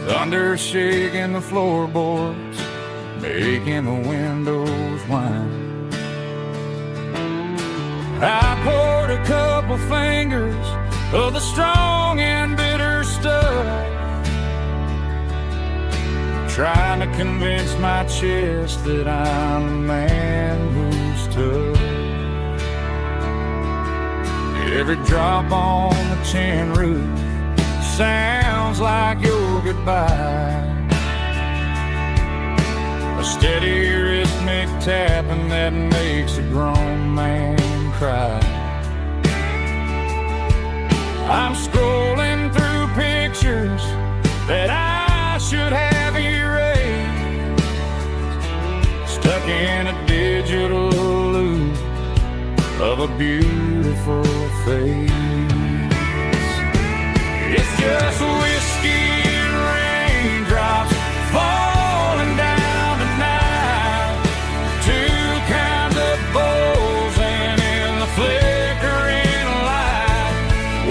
thunder shaking the floorboards, making the windows whine. I poured a couple fingers of the strong and bitter stuff, trying to convince my chest that I'm a man who's tough. Every drop on the tin roof sounds like your goodbye, a steady rhythmic tapping that makes a grown man cry. I'm scrolling through pictures that I should have erased, stuck in a digital loop of a beautiful face. It's just whiskey and raindrops falling down tonight, two kinds of bowls and in the flickering light.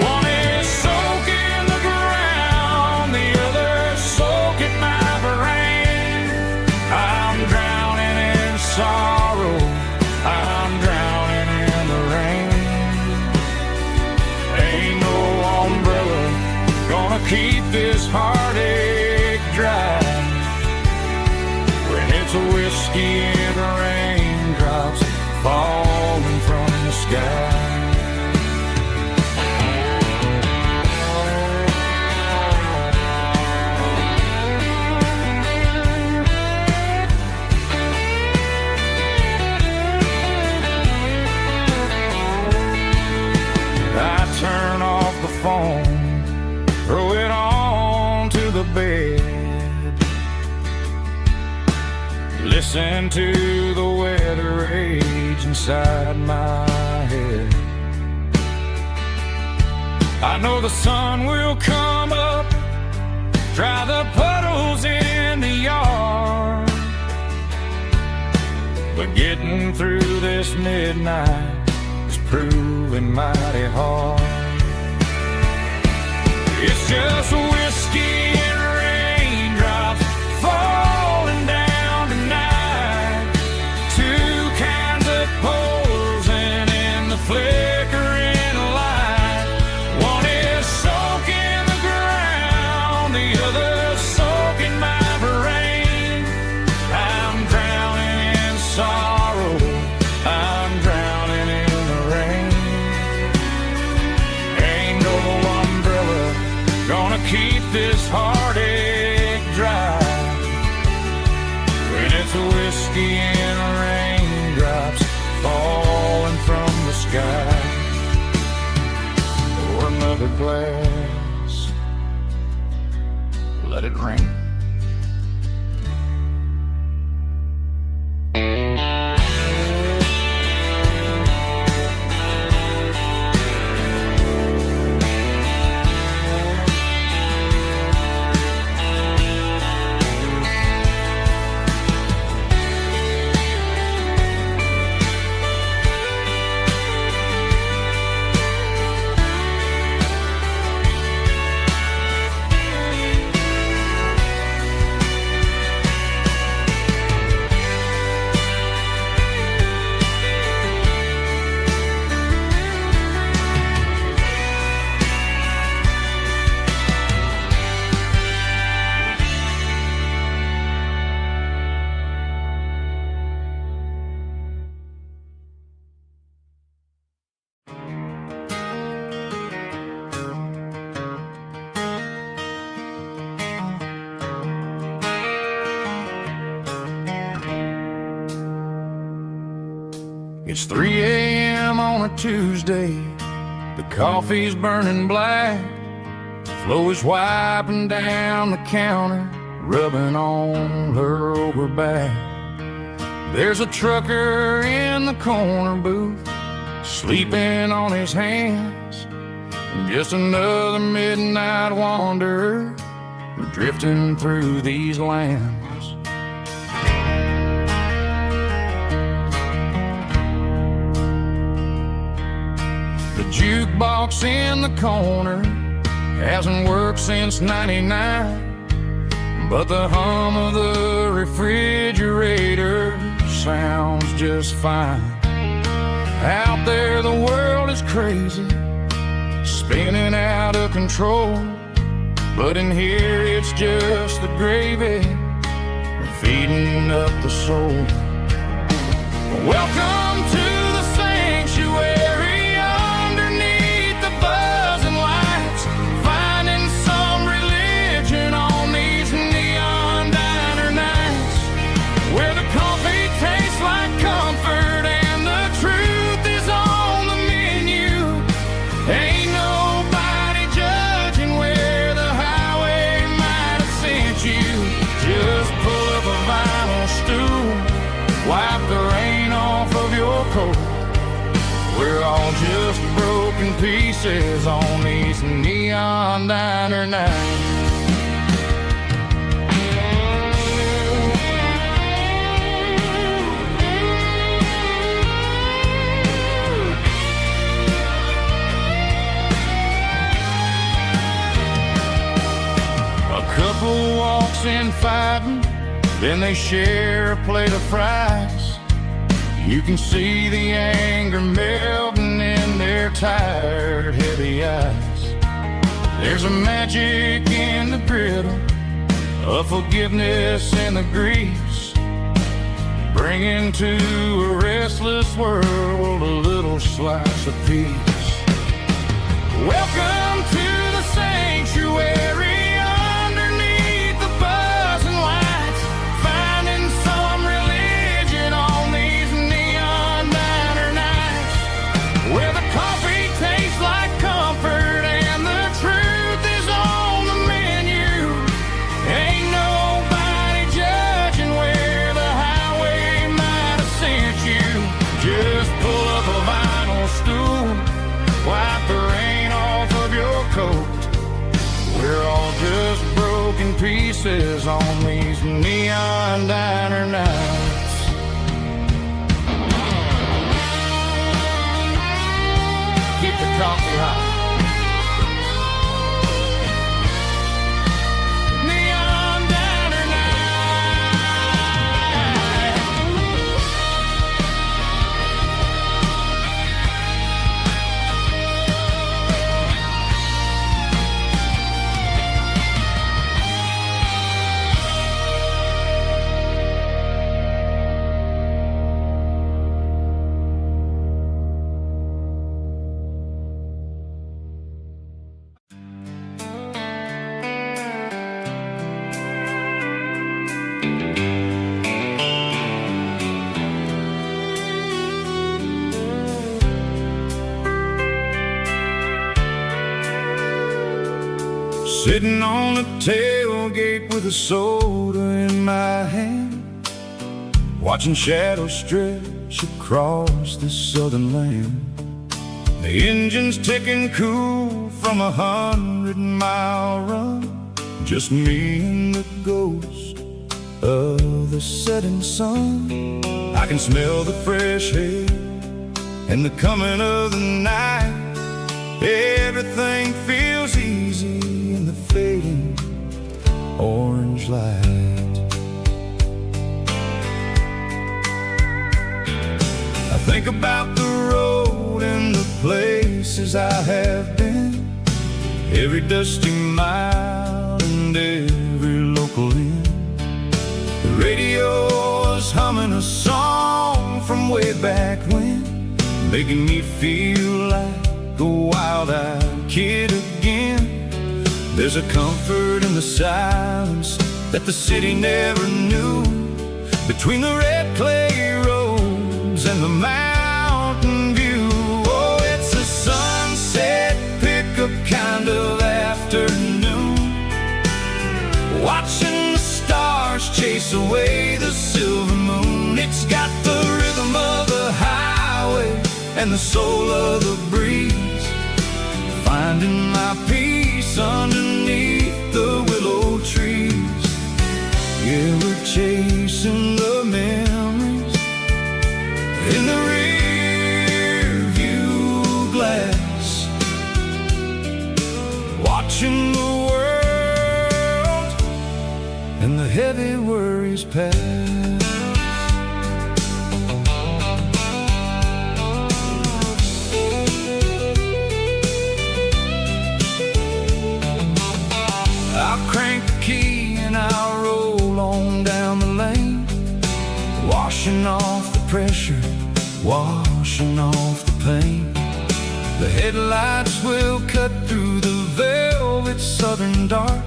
One is soaking the ground, the other soaking my brain. I'm drowning in sorrow, I'm drowning in the rain. Ain't no umbrella gonna keep this heartache dry when it's a whiskey and raindrops falling from the sky. I turn off the phone, throw it on to the bed, listen to the weather rage inside my head. I know the sun will come up, dry the puddles in the yard, but getting through this midnight is proving mighty hard. It's just whiskey and raindrops falling down tonight, two kinds of poles and in the flickering light. One is soaking the ground, the other soaking my brain. I'm drowning in sorrow, I'm drowning in the rain. Ain't no umbrella gonna keep this heartache dry when it's a whiskey and raindrops falling from the sky. Pour another glass, let it rain. It's 3 a.m. on a Tuesday, the coffee's burning black, Flo is wiping down the counter, rubbing on her over back. There's a trucker in the corner booth, sleeping on his hands, just another midnight wanderer drifting through these lands. The jukebox in the corner hasn't worked since '99. but the hum of the refrigerator sounds just fine. Out there the world is crazy, spinning out of control, but in here it's just the gravy feeding up the soul. Welcome to the sanctuary underneath the buzzing lights, finding some religion on these neon diner nights, where the coffee tastes like comfort and the truth is on the menu. Ain't nobody judging where the highway might have sent you. Just pull up a vinyl stool, wipe the rain off of your coat. We're all just broken pieces on these neon diner nights. A couple walks in fighting, then they share a plate of fries. You can see the anger melting in their tired, heavy eyes. There's a magic in the griddle, a forgiveness in the grease, bringing to a restless world a little slice of peace. Welcome to the sanctuary. We're all just broken pieces on these neon diner nights. Keep the coffee hot. Sitting on the tailgate with a soda in my hand, watching shadows stretch across this southern land. The engine's ticking cool from 100-mile run, just me and the ghost of the setting sun. I can smell the fresh air and the coming of the night. Everything feels easy in the fading orange light. I think about the road and the places I have been, every dusty mile and every local inn. The radio is humming a song from way back when, making me feel like a wild-eyed kid again. There's a comfort in the silence that the city never knew, between the red clay roads and the mountain view. Oh, it's a sunset pickup kind of afternoon, watching the stars chase away the silver moon. It's got the rhythm of the highway and the soul of the breeze, finding my peace underneath the willow trees. Yeah, we're chasing the memories in the rear view glass, watching the world and the heavy worries pass. I'll crank the key and I'll roll on down the lane, washing off the pressure, washing off the pain. The headlights will cut through the velvet southern dark,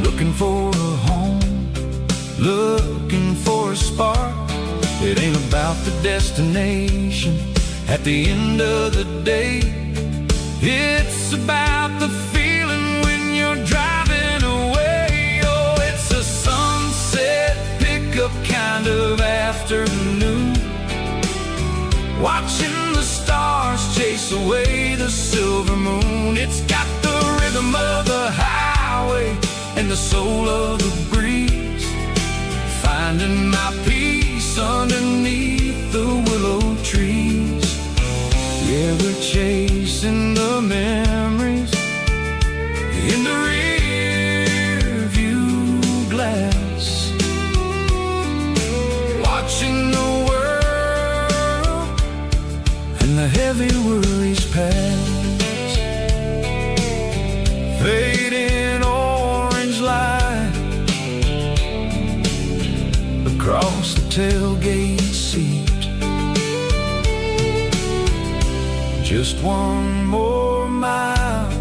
looking for a home, looking for a spark. It ain't about the destination at the end of the day. It's about the feeling when you're driving away. Oh, it's a sunset pickup kind of afternoon, watching the stars chase away the silver moon. It's got the rhythm of the highway and the soul of the breeze, finding my peace underneath the willow trees. Yeah, we're chasing the memories in the rear view glass, watching the world and the heavy worries pass. Fading orange light across the tailgate seat. Just one more mile,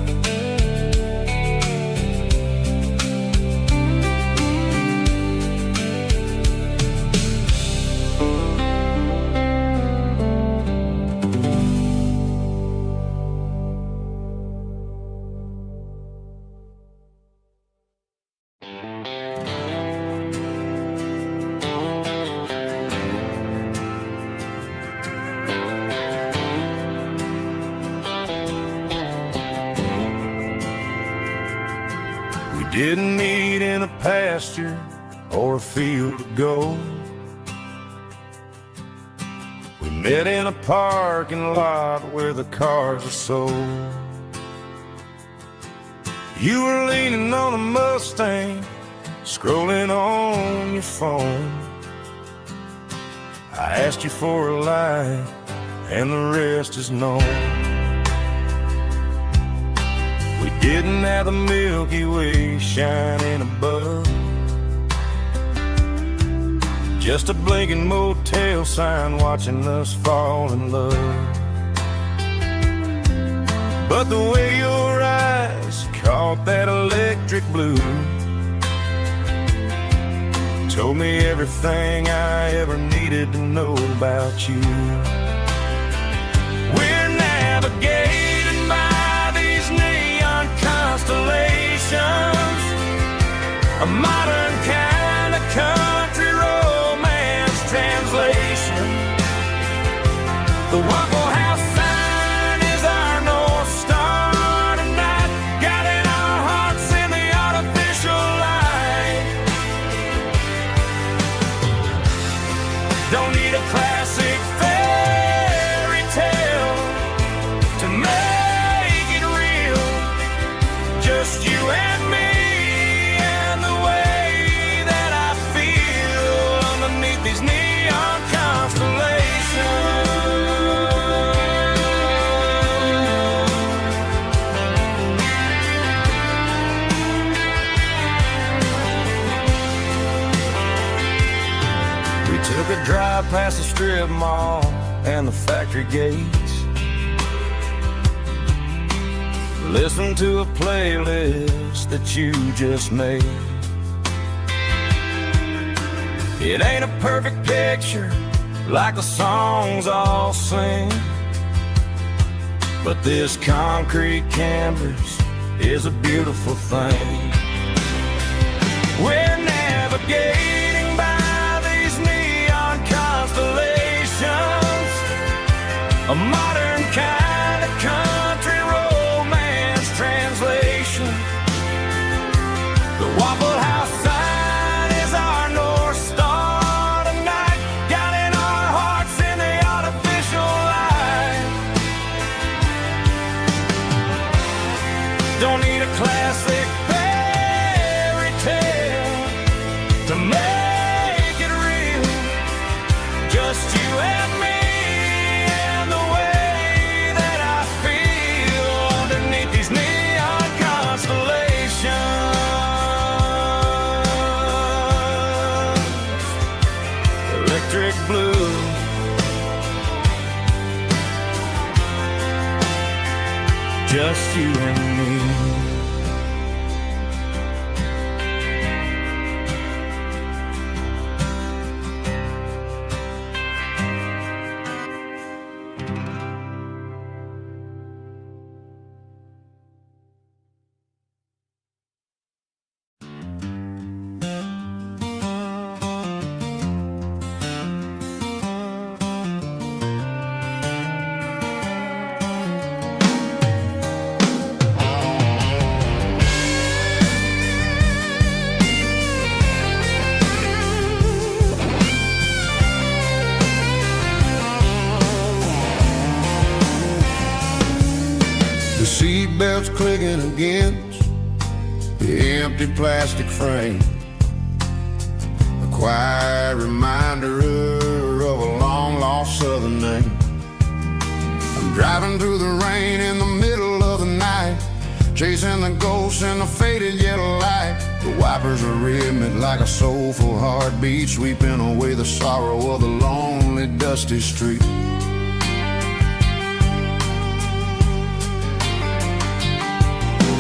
didn't meet in a pasture or a field of gold. We met in a parking lot where the cars are sold. You were leaning on a Mustang, scrolling on your phone. I asked you for a light, and the rest is known. We didn't have the Milky Way shining above, just a blinking motel sign watching us fall in love. But the way your eyes caught that electric blue told me everything I ever needed to know about you. We're navigating by these neon constellations, a modern kind of country romance translation. The Waffle House sign is our North Star tonight, guiding our hearts in the artificial light. Don't need a classic fairy tale to make it real, just you and me and the way that I feel underneath these neon constellations. We took a drive past the strip mall and the factory gates, listened to a playlist that you just made. It ain't a perfect picture like the songs all sing, but this concrete canvas is a beautiful thing. We're navigating by these neon constellations, a modern kind of country romance translation. The Waffle House sign is our North Star tonight, guiding our hearts in the artificial light. Don't need a classic just you and me. The seatbelt's clicking against the empty plastic frame, a quiet reminder of a long-lost southern name. I'm driving through the rain in the middle of the night, chasing the ghosts in the faded yellow light. The wipers are rhythmic like a soulful heartbeat, sweeping away the sorrow of the lonely, dusty street.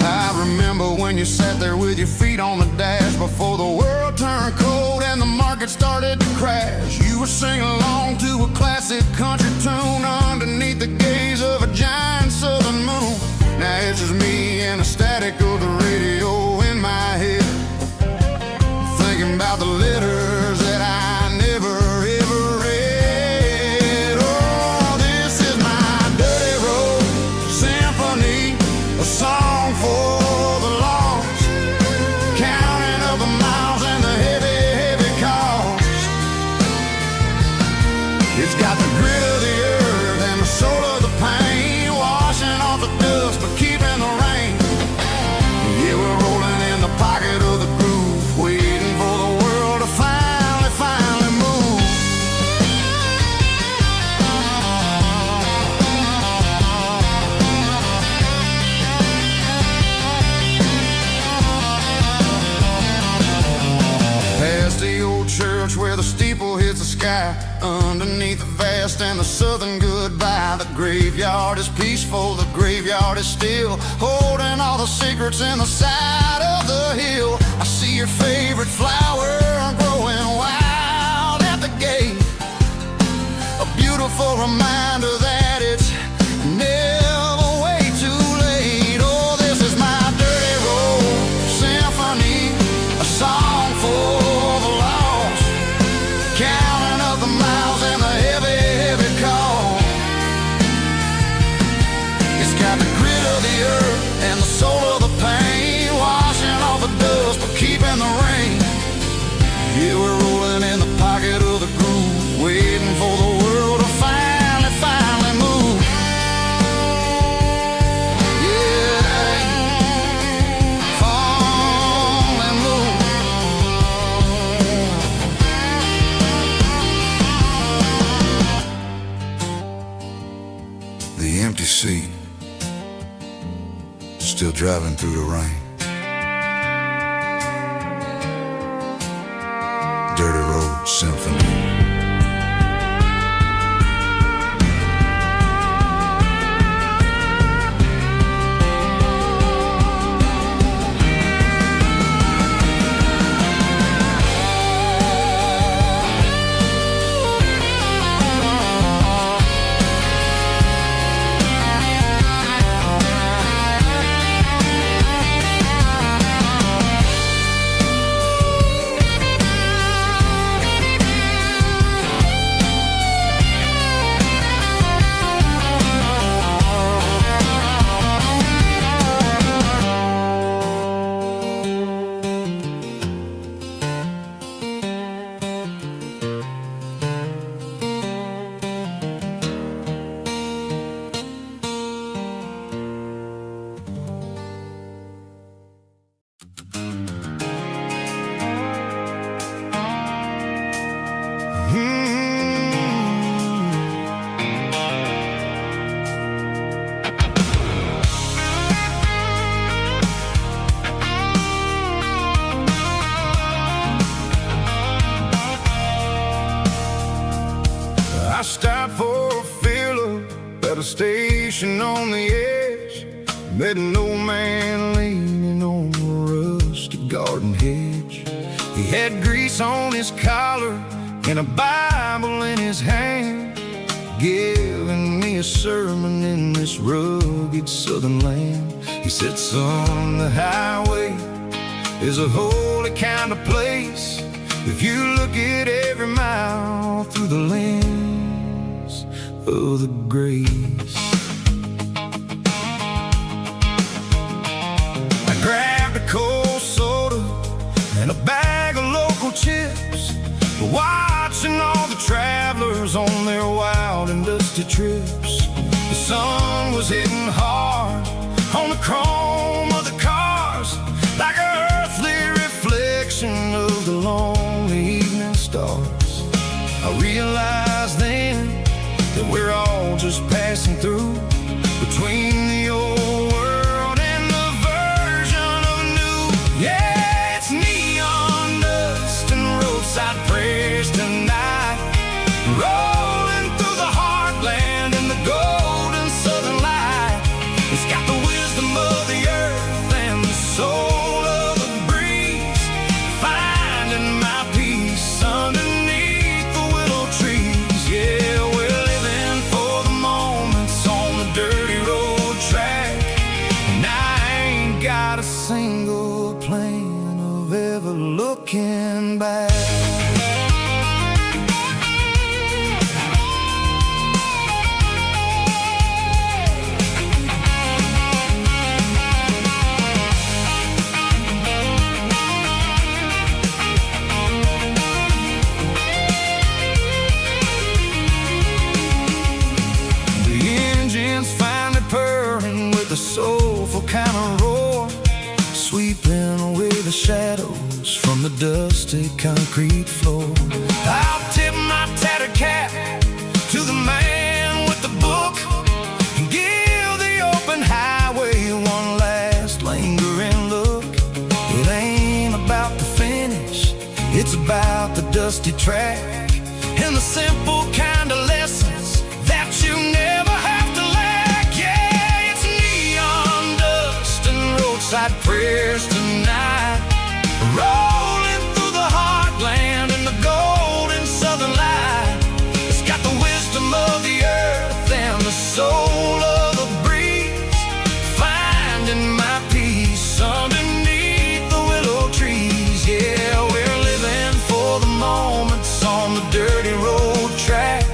I remember when you sat there with your feet on the dash before the world turned cold and the market started to crash. You were singing along to a classic country tune underneath the gaze of a giant southern moon. Now it's just me and the static of the radio in my head, thinking about the letters that I never ever read. Oh, this is my dirty road symphony, a song for the lost, counting up the miles and the heavy, heavy cost. It's got the grit of the earth and the soul of the pain, washing off the dust but keeping the rain. Yeah, we're rolling in the pocket of the groove, waiting for the world to finally move. Past the old church where the steeple hits the sky, underneath the vast and the southern goodbye. The graveyard is peaceful, the graveyard is still, holding all the secrets in the side of the hill. I see your favorite flower growing wild at the gate, a beautiful reminder that it's never way too late. Oh, this is my dirty road symphony, a song for the lost, counting up the miles and the heavy, heavy call. It's got the grit of the earth and the soul of the pain, washing off the dust but keeping the rain. Yeah, we're rolling in the pocket of the groove, waiting for the world to finally move. Yeah, finally move. The empty seat, still driving through the rain. Dirty road symphony. I stopped for a fill-up at a station on the edge, Met an old man leaning on a rusty garden hedge. He had grease on his collar and a Bible in his hand, giving me a sermon in this rugged southern land. He said, son, the highway is a holy kind of place if you look at every mile through the lens of the grace. I grabbed a cold soda and a bag of local chips, watching all the travelers on their wild and dusty trips. The sun was hitting hard on the chrome of the cars, like an earthly reflection of the lonely evening stars. I realized then that we're all just passing through between the old world and the version of new. Yeah, it's neon dust and roadside prayers tonight, rolling through the heartland in the golden southern light. It's got the wisdom of the earth and the soul of the breeze, finding my peace underneath the willow trees. Yeah, we're living for the moments on the dirty road track, and I ain't got a single plan of ever looking back. A soulful kind of roar, sweeping away the shadows from the dusty concrete floor. I'll tip my tattered cap to the man with the book and give the open highway one last lingering look. It ain't about the finish, it's about the dusty track and the simple kind of lessons that you never have to lack. Yeah, it's neon dust and roadside prayers tonight, rolling through the heartland in the golden southern light. It's got the wisdom of the earth and the soul of the breeze, finding my peace underneath the willow trees. Yeah, we're living for the moments on the dirty road track,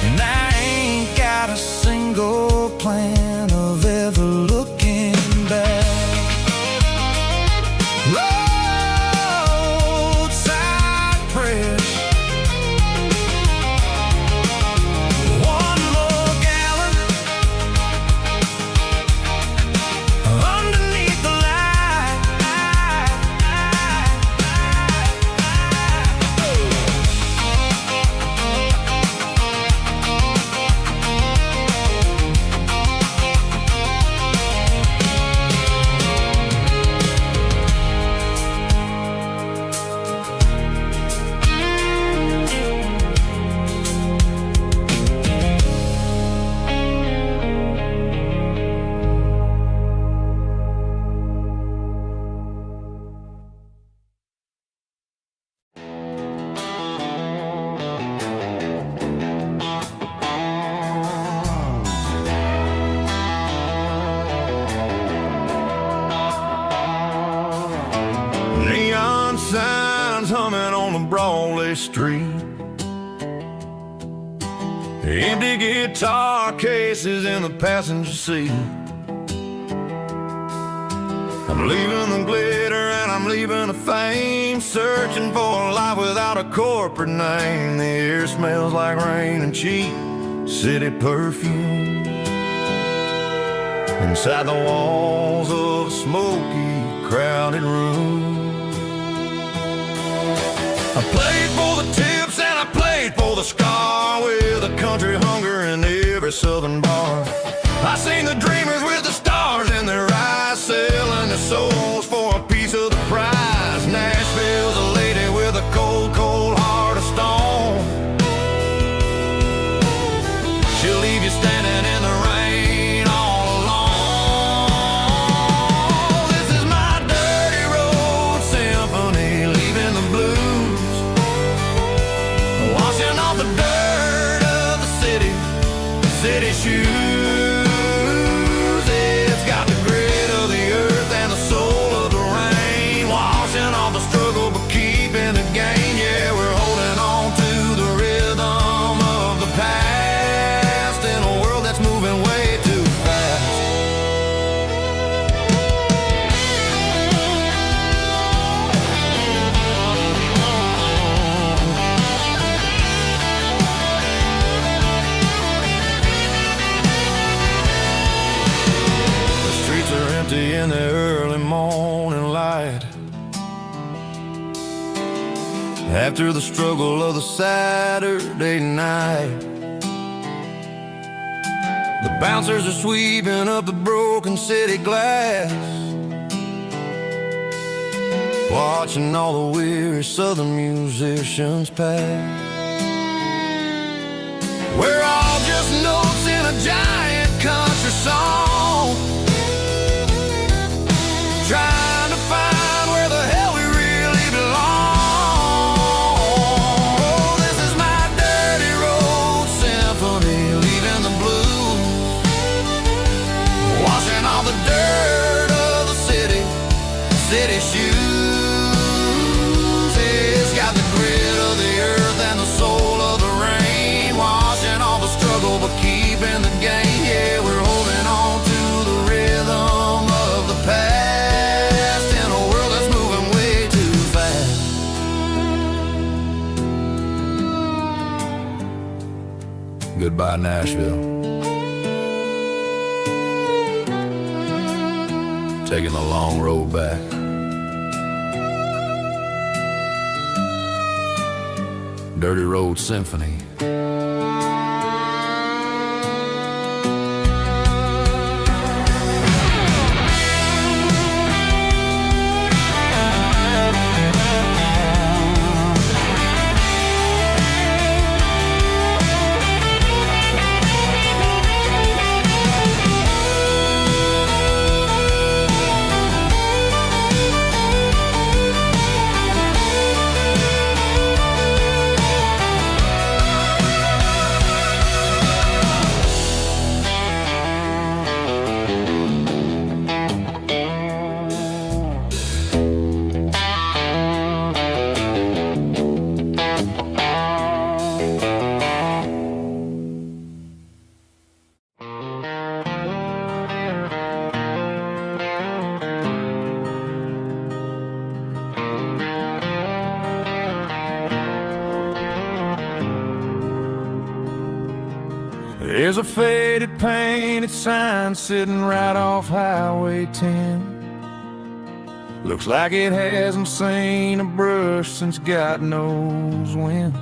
and I ain't got a single plan of ever looking back. Roadside prayers, one more gallon underneath the light. Neon signs humming on the Broadway street, empty guitar cases in the passenger seat. I'm leaving the glitter and I'm leaving the fame, searching for a life without a corporate name. The air smells like rain and cheap city perfume inside the walls of a smoky, crowded room. I played for the tips and I played for the scar, with a country hunger in every southern bar. I seen the dreamers with the stars in their eyes, selling their souls for a piece of the prize. Nashville's a lady with a cold, cold heart of stone. She'll leave you standing in the rain all alone. after the struggle of the Saturday night. The bouncers are sweeping up the broken city glass, watching all the weary southern musicians pass. We're all just notes in a giant country song, trying to find where the hell we really belong. Oh, this is my dirty road symphony, leaving the blues, washing all the dirt of the city shoes. It's got the grit of the earth and the soul of the rain, washing all the struggle but keeping the game. Yeah, we're holding on to the rhythm of the past in a world that's moving way too fast. Goodbye, Nashville. Taking the long road back. Dirty Road Symphony. There's a faded painted sign sitting right off Highway 10. Looks like it hasn't seen a brush since God knows when.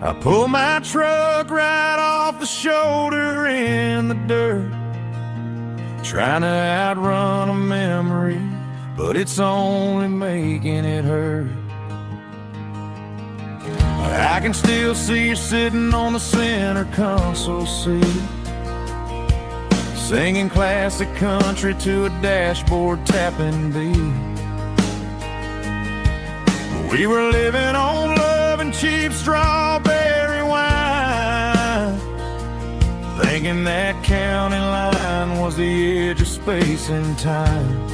I pull my truck right off the shoulder in the dirt, trying to outrun a memory, but it's only making it hurt. I can still see you sitting on the center console seat, singing classic country to a dashboard tapping beat. We were living on love and cheap strawberry wine, thinking that county line was the edge of space and time.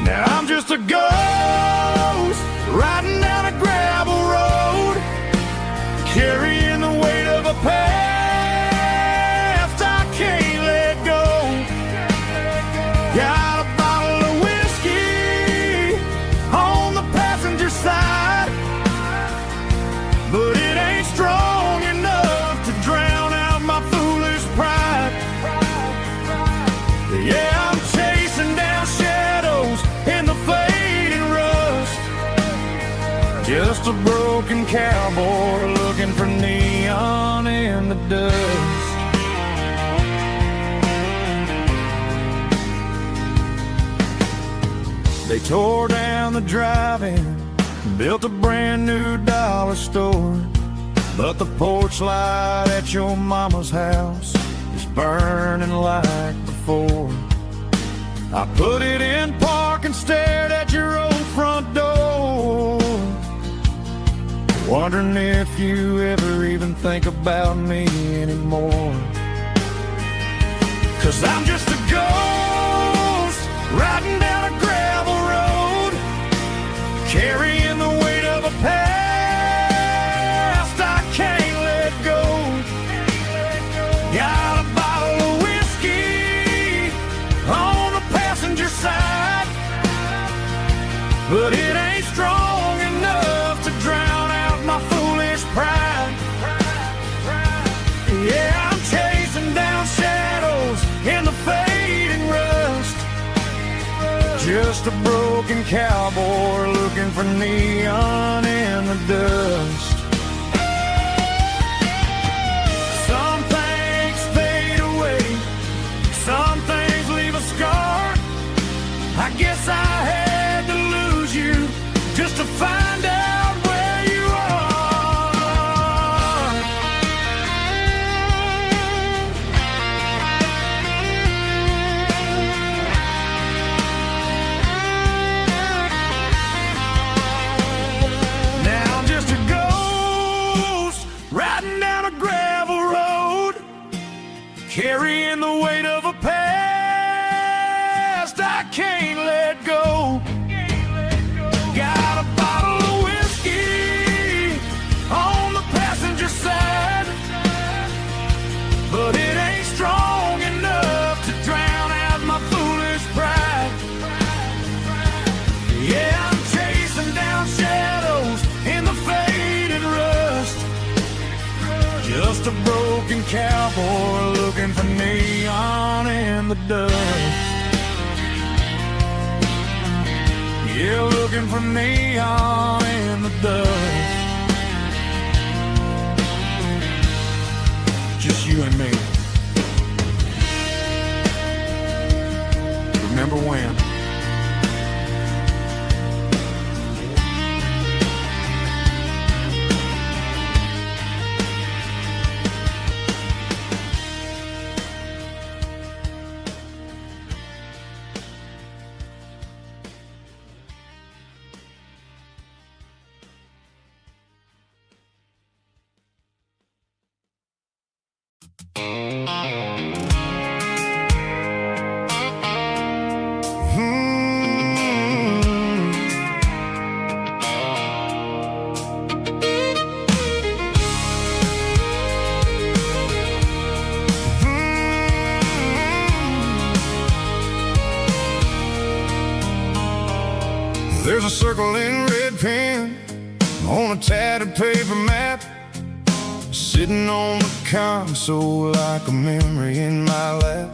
Now I'm just a ghost riding down a gravel road, carrying the weight of a past I can't let go. Got a bottle of whiskey on the passenger side, but it ain't strong enough to drown out my foolish pride. Yeah, I'm chasing down shadows in the fading rust, just a broken cowboy looking for neon in the dust. They tore down the drive-in, built a brand new dollar store, but the porch light at your mama's house is burning like before. I put it in park and stared at your old front door, wondering if you ever even think about me anymore. 'Cause I'm just a ghost riding down a gravel road, carrying the weight of a past I can't let go. Got a bottle of whiskey on the passenger side, but it ain't strong enough to drown out my foolish pride. Yeah, I'm chasing down shadows in the fading rust, Just a broken cowboy looking for neon in the dust. Some things fade away, some things leave a scar. I guess I had to lose you just to find out where you are. Now I'm just a ghost riding down a gravel road, carrying the weight of a past I can't let go. Got a bottle of whiskey on the passenger side, but it ain't strong enough to drown out my foolish pride. Yeah, I'm chasing down shadows in the faded rust. Just a broken cowboy looking for neon in the dust. Yeah, looking for neon in the dust. Just you and me. Remember when? There's a circle in red pen on a tattered paper map, sitting on the console like a memory in my lap.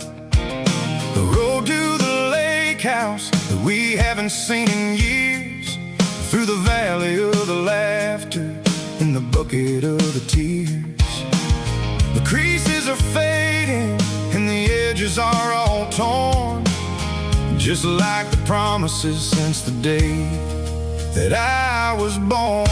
The road to the lake house that we haven't seen in years, through the valley of the laughter and the bucket of the tears. The creases are fading and the edges are all torn, just like the promises since the day that I was born.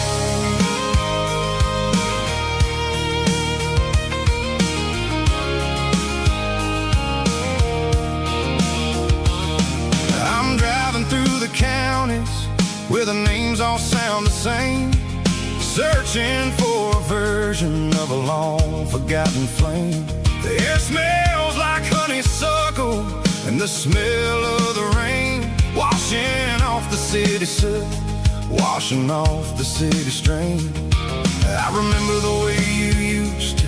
I'm driving through the counties where the names all sound the same, searching for a version of a long forgotten flame. The air smells like honeysuckle and the smell of the rain, washing off the city soot, washing off the city strain. I remember the way you used to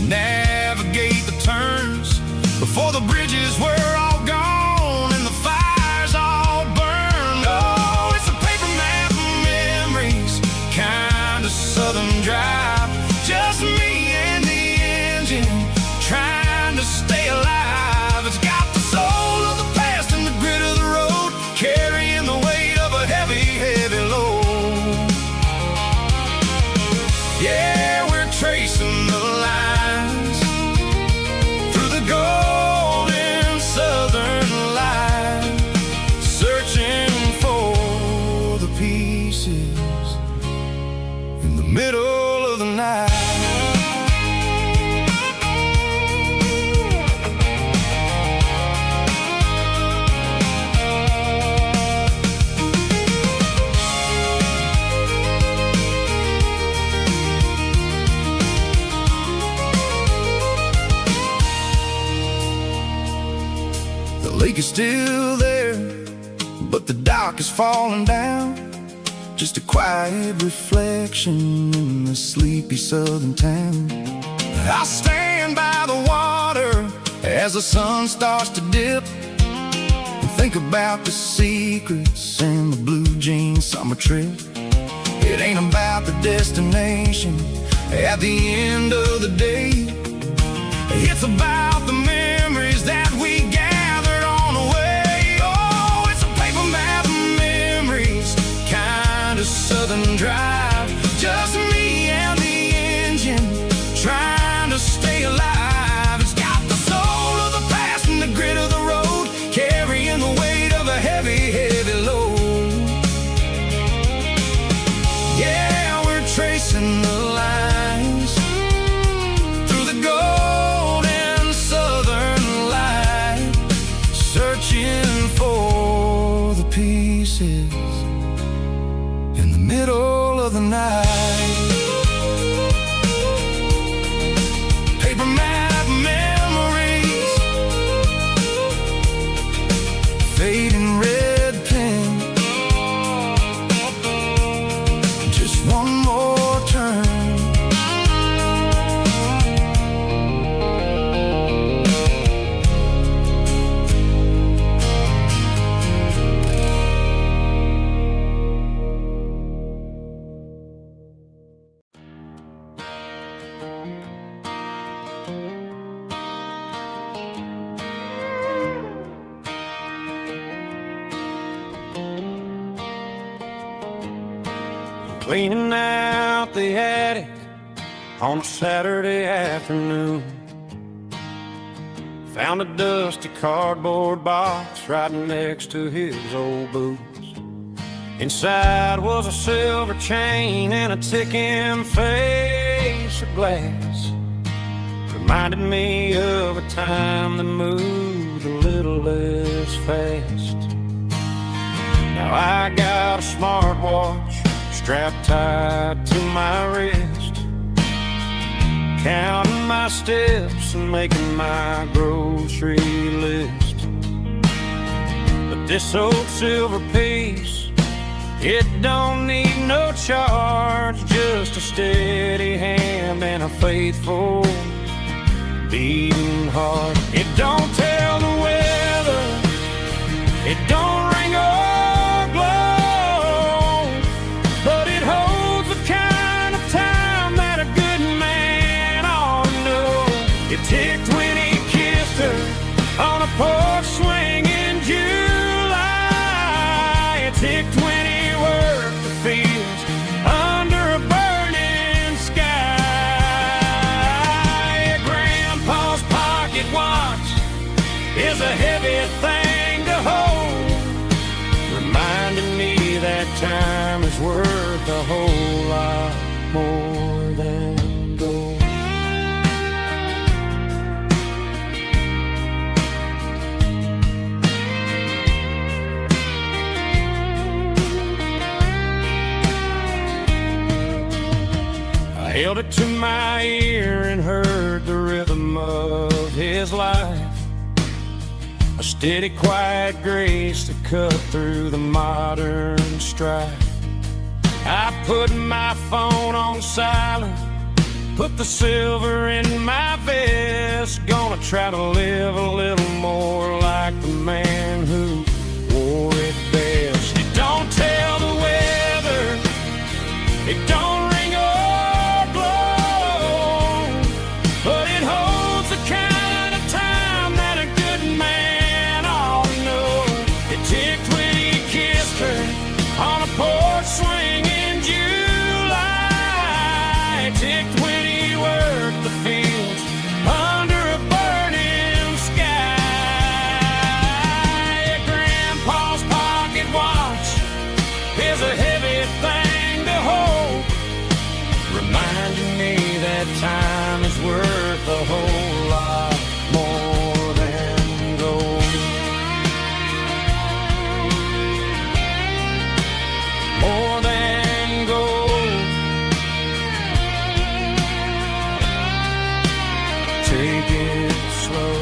navigate the turns before the bridges were all gone and the fires all burned. Oh, it's a paper map of memories, kind of southern drive, just me and the engine trying to stay alive. It's got the soul of the past and the grit of the road, carrying the weight of a heavy, heavy load. Yeah, we're tracing the lines through the golden southern light, searching for the pieces in the middle of the night. The lake is still there, but the dock is falling down, just a quiet reflection in the sleepy southern town. I stand by the water as the sun starts to dip, and think about the secrets and the blue jean summer trip. It ain't about the destination at the end of the day, it's about the memories that we gathered on the way. Oh, it's a paper map in drive. Just me and the engine, trying to stay alive. It's got the soul of the past and the grit of the road, carrying the weight of a heavy, heavy load. Yeah, we're tracing the lines through the golden southern light, searching for the pieces in the middle of the night. Paper map memories, fading red pen, just one more turn. Cleaning out the attic on a Saturday afternoon. Found a dusty cardboard box right next to his old boots. Inside was a silver chain and a ticking face of glass. Reminded me of a time that moved a little less fast. Now I got a smartwatch strapped tight to my wrist, counting my steps and making my grocery list. But this old silver piece, it don't need no charge, just a steady hand and a faithful beating heart. It don't tell the weather, it don't ring or glow, but it holds the kind of time that a good man ought to know. It ticked when he kissed her on a porch swing in July. It ticked when he worked the fields under a burning sky. Grandpa's pocket watch is a heavy thing to hold, reminding me that time is worth a whole lot more than gold. I held it to my ear and heard the rhythm of his life, a steady, quiet grace that cut through the modern strife. I put my phone on silent, put the silver in my vest. Gonna try to live a little more like the man who wore it best. It don't tell the weather, it don't ring or blow, but it holds the kind of time that a good man ought to know. It ticked when he kissed her on a porch swing in July. It ticked when he worked the fields under a burning sky. Grandpa's pocket watch is a heavy thing to hold, reminding me that time is worth a whole lot more than gold. More than gold. Take it slow.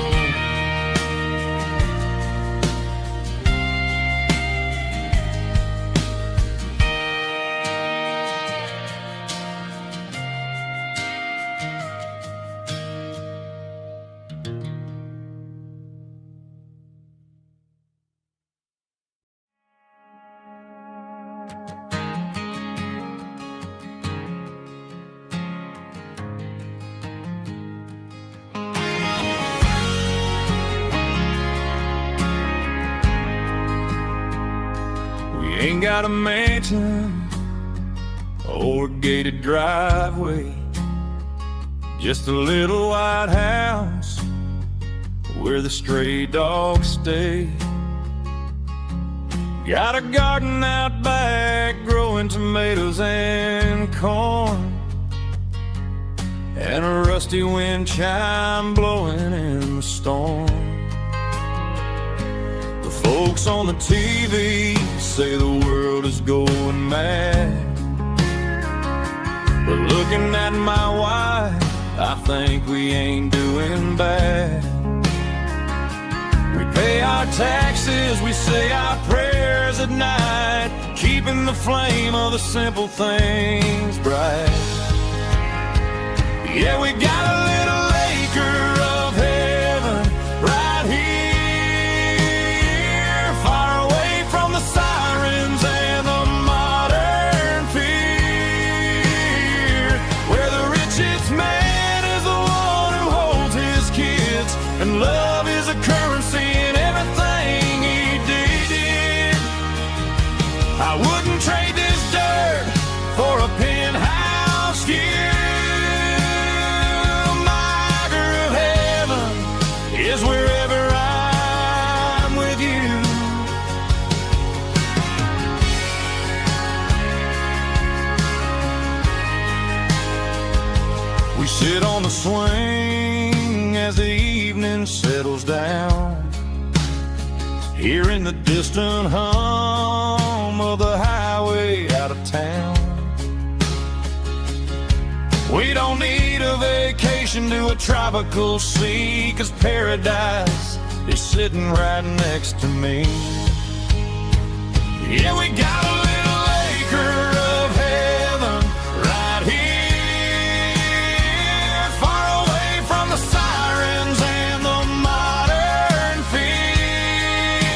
Ain't got a mansion or a gated driveway. Just a little white house where the stray dogs stay. Got a garden out back growing tomatoes and corn, and a rusty wind chime blowing in the storm. The folks on the TV say the world is going mad, but looking at my wife, I think we ain't doing bad. We pay our taxes, we say our prayers at night, keeping the flame of the simple things bright. Yeah, we got a little acre of heaven right here, far away from the sirens and the modern fear, where the richest man is the one who holds his kids, and love is a currency in everything he did. I wouldn't trade this dirt for a penthouse view. Is wherever I'm with you. We sit on the swing as the evening settles down, hearing the distant hum of the highway out of town. We don't need a vacation to a tropical sea, 'cause paradise is sitting right next to me. Yeah, we got a little acre of heaven right here, far away from the sirens and the modern fear,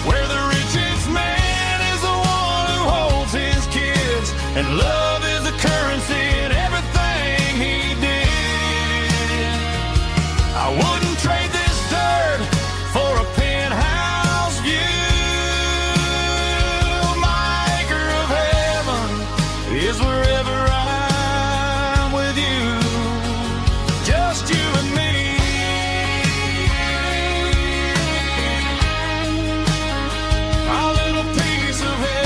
where the richest man is the one who holds his kids, and love is the currency in everything he did. I wouldn't trade this dirt for a penthouse view. My acre of heaven is wherever I'm with you, just you and me. Our little piece of heaven.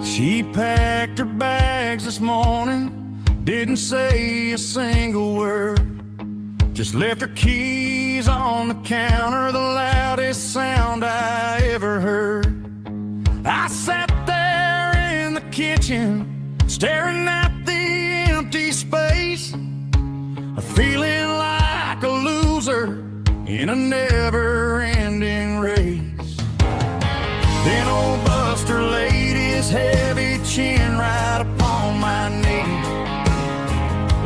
She packed her bags this morning, didn't say a single word, just left her keys on the counter, the loudest sound I ever heard. I sat there in the kitchen, staring at the empty space, feeling like a loser in a never-ending race. Then old Buster laid his heavy chin right upon my knee,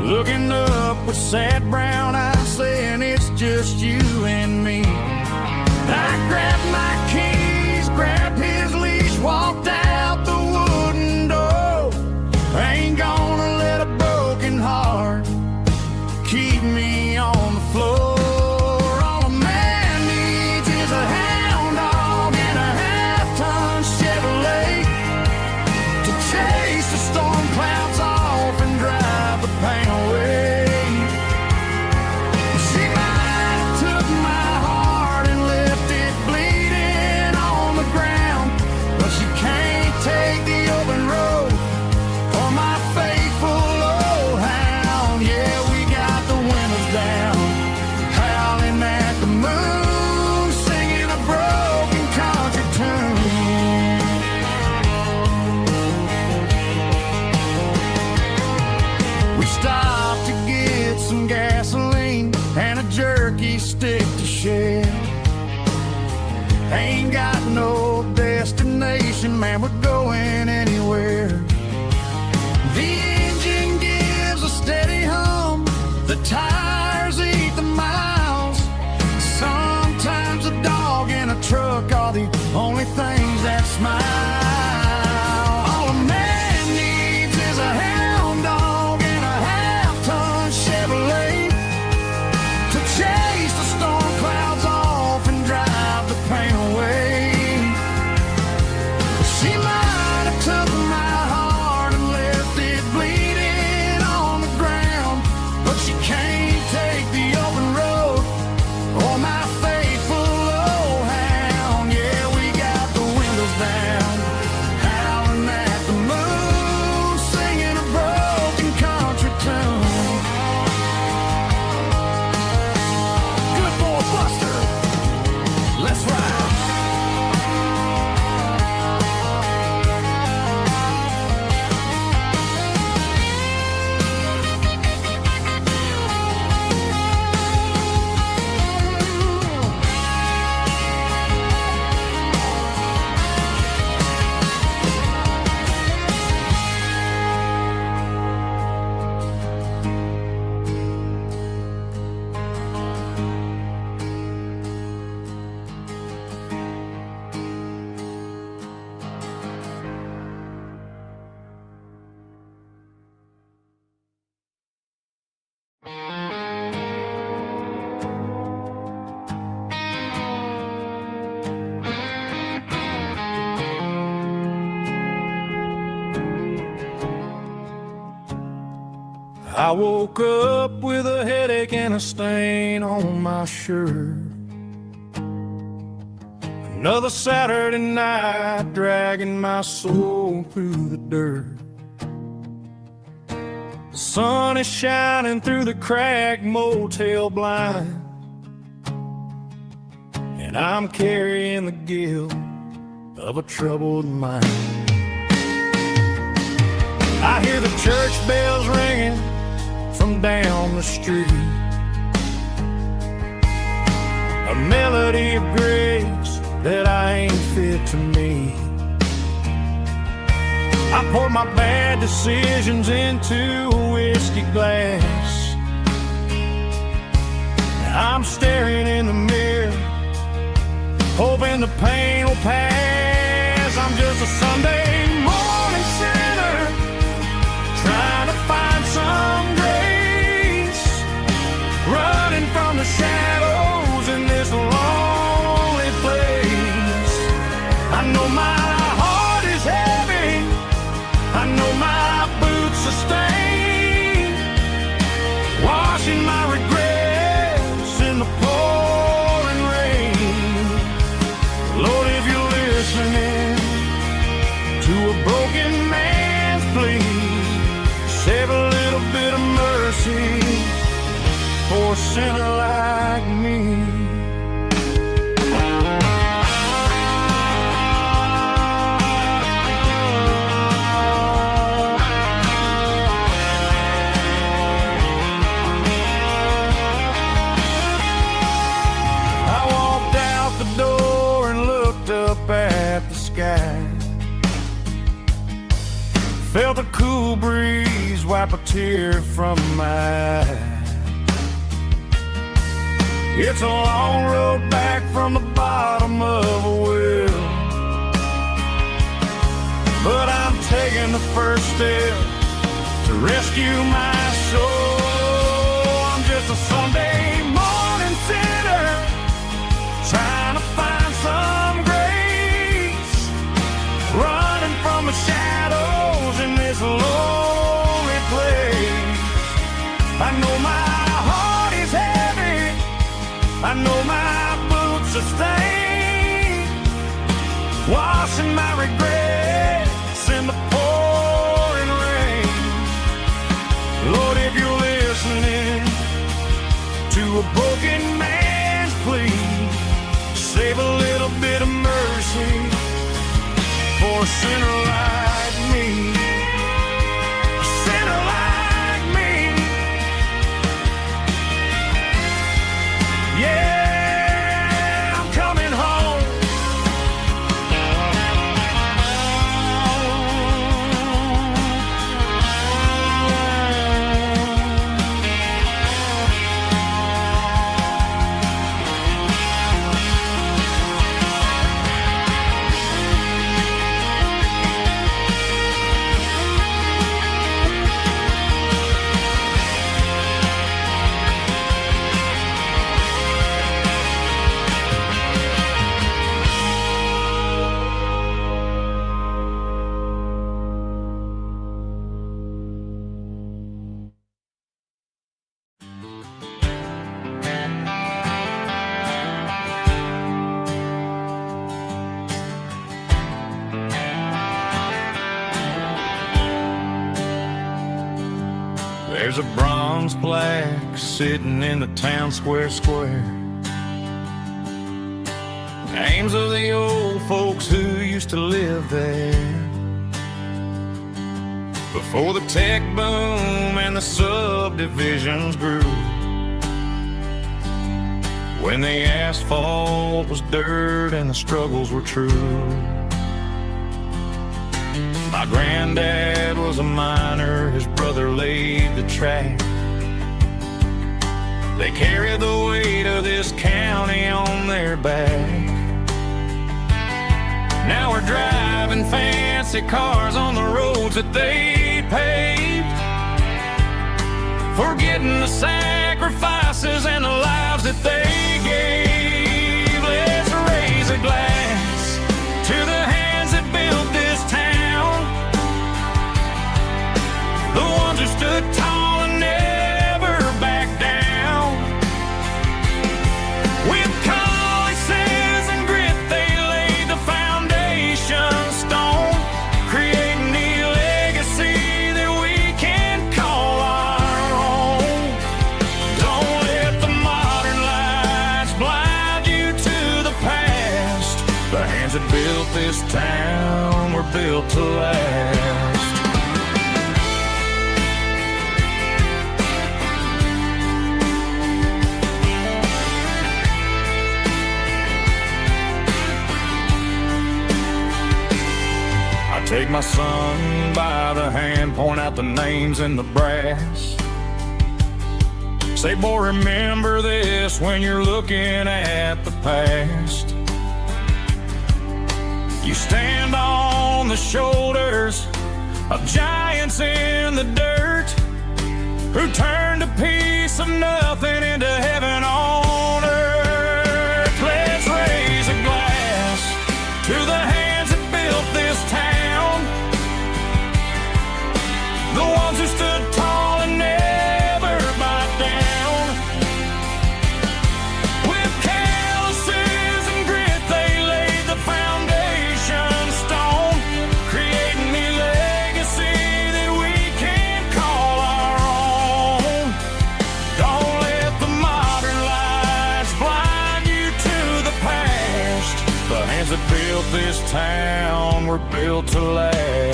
looking up with sad brown eyes, saying it's just you and me. I grabbed my keys, grabbed his leash, walked out the wooden door. I ain't gonna let a broken heart keep me on the floor. All a man needs is a hound dog and a half-ton Chevrolet to chase the storm clouds off and drive the pain away. She might have took my heart and left it bleeding on the ground, but she can't take the open road for my faithful old hound. Yeah, we got the windows down, howling at the moon, singing a broken country tune. We stopped to get some gasoline, hockey stick to share. Ain't got no destination, man, we're going anywhere. The engine gives a steady hum, the tires eat the miles. Sometimes a dog in a truck are the only things that smile. All a man needs is a hound dog and a half-ton Chevrolet to chase the storm clouds off and drive the pain away. She might have took my heart and left it bleeding on the ground, but she can't take the open road or my faithful old hound. Yeah, we got the windows down, howling at the moon, singing a broken country tune. Good boy Buster, let's ride. I woke up with a headache and a stain on my shirt. Another Saturday night dragging my soul through the dirt. The sun is shining through the cracked motel blind, and I'm carrying the guilt of a troubled mind. I hear the church bells ringing from down the street, a melody of grace that I ain't fit to meet. I poured my bad decisions into a whiskey glass. I'm staring in the mirror, hoping the pain will pass. I'm just a Sunday morning sinner, trying to find some grace, running from the shadows in this lonely place. I know my heart is heavy, I know my boots are stained, washing my regrets in the pouring rain. Lord, if you're listening to a broken man's plea, save a little bit of mercy for a sinner like me. I walked out the door and looked up at the sky, felt a cool breeze wipe a tear from my eye. It's a long road back from the bottom of a well, but I'm taking the first step to rescue my soul. I'm just a Sunday morning sinner, trying to find some grace, running from the shadows in this lonely place. I know my heart is heavy, I know my boots are stained, washing my regrets in the pouring rain. Lord, if you're listening to a broken man's plea, save a little bit of mercy for a sinner like me. A sinner like me. There's a bronze plaque sitting in the town square. Names of the old folks who used to live there before the tech boom and the subdivisions grew, when the asphalt was dirt and the struggles were true. My granddad was a miner, his brother laid the track. They carried the weight of this county on their back. Now we're driving fancy cars on the roads that they paved, forgetting the sacrifices and the lives that they gave. Let's raise a glass to the hands that built this town, the ones who stood tall and never backed down. With calluses and grit they laid the foundation stone, creating the legacy that we can call our own. Don't let the modern lights blind you to the past. The hands that built this town were built to last. Take my son by the hand, point out the names in the brass. Say, boy, remember this when you're looking at the past. You stand on the shoulders of giants in the dirt, who turned a piece of nothing into heaven on earth. Let's raise a glass to the hands that built this town, the ones who stood tall and never backed down. With calluses and grit they laid the foundation stone, creating the legacy that we can call our own. Don't let the modern lights blind you to the past. The hands that built this town were built to last.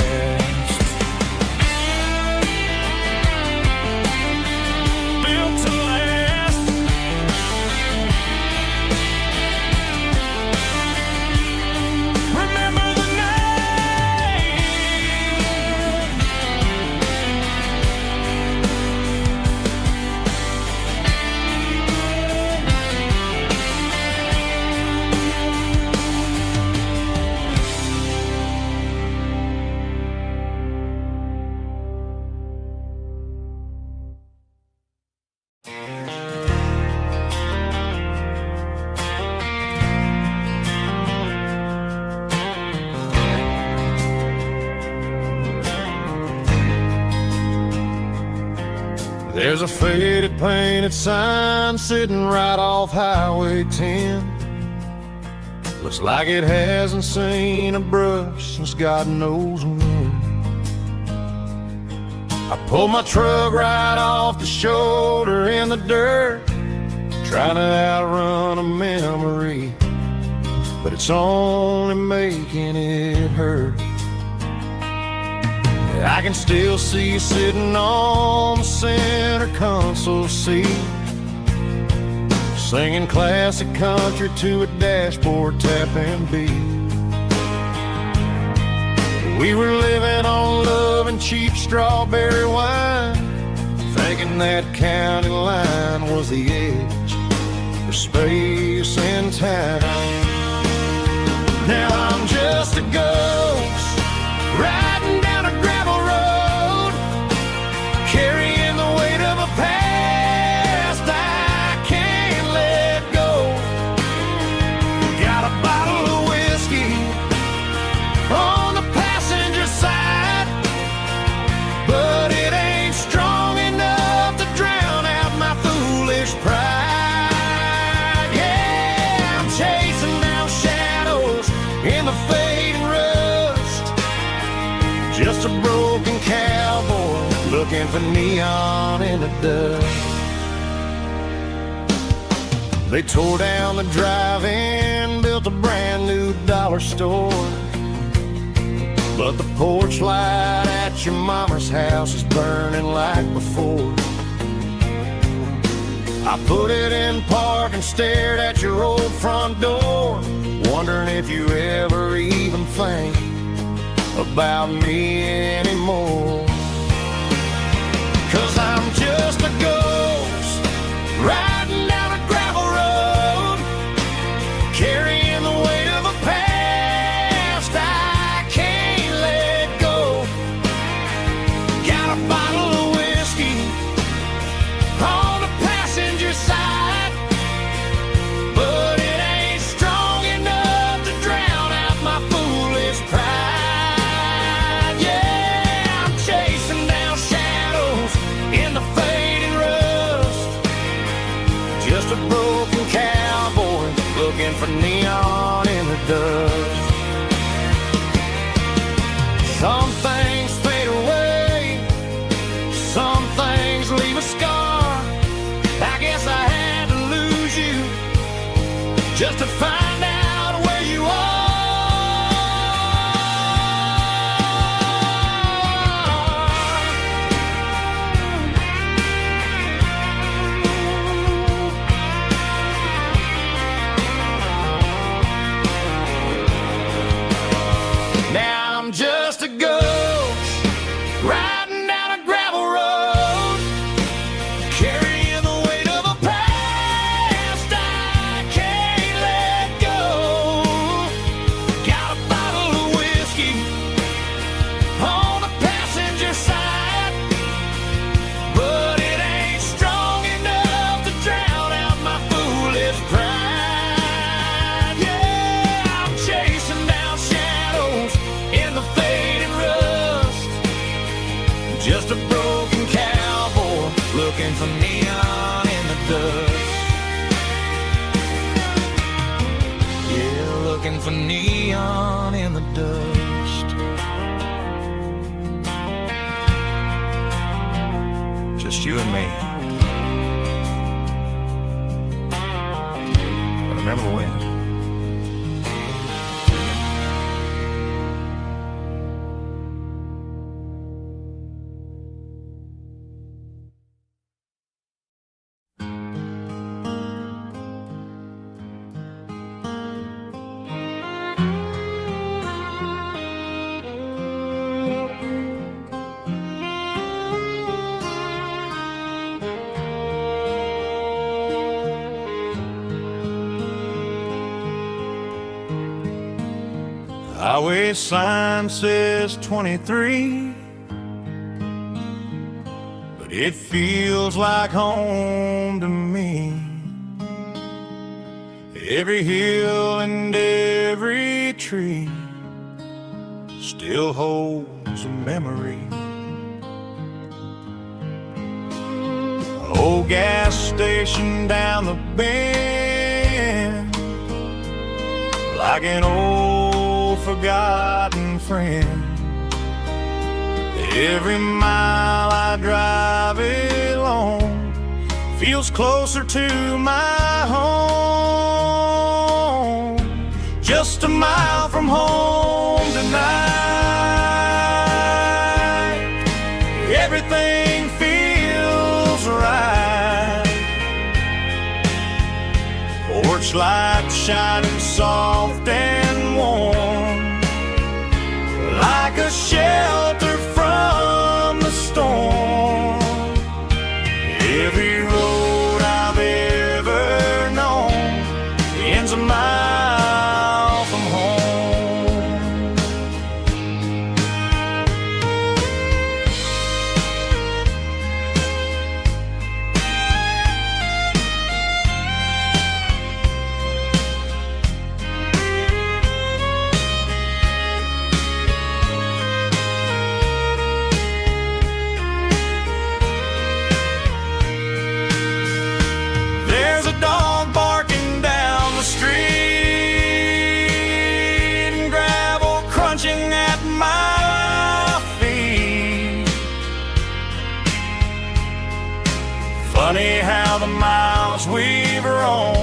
There's a faded painted sign sitting right off Highway 10. Looks like it hasn't seen a brush since God knows when. I pulled my truck right off the shoulder in the dirt, trying to outrun a memory, but it's only making it hurt. I can still see you sitting on the center console seat, singing classic country to a dashboard tapping beat. We were living on love and cheap strawberry wine, thinking that county line was the edge for space and time. Now I'm just a ghost riding down a gravel road, carrying the weight of a past I can't let go. Got a bottle of whiskey on the passenger side, but it ain't strong enough to drown out my foolish pride. Yeah, I'm chasing down shadows in the fading rust, looking for neon in the dust. They tore down the drive-in, built a brand new dollar store, but the porch light at your mama's house is burning like before. I put it in park and stared at your old front door, wondering if you ever even think about me anymore. 'Cause I'm just a ghost riding down a gravel road, carrying the weight of a past I can't let go. Got a bottle of whiskey on the passenger side, but it ain't strong enough to drown out my foolish pride. Yeah, I'm chasing down shadows in the fading rust, just a broken cowboy looking for neon in the dust. Some things fade away, some things leave a scar. I guess I had to lose you just to find out where you are. Now I'm just a ghost riding down a gravel road, carrying the weight of a past I can't let go. Got a bottle of whiskey on the passenger side, but it ain't strong enough to drown out my foolish pride. Yeah, I'm chasing down shadows in the fading rust, just a broken cowboy looking for neon in the dust. Yeah, looking for neon in the dust. Just you and me. Remember when? Highway sign says 23, but it feels like home to me. Every hill and every tree still holds a memory. Old gas station down the bend, like an old forgotten friend. Every mile I drive it along feels closer to my home. Just a mile from home tonight, everything feels right. Porch light shining soft and warm, like a shelter from the storm. Every road I've ever known ends a mile from home. Funny how the miles we've roamed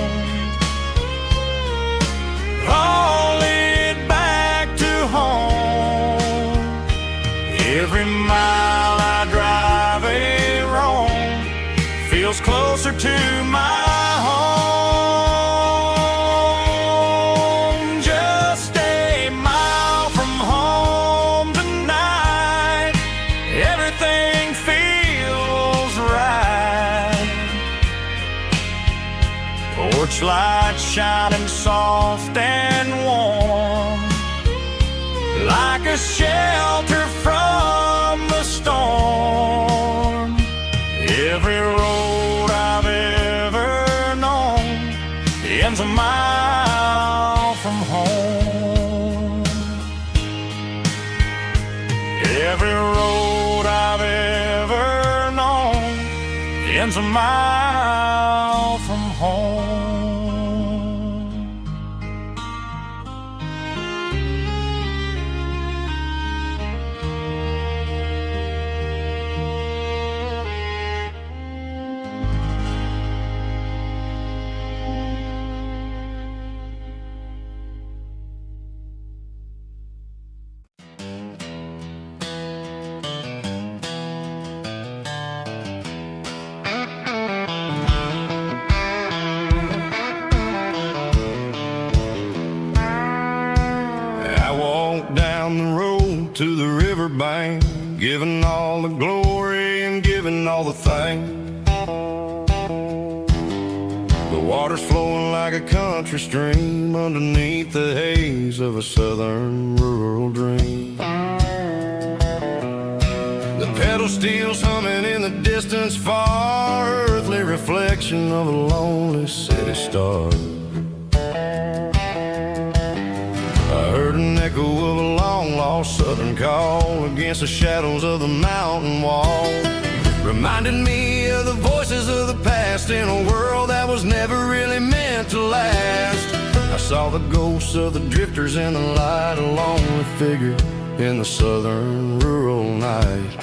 all lead back to home. Every mile I drive a roam feels closer to my home. Just a mile from home tonight, everything feels right. Porch lights shining soft and warm, like a shelter from the storm. Every road I've ever known ends a mile from home. Every road I've ever known ends a mile from home. Down the road to the riverbank, giving all the glory and giving all the thanks. The water's flowing like a country stream underneath the haze of a southern rural dream. The pedal steel's humming in the distance far, earthly reflection of a lonely city star. I heard an echo of a long-lost southern call against the shadows of the mountain wall, reminding me of the voices of the past in a world that was never really meant to last. I saw the ghosts of the drifters in the light, a lonely figure in the southern rural night.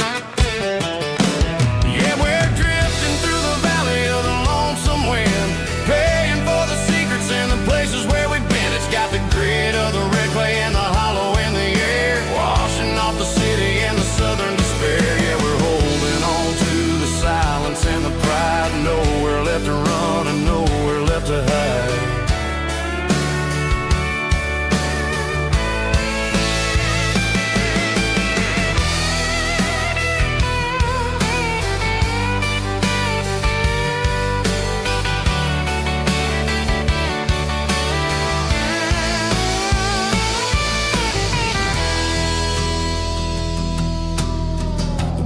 Yeah, we're drifting through the valley of the lonesome wind, paying for the secrets and the places where we've been. It's got the grit of the red clay and the hollow in the air, washing off the city and the southern despair. Yeah, we're holding on to the silence and the pride, nowhere left to run and nowhere left to hide.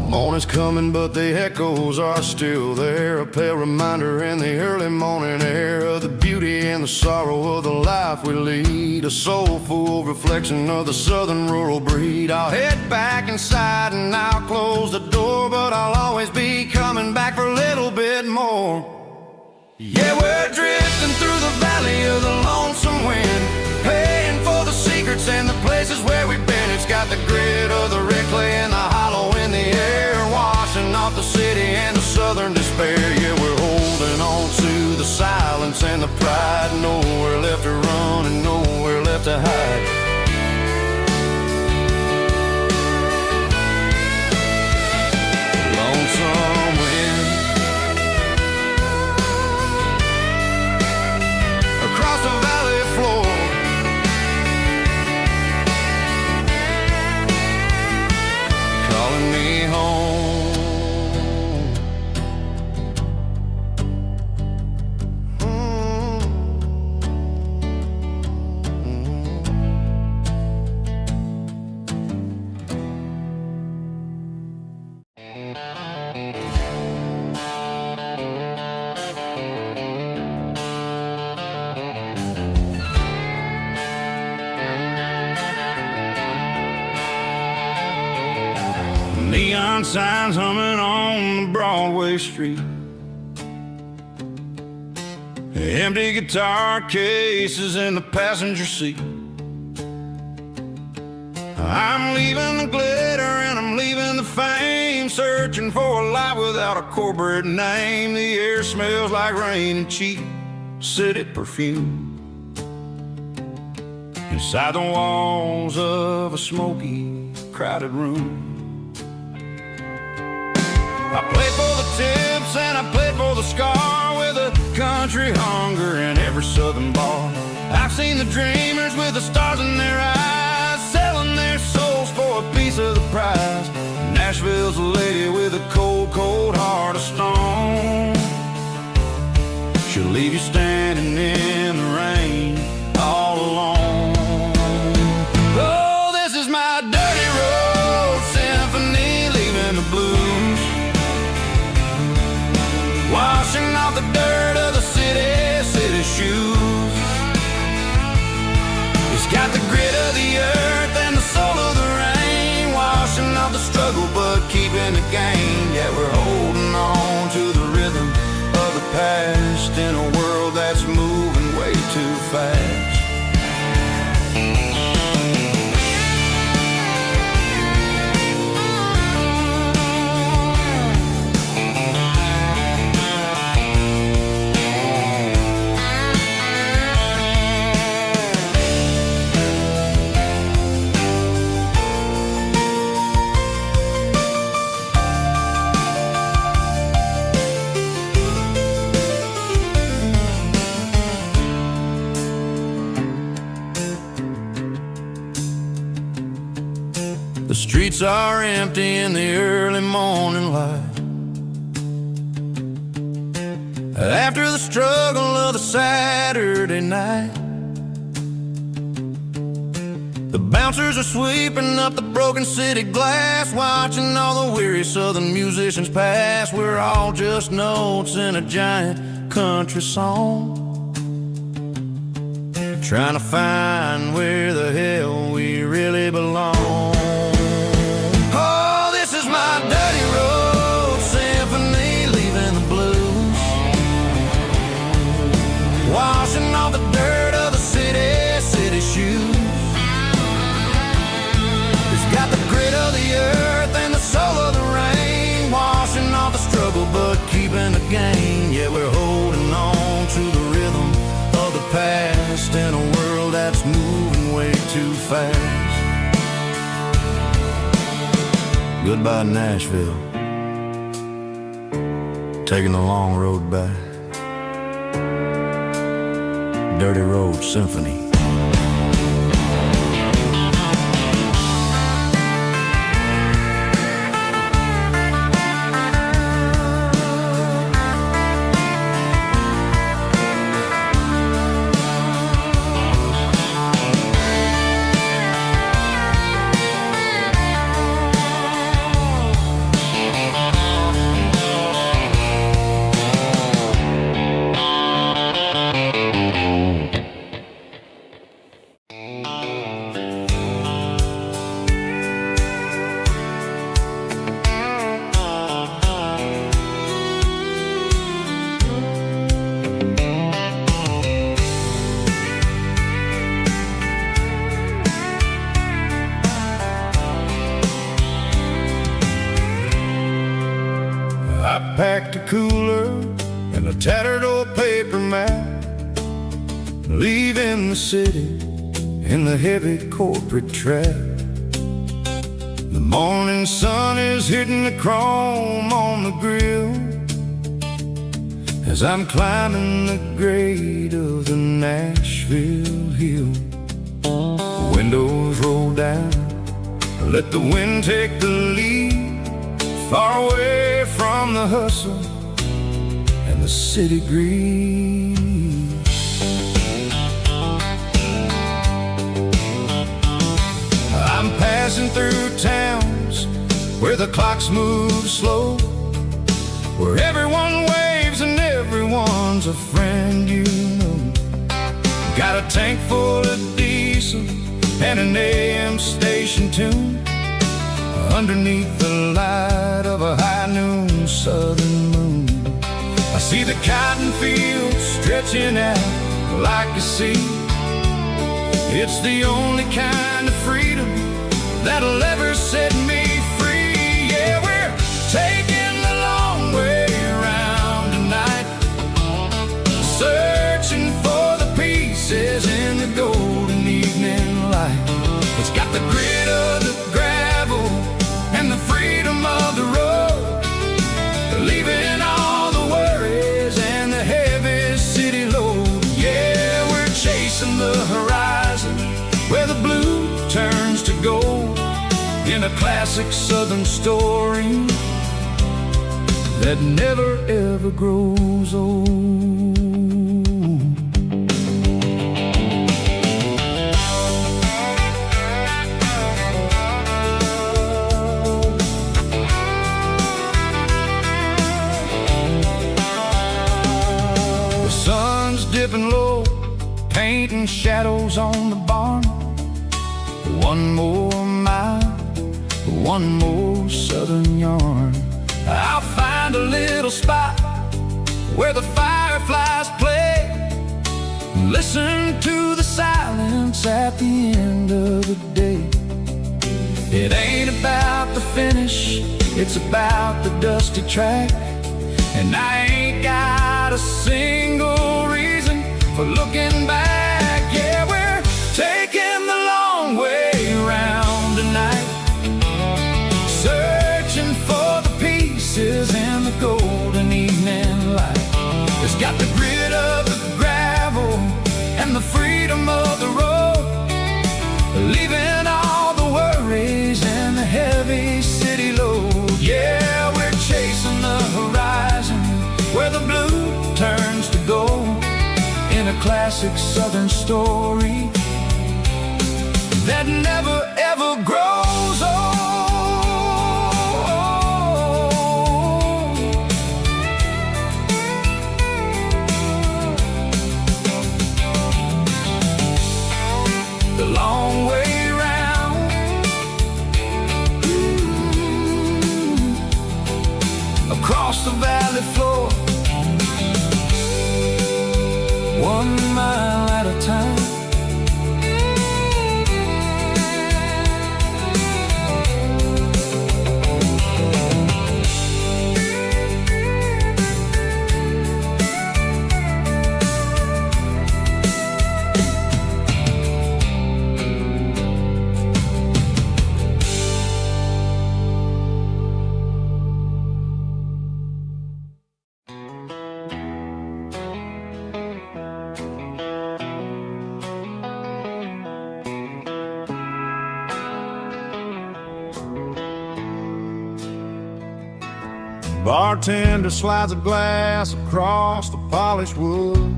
Morning's coming, but the echoes are still there, a pale reminder in the early morning air of the beauty and the sorrow of the life we lead, a soulful reflection of the southern rural breed. I'll head back inside and I'll close the door, but I'll always be coming back for a little bit more. Yeah, we're drifting through the valley of the lonesome wind, paying for the secrets and the places where we've been. It's got the grit of the red clay and the hollow in the air, washing off the city and the southern despair. Yeah, we're holding on to the silence and the pride, nowhere left to run and nowhere left to hide. Lonesome wind across the valley floor, calling me home. Neon signs humming on the Broadway street, empty guitar cases in the passenger seat. I'm leaving the glitter and I'm leaving the fame, searching for a life without a corporate name. The air smells like rain and cheap city perfume inside the walls of a smoky, crowded room. I played for the tips and I played for the scar, with a country hunger in every southern bar. I've seen the dreamers with the stars in their eyes, selling their souls for a piece of the prize. Nashville's a lady with a cold, cold heart of stone. She'll leave you standing in the rain all alone. Oh, this is my dirty road symphony, leaving the blues, washing off the dirt of the city shoes. It's got the grit of the earth and the soul of the rain, washing off the struggle but keeping the gain. Yeah, we're holding on to the rhythm of the past in a world that's moving way too fast. The streets are empty in the early morning light, after the struggle of the Saturday night. The bouncers are sweeping up the broken city glass, watching all the weary southern musicians pass. We're all just notes in a giant country song, trying to find where the hell we really belong. My dirty road symphony, leaving the blues, washing off the dirt of the city shoes. It's got the grit of the earth and the soul of the rain, washing off the struggle but keeping the gain. Yeah, we're holding on to the rhythm of the past in a world that's moving way too fast. Goodbye, Nashville, taking the long road back. Dirty Road Symphony. Packed a cooler and a tattered old paper map, leaving the city in the heavy corporate trap. The morning sun is hitting the chrome on the grill as I'm climbing the grade of the Nashville hill. The windows roll down, let the wind take the lead, far away from the hustle and the city greed. I'm passing through towns where the clocks move slow, where everyone waves and everyone's a friend you know. Got a tank full of diesel and an AM station tune, underneath the light of a high noon southern moon. I see the cotton fields stretching out like a sea. It's the only kind of freedom that'll ever set me free. Yeah, we're taking the long way around tonight, searching for the pieces in the golden evening light. It's got the grit of the gravel and the freedom of the road, leaving all the worries and the heavy city load. Yeah, we're chasing the horizon where the blue turns to gold, in a classic southern story that never ever grows old. The sun's dipping low, painting shadows on the barn. One more mile, one more southern yarn. I'll find a little spot where the fireflies play, listen to the silence at the end of the day. It ain't about the finish, it's about the dusty track. And I ain't got a single reason for looking back. Yeah, we're taking the long way around tonight, searching for the pieces in the golden evening light. It's got the grit of the gravel and the freedom of the road, leaving all the worries and the heavy city load. Yeah, we're chasing the horizon where the blue turns to gold, in a classic southern story that never ever grows old. The long way round, across the valley floor, 1 mile at a time. Bartender slides a glass across the polished wood,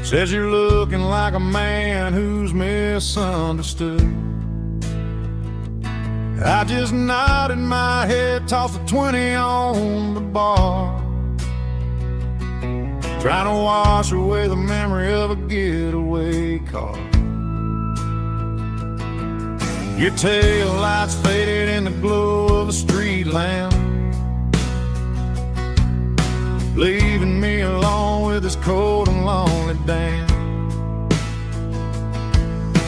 says you're looking like a man who's misunderstood. I just nodded my head, tossed a 20 on the bar, trying to wash away the memory of a getaway car. Your tail lights faded in the glow of a street lamp, leaving me alone with this cold and lonely damn.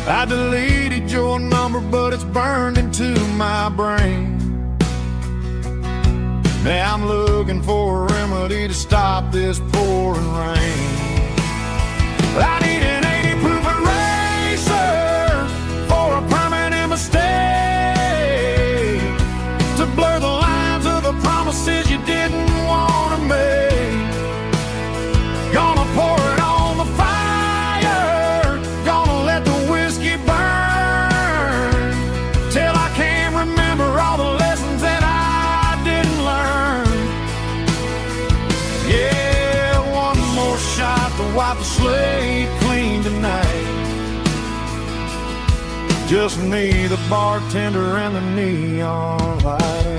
I deleted your number, but it's burned into my brain. Now I'm looking for a remedy to stop this pouring rain. I need an 80-proof eraser for a permanent mistake, to blur the lines of the promises you didn't want to make. Gonna pour it on the fire, gonna let the whiskey burn, till I can't remember all the lessons that I didn't learn. Yeah, one more shot to wipe the slate clean tonight. Just me, the bartender, and the neon light.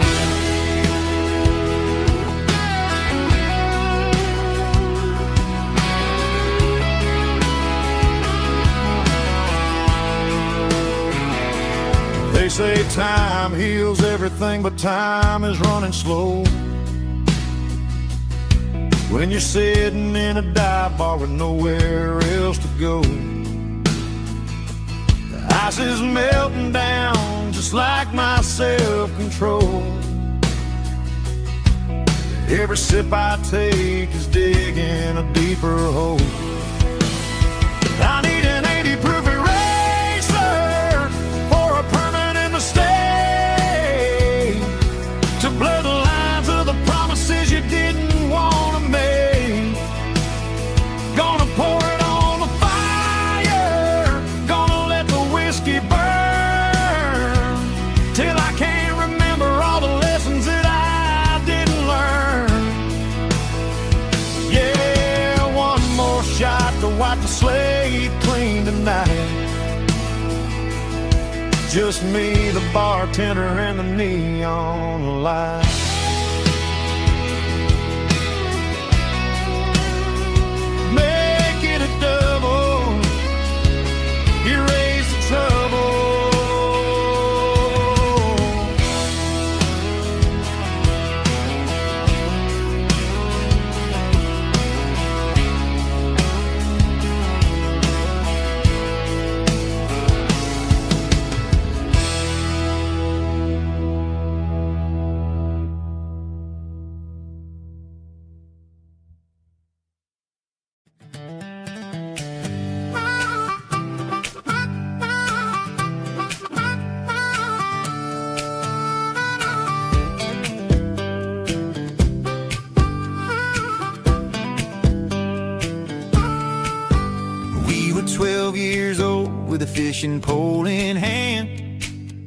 They say time heals everything, but time is running slow when you're sitting in a dive bar with nowhere else to go. Ice is melting down just like my self-control. Every sip I take is digging a deeper hole. I need an 80 proof eraser for a permanent mistake, to blur the lines of the promises you didn't want to make. Gonna pour it on the fire, gonna let the whiskey burn, till I can't remember all the lessons that I didn't learn. Yeah, one more shot to wipe the slate clean tonight. Just me, the bartender, and the neon light. Make it a double, erase the trouble. We were 12 years old with a fishing pole in hand,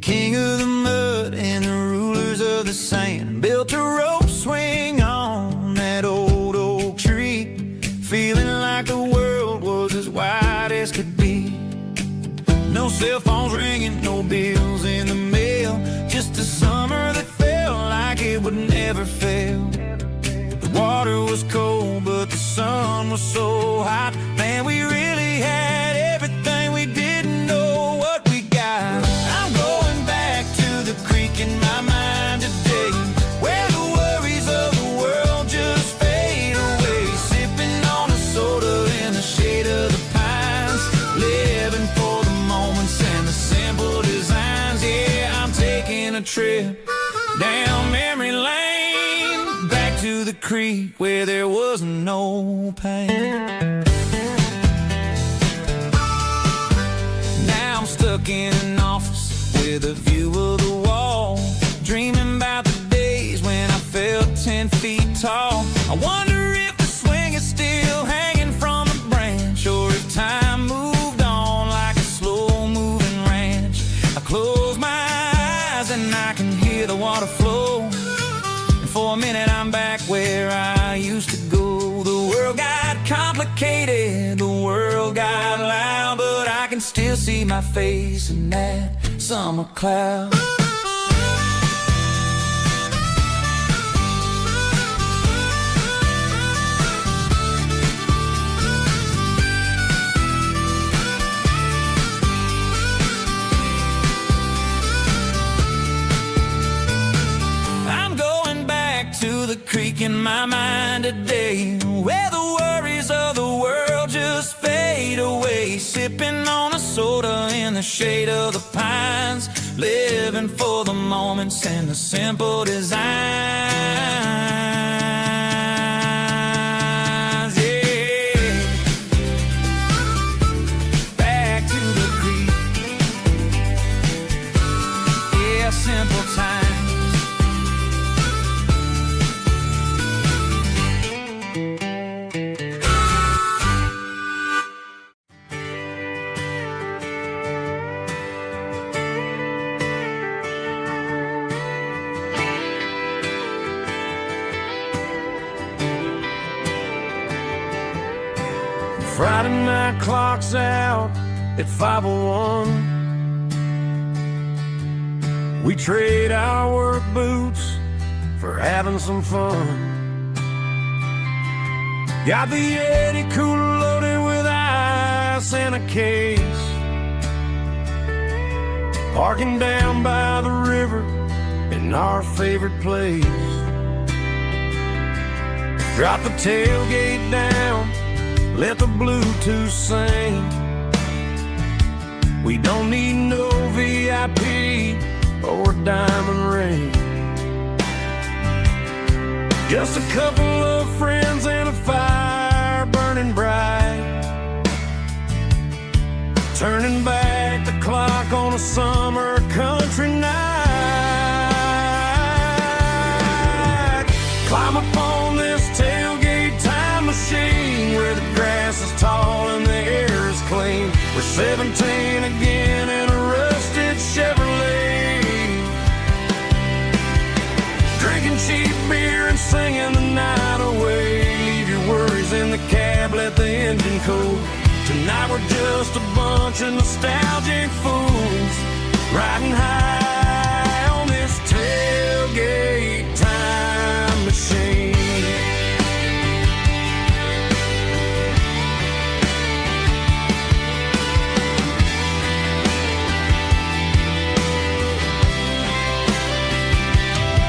king of the mud and the rulers of the sand. Built a rope swing on that old oak tree, feeling like the world was as wide as could be. No cell phones ringing, no bills in the mail, just a summer that felt like it would never fail. The water was cold, but the sun was so hot. Man, we really had everything, we didn't know what we got. I'm going back to the creek in my mind today, where the worries of the world just fade away. Sipping on a soda in the shade of the pines, living for the moments and the simple designs. Yeah, I'm taking a trip down memory lane, back to the creek where there was no pain. Now I'm stuck in an office with a view of the wall, dreaming about the days when I felt 10 feet tall. I wonder if the swing is still hanging from a branch, or if time moved on like a slow-moving ranch. I close my eyes and I can hear the water flow, and for a minute I'm back where I used to go. The world got complicated, the world got loud, but I can still see my face in that summer cloud. I'm going back to the creek in my mind today, where the worries of the world just fade away. Sipping on a soda in the shade of the pines, living for the moments and the simple designs. Yeah, back to the creek. Yeah, simple times. Friday night clock's out at 5:01. We trade our work boots for having some fun. Got the Yeti cooler loaded with ice and a case, parking down by the river in our favorite place. Drop the tailgate down, let the Bluetooth sing. We don't need no VIP or a diamond ring. Just a couple of friends and a fire burning bright, turning back the clock on a summer country night. Climb up on this tailgate time machine where the grass is tall and the air is clean. We're 17 again in a rusted Chevrolet, drinking cheap beer and singing the night away. Leave your worries in the cab, let the engine cool. Tonight we're just a bunch of nostalgic fools riding high on this tailgate time machine.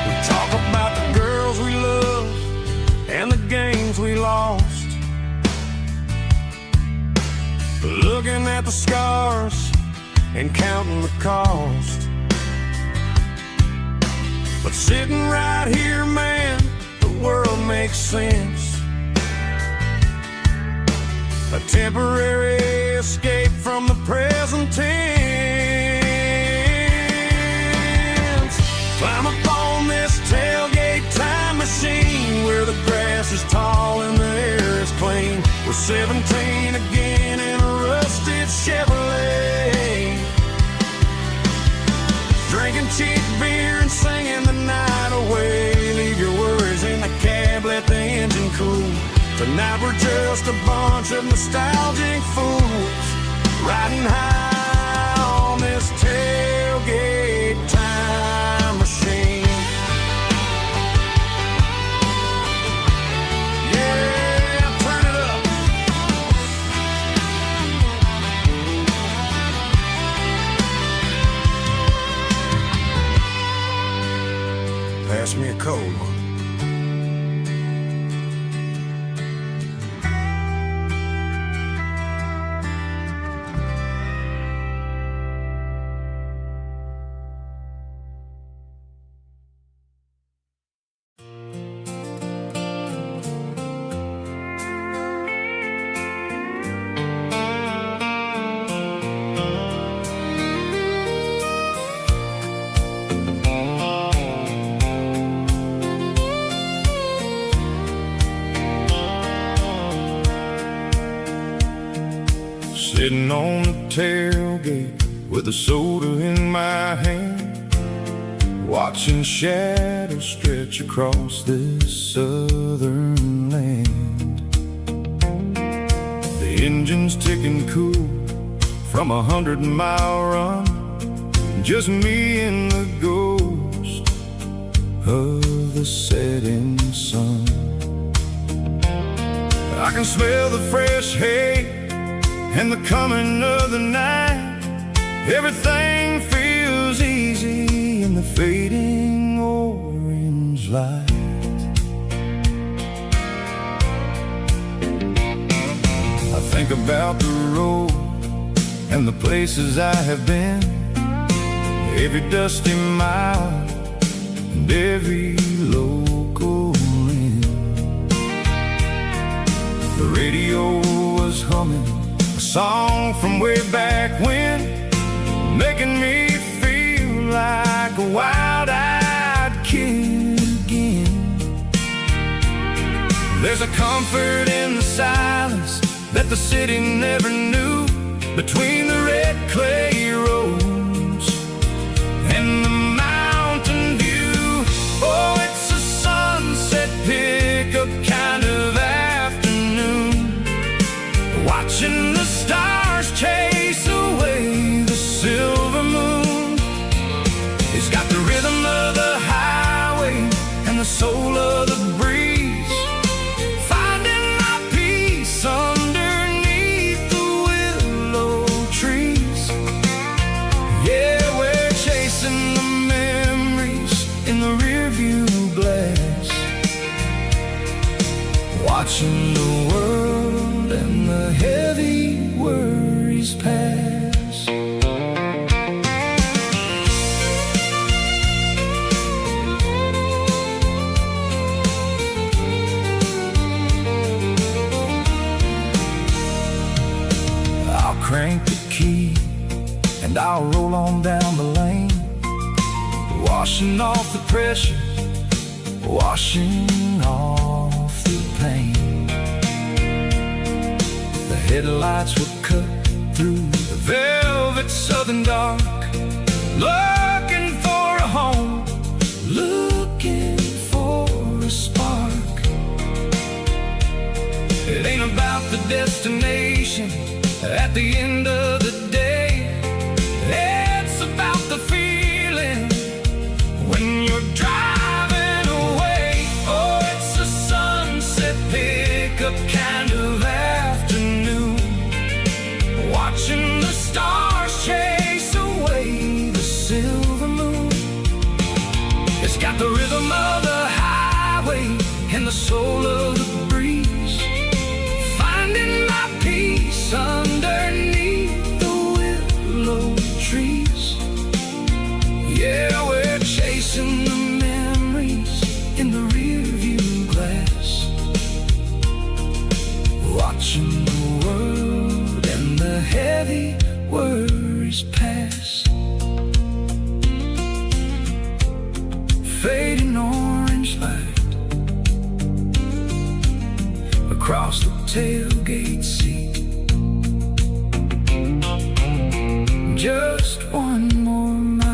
We talk about the girls we love and the games we lost, looking at the scars and counting the cost. But sitting right here, man, the world makes sense. A temporary escape from the present tense. Climb up on this tailgate time machine where the grass is tall and the air is clean. We're 17 again in a rusted Chevrolet, drinking cheap beer and singing the night away. Leave your worries in the cab, let the engine cool. Tonight we're just a bunch of nostalgic fools riding high on this tailgate time machine. Yeah, turn it up. Pass me a cold one. Sitting on the tailgate with a soda in my hand, watching shadows stretch across this southern land. The engine's ticking cool from 100-mile run, just me and the ghost of the setting sun. I can smell the fresh hay and the coming of the night. Everything feels easy in the fading orange light. I think about the road and the places I have been, every dusty mile and every local inn. The radio was humming a song from way back when, making me feel like a wild-eyed kid again. There's a comfort in the silence that the city never knew, between the red clay roads and the mountain view. Oh, it's a sunset pickup kind of afternoon, watching the stars chase away the silver moon. It's got the rhythm of the highway and the soul of the breeze, finding my peace underneath the willow trees. Yeah, we're chasing the memories in the rearview glass, watching the world and the heavy worries pass. key, and I'll roll on down the lane, washing off the pressure, washing off the pain. The headlights will cut through the velvet southern dark, looking for a home, looking for a spark. It ain't about the destination at the end of the day, it's about the feeling when you're driving away. Oh, it's a sunset pickup kind of afternoon, watching the stars chase away the silver moon. It's got the rhythm of the highway and the soul of the breeze, finding my peace underneath the willow trees. Yeah, we're chasing the memories in the rearview glass, watching the world and the heavy worries pass. Fading orange light across the tailgate seat. Just one more mile.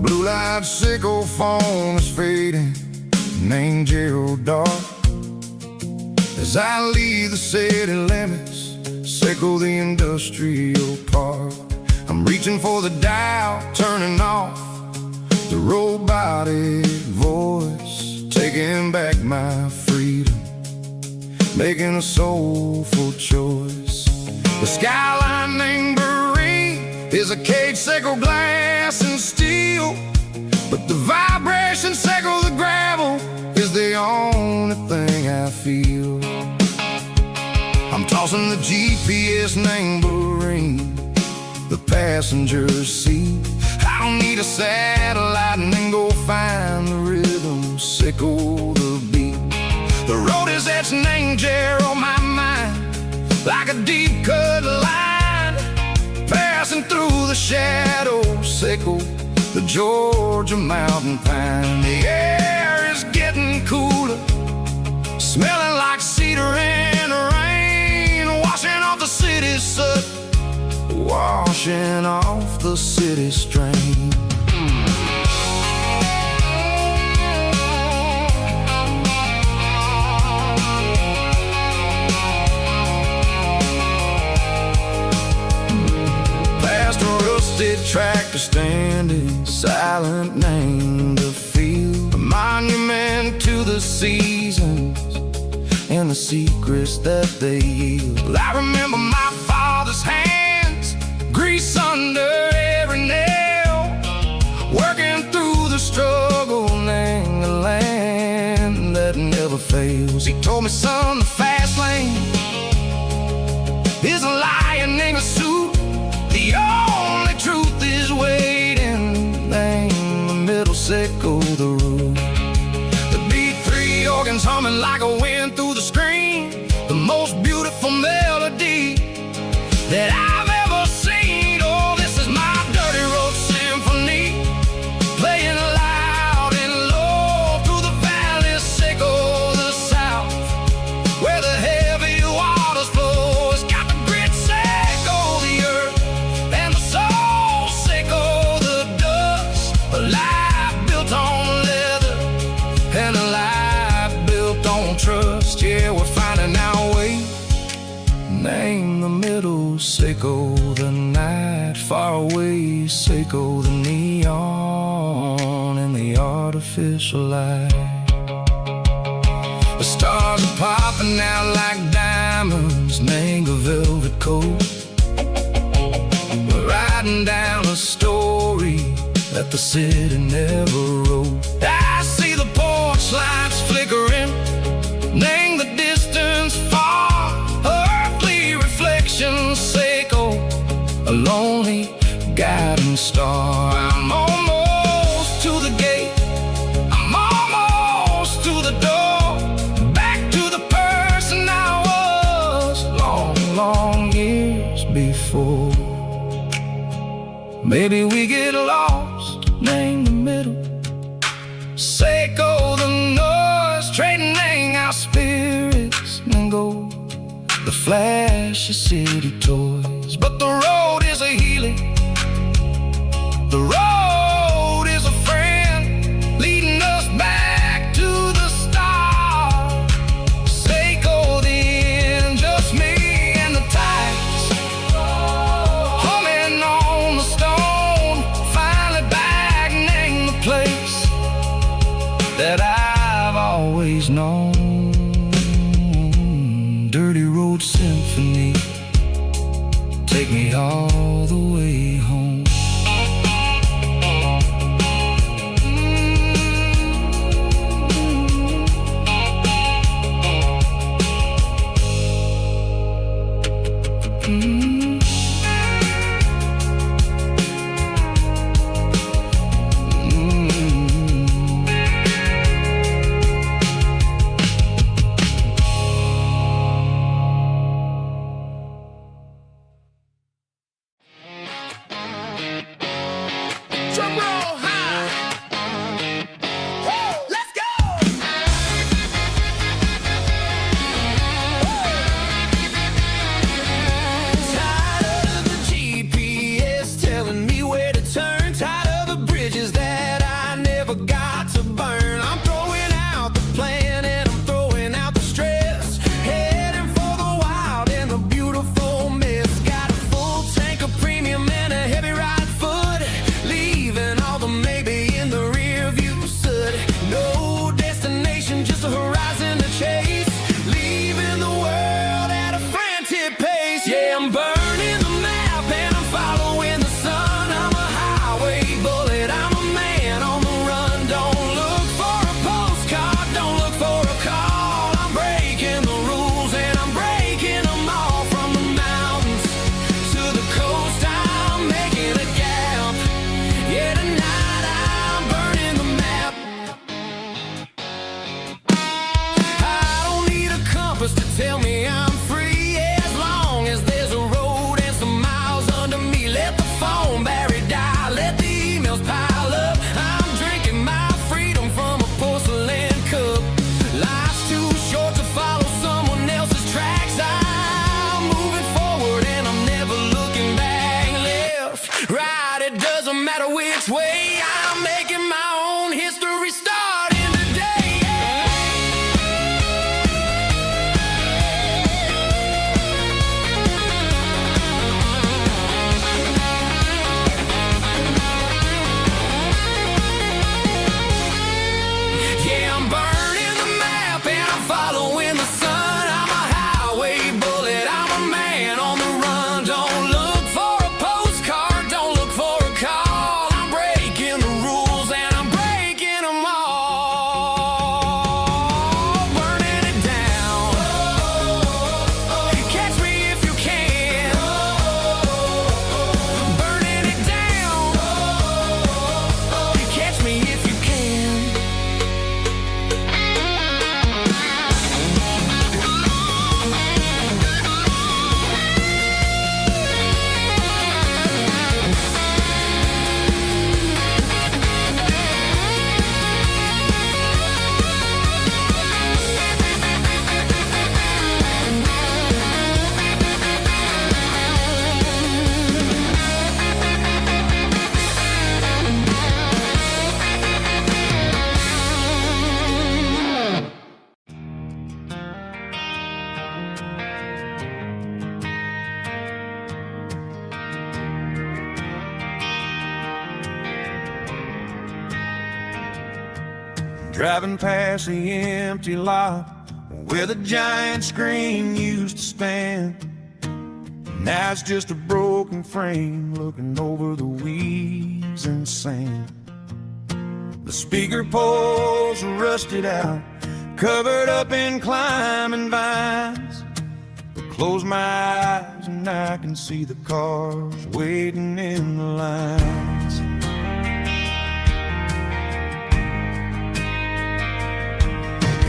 Blue-light sickle phone is fading, name Gerald dark. As I leave the city limits, sickle the industrial park. I'm reaching for the dial, turning off the robotic voice, taking back my freedom, making a soulful choice. The skyline named Marine is a cage, sickle glass and steel, but the vibration sickle the gravel is the only thing I feel. I'm tossing the GPS named Marine, the passenger seat. I don't need a satellite and then go find the rhythm, sickle the beat. The road is etched named Gerald on my mind, like a deep cut line, passing through the shadows, sickle the Georgia mountain pine. The air is getting cooler, smelling like cedar in the rain, washing off the city soot, washing off the city strain. Past a rusted tractor standing silent, named the field, a monument to the seasons and the secrets that they yield. I remember my father's hands, grease under every nail, working through the struggle in the land that never fails. He told me, son, the fast lane is a lion in a suit, the only truth is waiting. Name the middle, sickle the root. The B3 organs humming like a wind through the screen, the most beautiful melody that I've ever seen. Oh, this is my dirty road symphony, playing loud and low through the valleys, sickle the south, where the heavy waters flow. It's got the grit, sickle the earth, and the soul, sickle the dust. A life built on leather and a life built on trust. Yeah, we're finding our way, name the middle, Seiko the night, far away, Seiko the neon and the artificial light. The stars are popping out like diamonds, mango velvet coat. We're riding down a story that the city never wrote. I see the porch lights flickering, name the distance far, earthly reflections, Seiko, a lonely guiding star. I'm almost to the gate, I'm almost to the door, back to the person I was long, long years before. Maybe we get lost, name the middle, Seiko the noise, trading our spirits and go the flash of city toys. But the road is a healing, the road is a friend, leading us back to the start. Seiko the end, just me and the tides, humming on the stone, finally back, name the place that I've always known. Dirty Road Symphony, take me all the way home. Drum roll high. Woo, let's go. Time driving past the empty lot where the giant screen used to stand. Now it's just a broken frame looking over the weeds and sand. The speaker poles are rusted out, covered up in climbing vines. But close my eyes and I can see the cars waiting in the lines.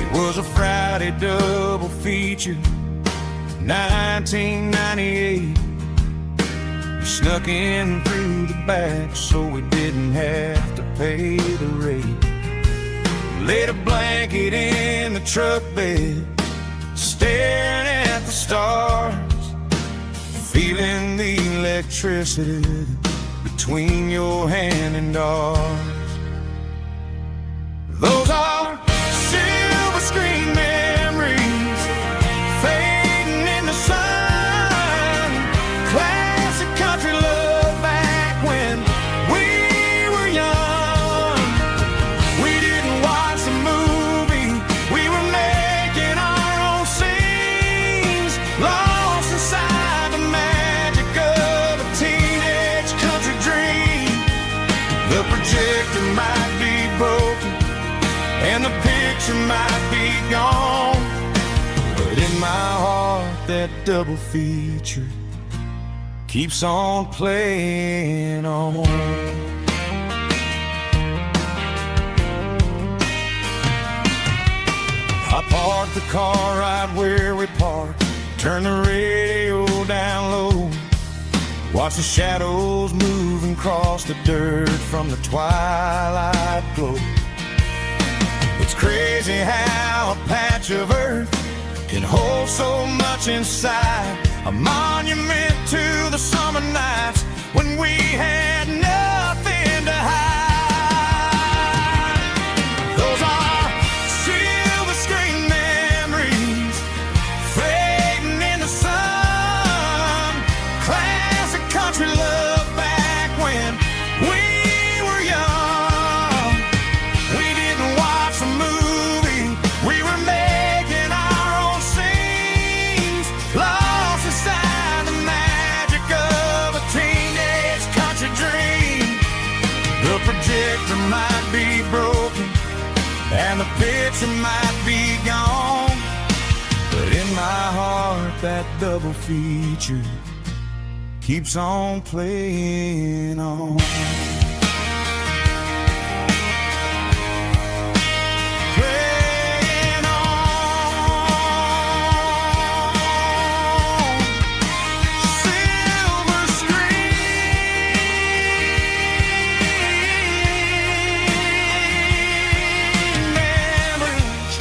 It was a Friday double feature, 1998. We snuck in through the back so we didn't have to pay the rate. Laid a blanket in the truck bed, staring at the stars, feeling the electricity between your hand and ours. Those are silver screen memories fading in the sun. Classic country love back when we were young. We didn't watch the movie, we were making our own scenes, lost inside the magic of a teenage country dream. The projector might be broken and the picture might be gone, but in my heart that double feature keeps on playing on. I parked the car right where we parked, turned the radio down low, watched the shadows move and cross the dirt from the twilight glow. It's crazy how a patch of earth can hold so much inside, a monument to the summer nights when we had nothing to hide. Those are silver screen memories fading in the sun. Classic country love back when we were young. We didn't watch a movie, we were making our own scenes, lost inside the magic of a teenage country dream. The projector might be broken and the picture might be gone, but in my heart that double feature keeps on playing on. Playing on. Silver screen memories.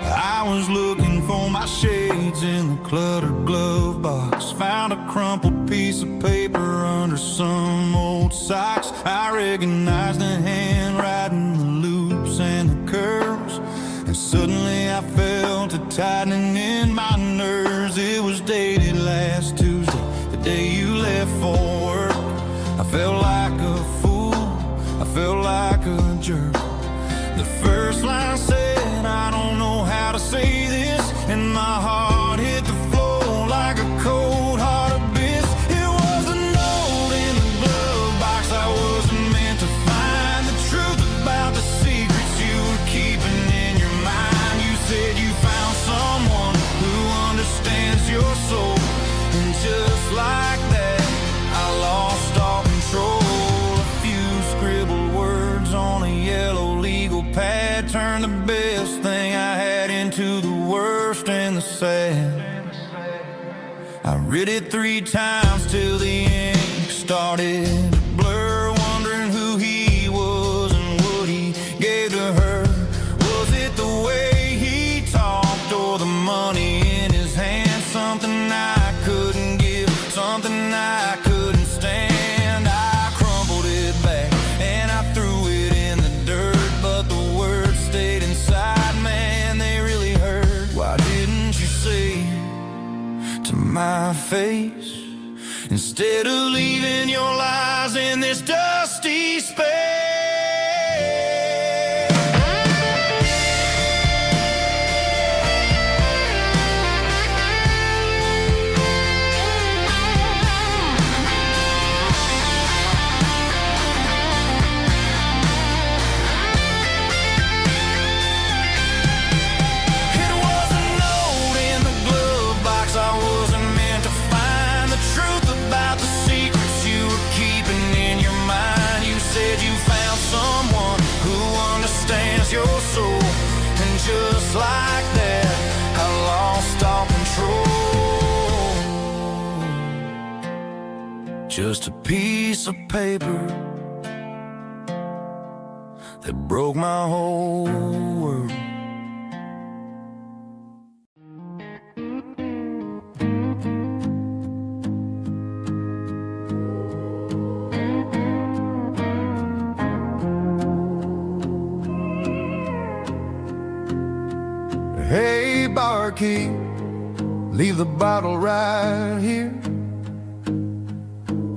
I was looking for my shades in the cluttered glove box, found a crumpled piece of paper under some old socks. I recognized the handwriting, the loops and the curves, and suddenly I felt a tightening in my nerves. It was dated last Tuesday, the day you left for work. I felt like a fool, I felt like a jerk. The first line said, I don't know how to say this, and my heart hit the floor like a cold hard abyss. It was a note in the glove box I wasn't meant to find, the truth about the secrets you were keeping in your mind. You said you found someone who understands your soul, and just like that I lost all control. A few scribbled words on a yellow legal pad turned the best thing I had into the worst and the sad. I read it 3 times till the ink started to blur, wondering who he was and what he gave to her. Was it the way he talked or the money in his hand? Something I couldn't give, something I couldn't stand. I crumpled it face, instead of leaving your lies in this dusty space. Your soul, and just like that, I lost all control. Just a piece of paper that broke my whole world. Hey, barkeep, leave the bottle right here.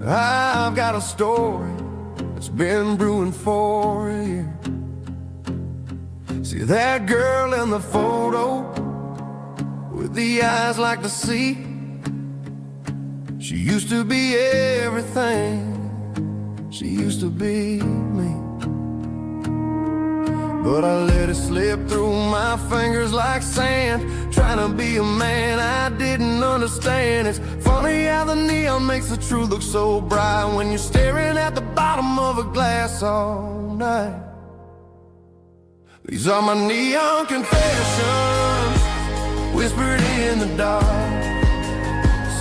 I've got a story that's been brewing for a year. See that girl in the photo with the eyes like the sea? She used to be everything, she used to be me. But I let it slip through my fingers like sand, trying to be a man I didn't understand. It's funny how the neon makes the truth look so bright when you're staring at the bottom of a glass all night. These are my neon confessions, whispered in the dark,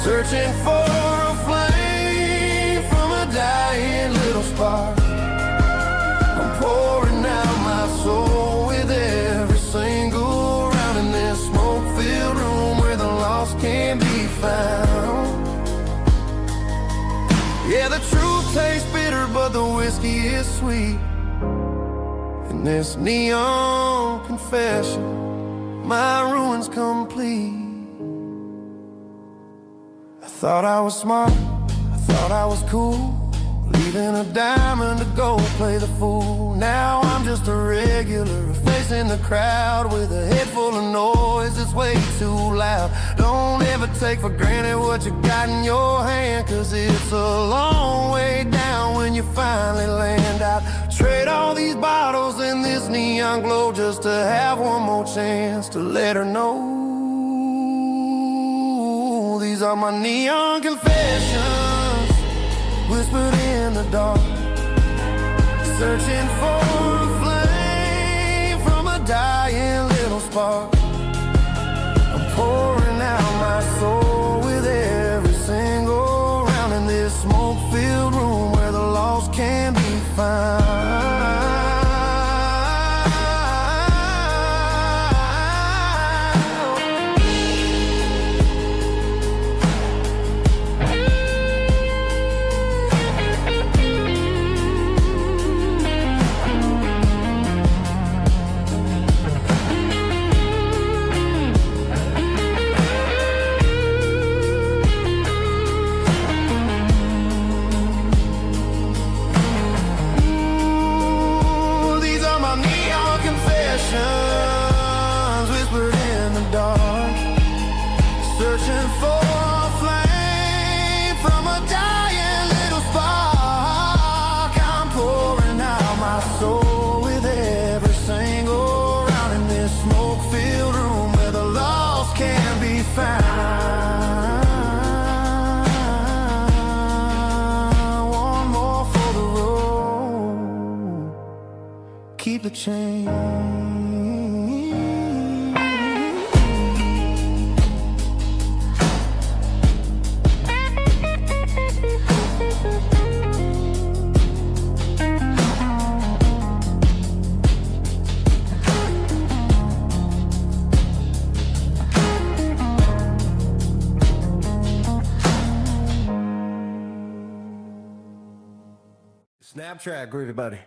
searching for a flame from a dying little spark. I'm pouring out my soul with every single round in this smoke-filled room where the lost can be found. Yeah, the truth tastes bitter, but the whiskey is sweet. In this neon confession, my ruin's complete. I thought I was smart, I thought I was cool, leaving a diamond to go play the fool. Now I'm just a regular, facing the crowd with a head full of noise that's way too loud. Don't ever take for granted what you got in your hand, cause it's a long way down when you finally land out. Trade all these bottles in this neon glow just to have one more chance to let her know. These are my neon confessions, whispered in the dark, searching for a flame from a dying little spark. I'm pouring out my soul with every single round in this smoke-filled room where the lost can be found. Whispered in the dark, searching for a flame from a dying little spark. I'm pouring out my soul with every single round in this smoke-filled room where the lost can be found. One more for the road, keep the change. Snap track, groovy buddy.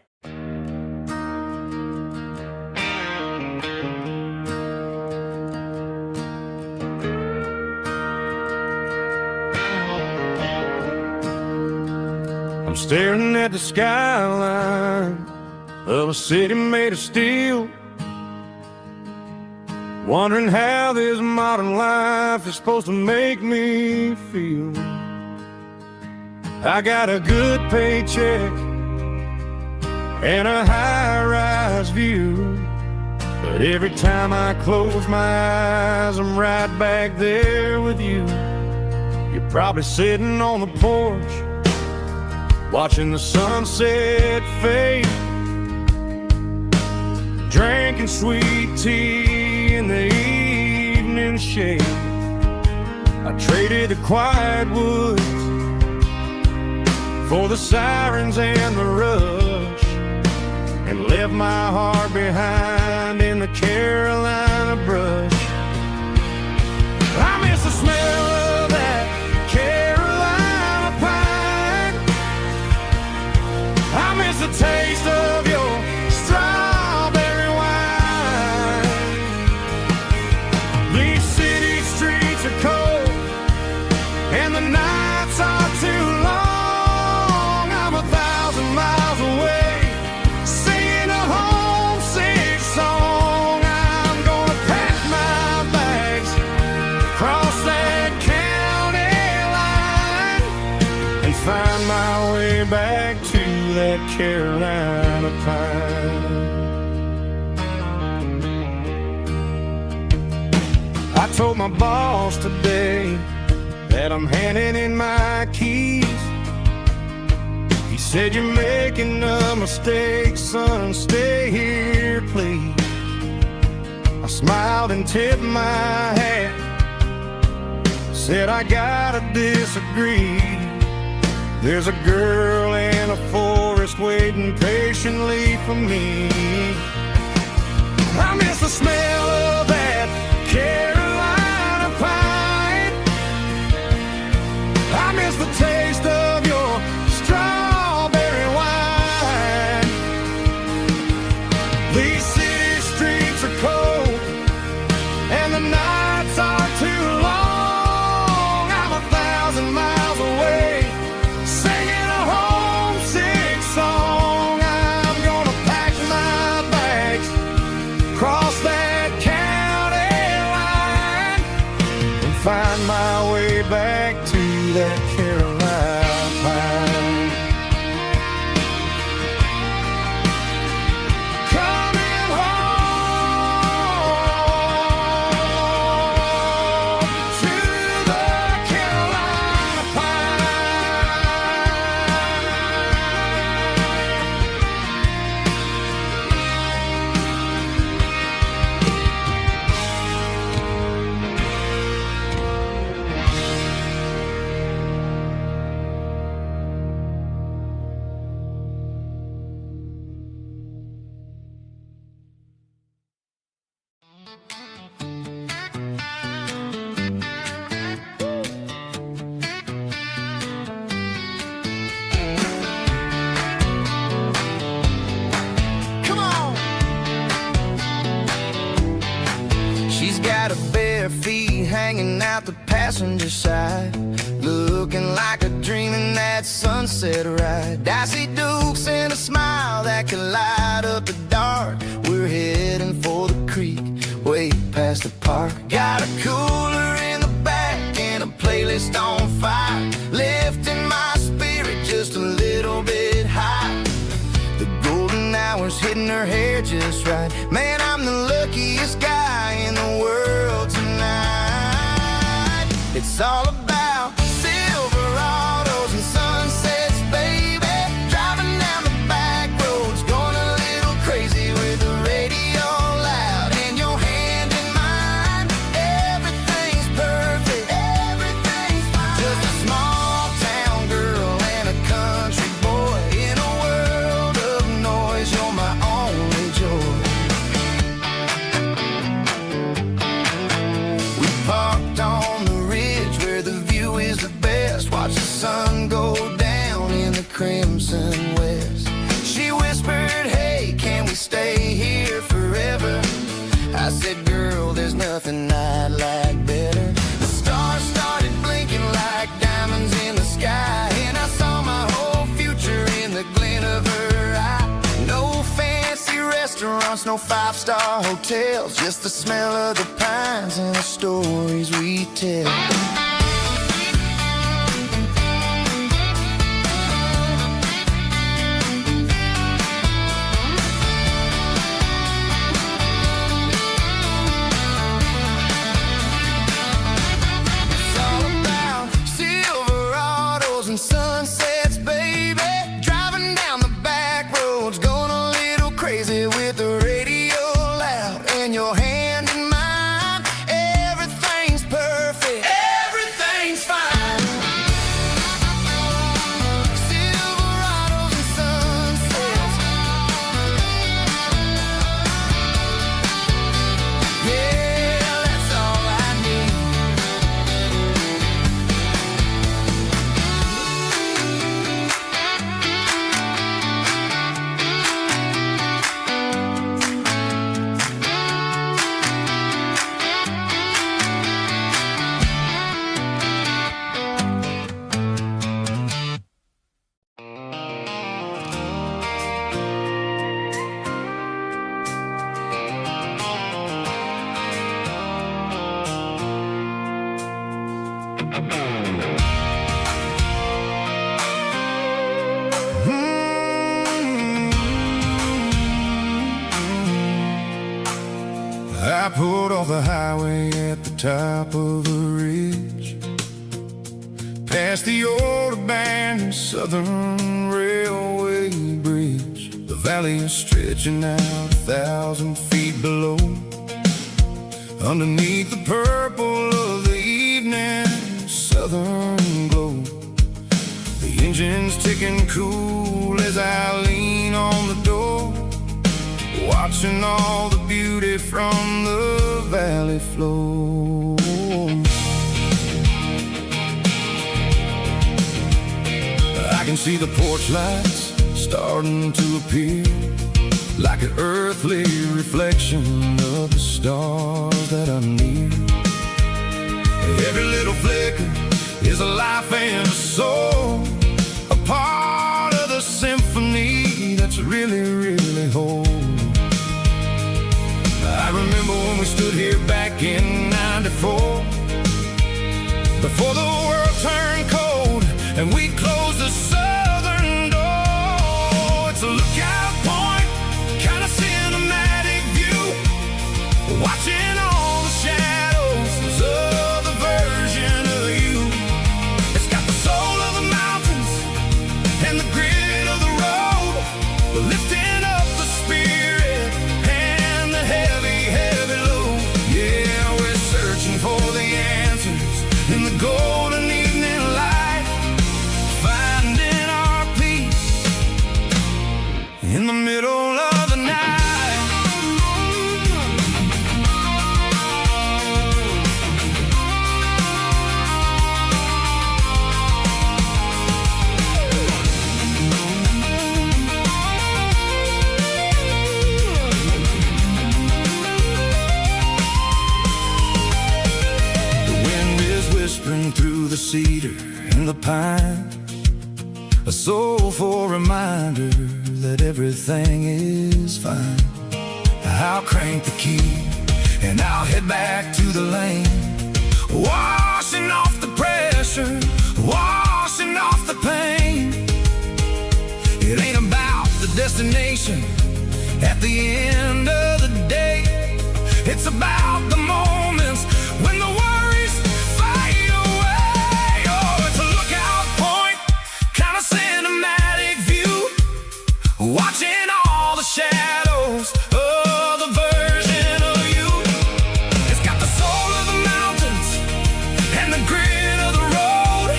staring at the skyline of a city made of steel, wondering how this modern life is supposed to make me feel. I got a good paycheck and a high-rise view, but every time I close my eyes, I'm right back there with you. You're probably sitting on the porch, watching the sunset fade, drinking sweet tea in the evening shade. I traded the quiet woods for the sirens and the rush, and left my heart behind in the Carolina brush. I miss the smell of that Carolina pine. I miss the taste of your strawberry wine. These city streets are cold and the nights are too long. I'm 1,000 miles away, singing a homesick song. I'm gonna pack my bags, cross that county line, and find my way back to that Carolina pine. I told my boss today that I'm handing in my keys. He said, "You're making a mistake, son, stay here, please." I smiled and tipped my hat, said, "I gotta disagree. There's a girl in a forest waiting patiently for me." I miss the smell of that Carolina pine. I miss the taste of your strawberry wine. These city streets are cold and the nights are too long. I'm 1,000 miles away, singing a homesick song. I'm gonna pack my bags, cross that county line, and find my way back to that Carolina pine. Coming home to the Carolina Come on. She's got her bare feet hanging out the passenger side, looking like a dream in that sunset ride. I see Dukes and a smile that can light up the dark. We're heading for the creek, way past the park. Got a cooler in the back and a playlist on fire, lifting my spirit just a little bit high. The golden hours hitting her hair just right. Man, I'm the luckiest guy in the world tonight. It's all about Silverados and sunsets, baby. Driving down the back roads, going a little crazy with the radio loud and your hand in mine. Everything's perfect, everything's fine. Just a small town girl and a country boy in a world of noise. You're my only joy. We parked on the ridge where the view is the best. Watch the sun go down in the crimson west. She whispered, "Hey, can we stay here forever?" I said, "Girl, there's nothing I'd like better." The stars started blinking like diamonds in the sky, and I saw my whole future five-star hotels, just the smell of the pines and the stories we tell. And sunsets, baby, driving down the back roads, going a little crazy with the radio loud and your hand in mine. Everything's perfect, everything's fine. Silverados and sunsets, yeah, that's all I need. I pulled off the highway at the top of a ridge, past the old abandoned Southern Railway bridge. The valley is stretching out 1,000 feet below, underneath the purple of the evening southern glow. The engine's ticking cool as I lean on the door, watching all the beauty from the valley flow. I can see the porch lights starting to appear, like an earthly reflection of the stars that are near. Every little flicker is a life and a soul, a part of the symphony that's really, really whole. I remember when we stood here back in '94, before the world turned cold and we closed the southern door. It's a lookout point, kind of cinematic view, watching all the shadows of the version of you. It's got the soul of the mountains and the grit of the road, lifting up the spirit and the heavy, heavy load. Yeah, we're searching for the answers in the golden evening light, finding our peace in the middle of the night. Whispering through the cedar and the pine, a soulful reminder that everything is fine. I'll crank the key and I'll head back to the lane, washing off the pressure, washing off the pain. It ain't about the destination at the end of the day, it's about the moments when the worries fade away. Oh, it's a lookout point, kind of cinematic view, watching all the shadows of the version of you. It's got the soul of the mountains and the grit of the road,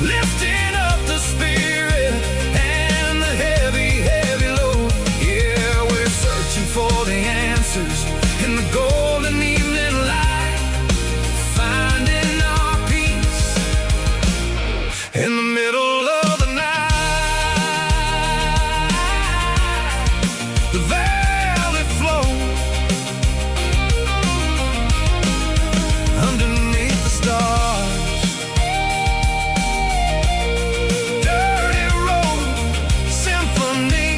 lifting up the spirit and the heavy, heavy load. Yeah, we're searching for the answers in the golden evening light, finding our peace in the middle of the night. The valley flow underneath the stars, dirty road symphony,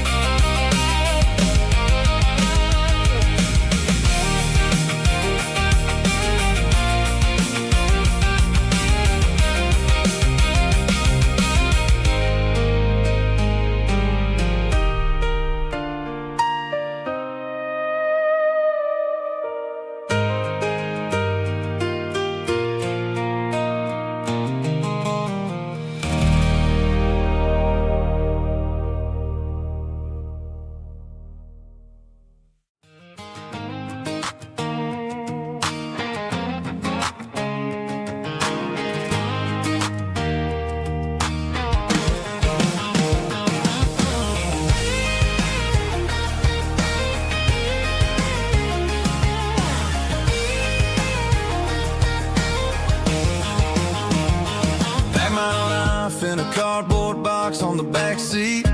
the back seat,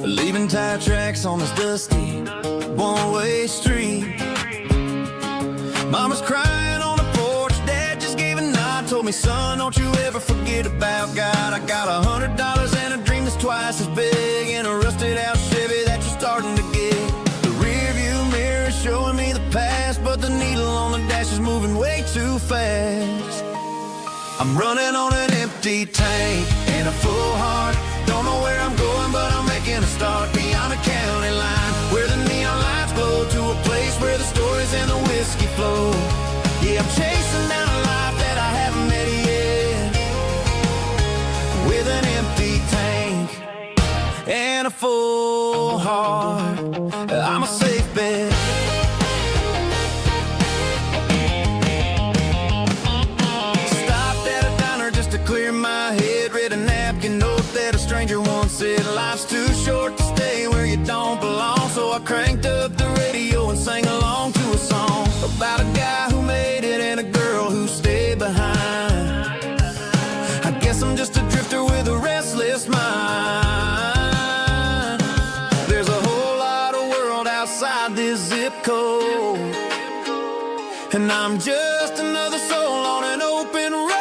leaving tire tracks on this dusty one-way street. Mama's crying on the porch, Dad just gave a nod, told me, son, don't you ever forget about God. I got $100 and a dream that's twice as big, and a rusted out Chevy that you're starting to get. The rear view mirror is showing me the past, but the needle on the dash is moving way too fast. I'm running on an empty tank and a full heart. Don't know where I'm going, but I'm making a start beyond the county line, where the neon lights glow, to a place where the stories and the whiskey flow. Yeah, I'm chasing down a life that I haven't met yet, with an empty tank and a full heart. I'm a safe bet. Clear my head, read a napkin note that a stranger once said, life's too short to stay where you don't belong. So I cranked up the radio and sang along to a song about a guy who made it and a girl who stayed behind. I guess I'm just a drifter with a restless mind. There's a whole lot of world outside this zip code, and I'm just another soul on an open road.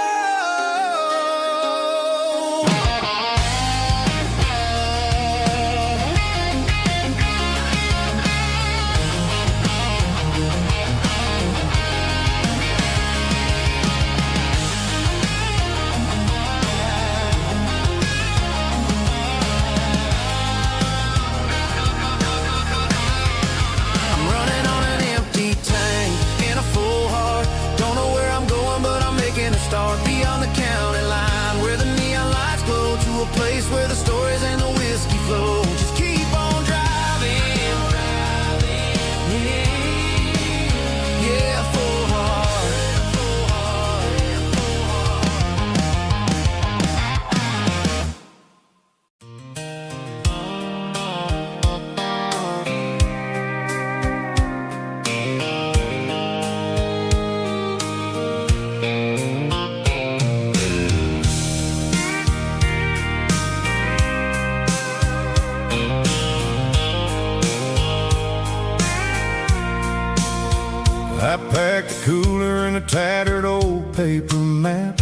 Start beyond the county line, where the neon lights glow, to a place where the stories and the whiskey flow. Just keep on driving, yeah, full heart, full heart, full I packed a cooler and a tattered old paper map,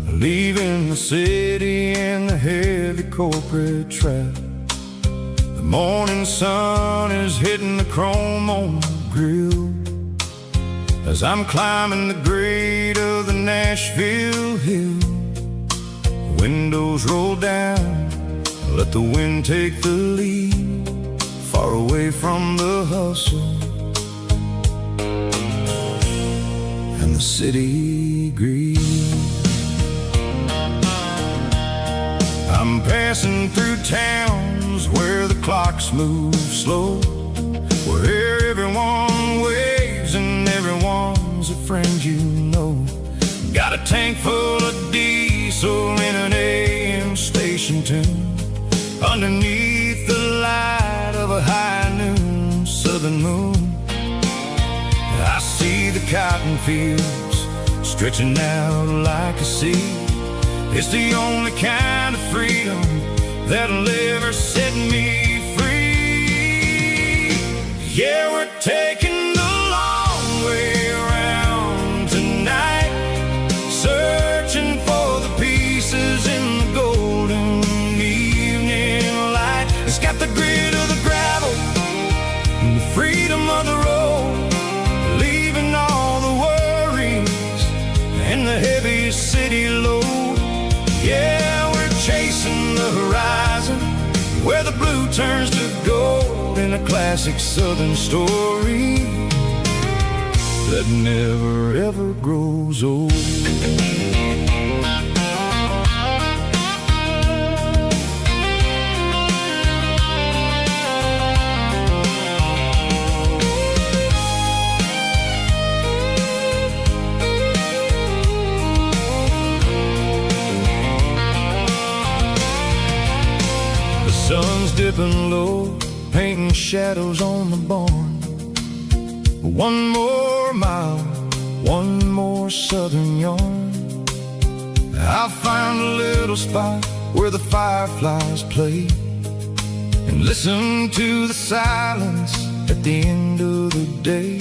leaving the city and the heavy corporate trap. The morning sun is hitting the chrome on the grill as I'm climbing the grade of the Nashville hill. The windows roll down, let the wind take the lead, far away from the hustle and the city greed. I'm passing through towns where the clocks move slow, where everyone waves and everyone's a friend you know. Got a tank full of diesel in an AM station tune, underneath the light of a high noon southern moon. I see the cotton fields stretching out like a sea. It's the only kind of freedom that'll ever set me free. Yeah, we're taking the long way around tonight, searching for the pieces in the golden evening light. It's got the grit of the gravel and the freedom of the road, leaving all the worries and the heavy city load. Yeah, we're chasing the horizon, where the blue turns to gold, in a classic southern story that never ever grows old. Sun's dipping low, painting shadows on the barn. One more mile, one more southern yarn. I'll find a little spot where the fireflies play and listen to the silence at the end of the day.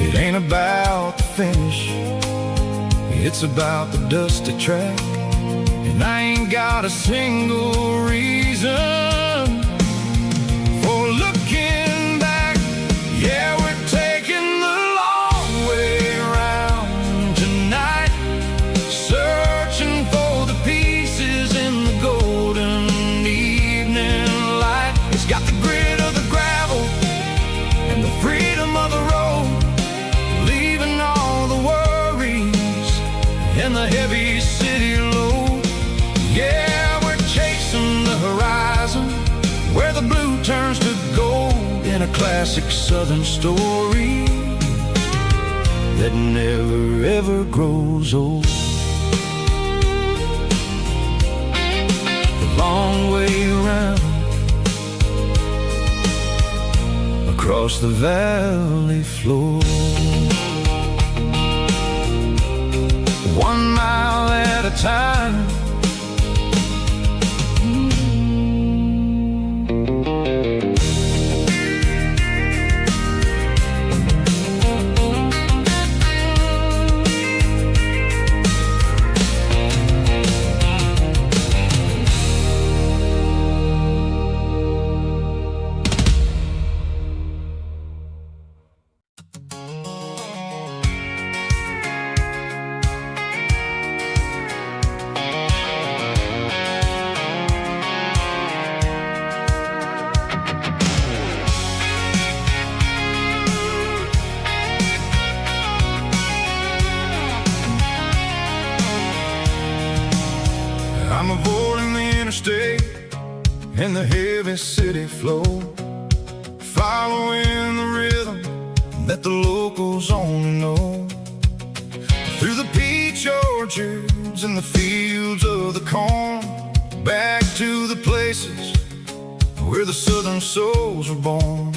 It ain't about the finish, it's about the dusty track. And I ain't got a single reason for looking back. Yeah, we're taking the long way around tonight, searching for the pieces in the golden evening light. It's got the grit of the gravel and the freedom of the road, leaving all the worries and the heavy city load. Yeah, we're chasing the horizon where the blue turns to gold in a classic southern story that never ever grows old. The long way around across the valley floor, 1 mile at a time. I'm avoiding the interstate and the heavy city flow, following the rhythm that the locals only know. Through the peach orchards and the fields of the corn, back to the places where the southern souls were born.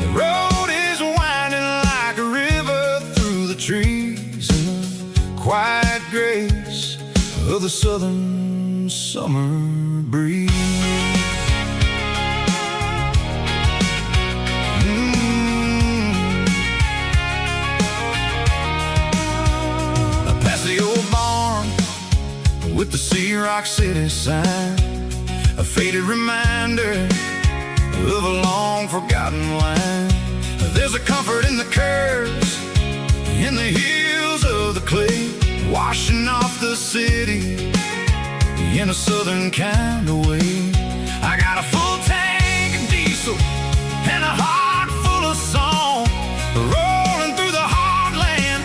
The road is winding like a river through the trees in the quiet grace of the southern summer breeze. Past the old barn with the Sea Rock City sign, a faded reminder of a long forgotten line. There's a comfort in the curves, in the hills of the clay, washing off the city in a southern kind of way. I got a full tank of diesel and a heart full of song, rolling through the heartland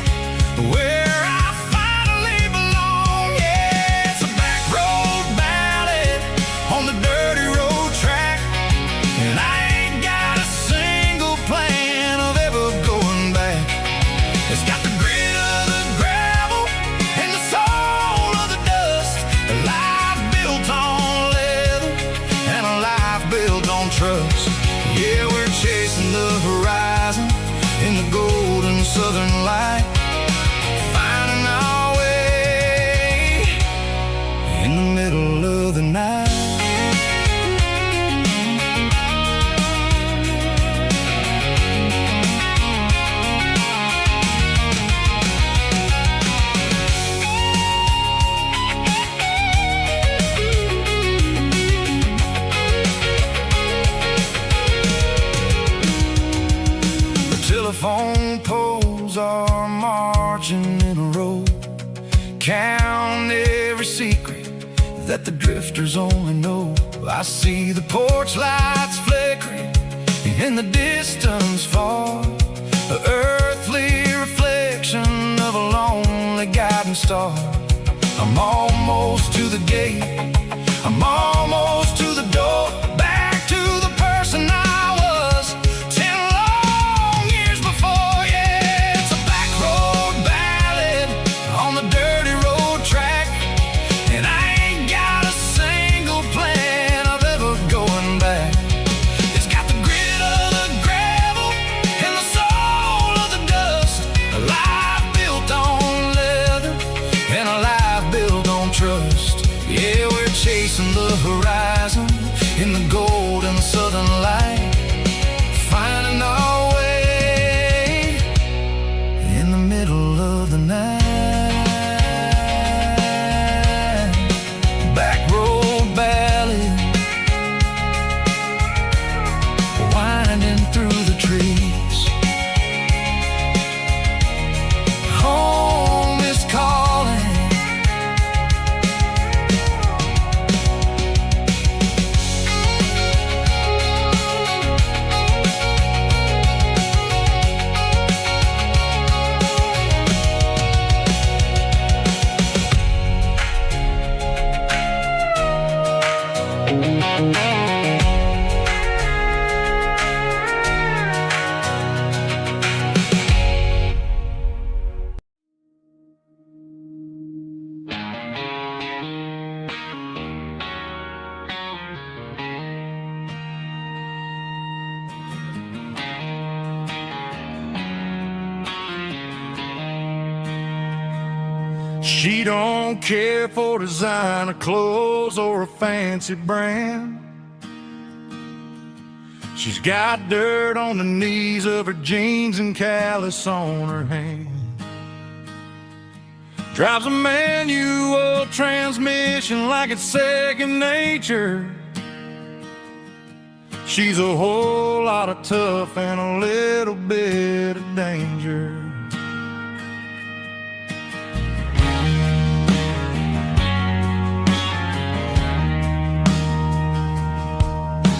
where I finally belong. Yeah, it's a back road ballad on the dirty road track, and I ain't got a single plan of ever going back. It's got the grit of the gravel and the soul of the dust, a life built on leather and a life built on trust. Yeah, we're chasing the horizon in the golden southern light, finding our way in the middle of the night. Telephone poles are marching in a row, count every secret that the drifters only know. I see the porch lights flickering in the distance far, an earthly reflection of a lonely guiding star. I'm almost to the gate, I'm almost to the door, back to the person I was 10 long years before. Yeah, it's a back road ballad on the dirty road track, and I ain't got a single plan of ever going back. It's got the grit of the gravel and the soul of the dust, a life built on leather She don't care for designer clothes or a fancy brand. She's got dirt on the knees of her jeans and callus on her hand. Drives a manual transmission like it's second nature. She's a whole lot of tough and a little bit of danger.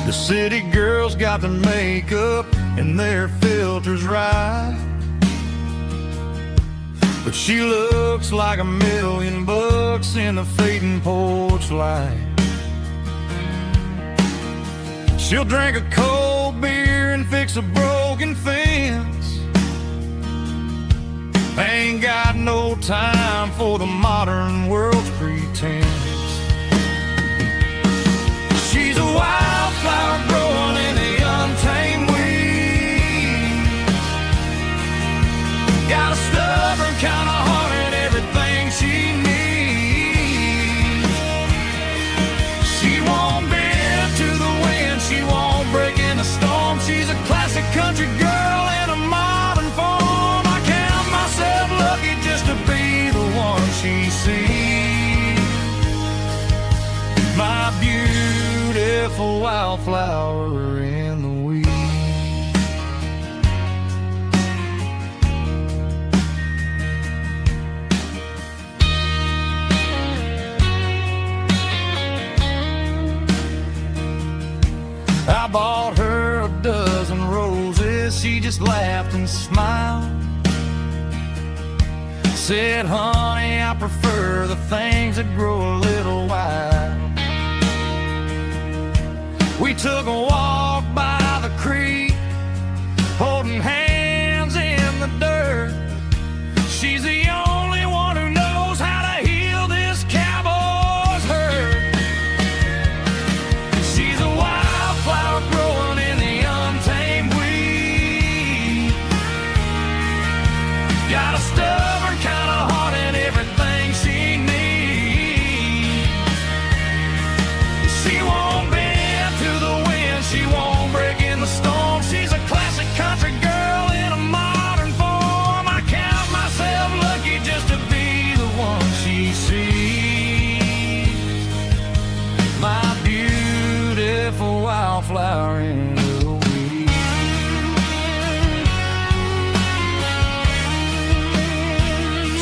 The city girls got their makeup and their filters right, but she looks like $1,000,000 in the fading porch light. She'll drink a cold beer and fix a broken fence. Ain't got no time for the modern world's pretense. She's a wildflower growing in the untamed weeds. Got a stubborn kind of heart and everything she needs. She won't bend to the wind, she won't break in the storm. She's a classic country girl in a modern form. I count myself lucky just to be the one she sees. My beautiful wildflower in the weeds. I bought her a dozen roses, she just laughed and smiled. Said, honey, I prefer the things that grow a little wild. We took a walk by the creek, holding hands in the dirt. She's the only one who knows how to heal this cowboy's hurt. She's a wildflower growing in the untamed weed. Got a stubborn kind of heart and everything she needs. She won't bend to the wind, she won't break in the storm. She's a classic country girl in a modern form. I count myself lucky just to be the one she sees. My beautiful wildflower in the weeds.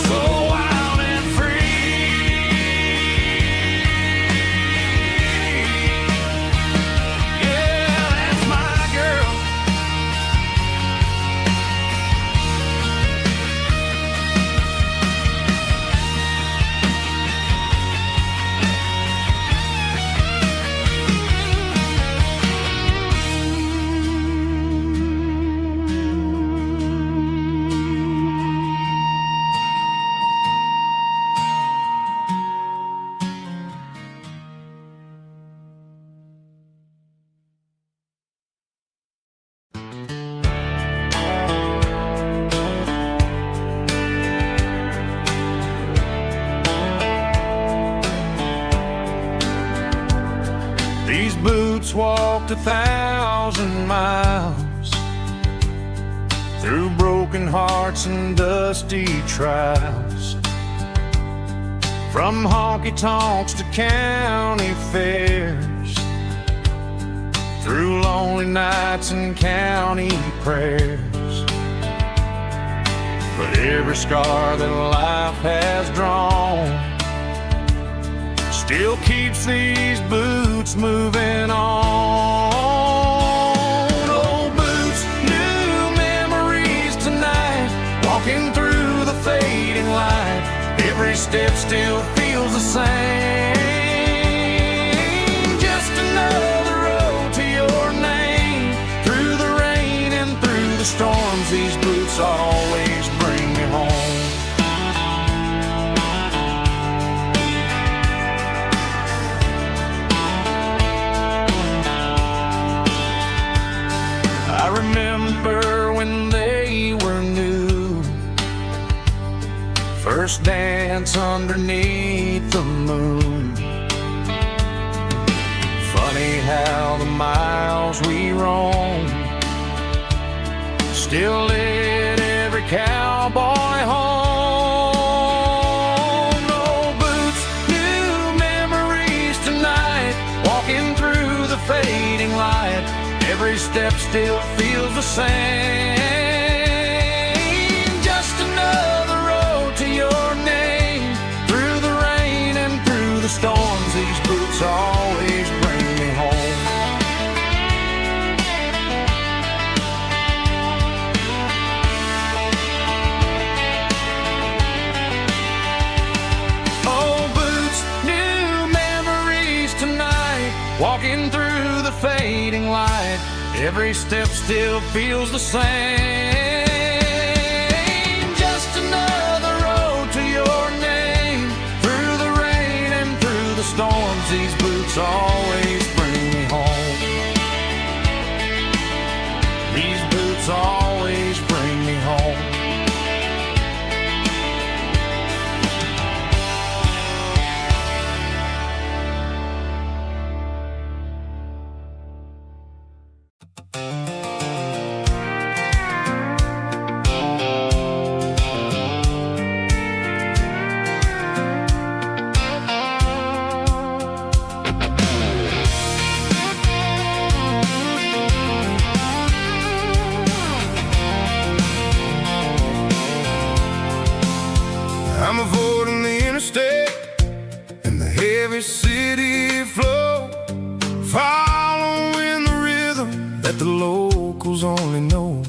So wild and free. Yeah, that's my girl. These boots walked 1,000 miles through broken hearts and dusty trials, from honky-tonks to county fairs, through lonely nights and county prayers. But every scar that life has drawn still keeps these boots moving on. Old boots, new memories tonight, walking through the fading light. Every step still feels the same. Just another road to your name. Through the rain and through the storms, these boots always bring me home. I remember when they were new, first first dance underneath the moon. Funny how the miles we roam still lit every cowboy home. No boots, new memories tonight, walking through the fading light. Every step still feels the same. Just another road to your name. Through the rain and through the storms, these boots always bring me home. Walking through the fading light, every step still feels the same. Just another road to your name. Through the rain and through the storms, these boots always bring me home. These boots always bring me home. I'm avoiding the interstate and the heavy city flow, following the rhythm that the locals only know.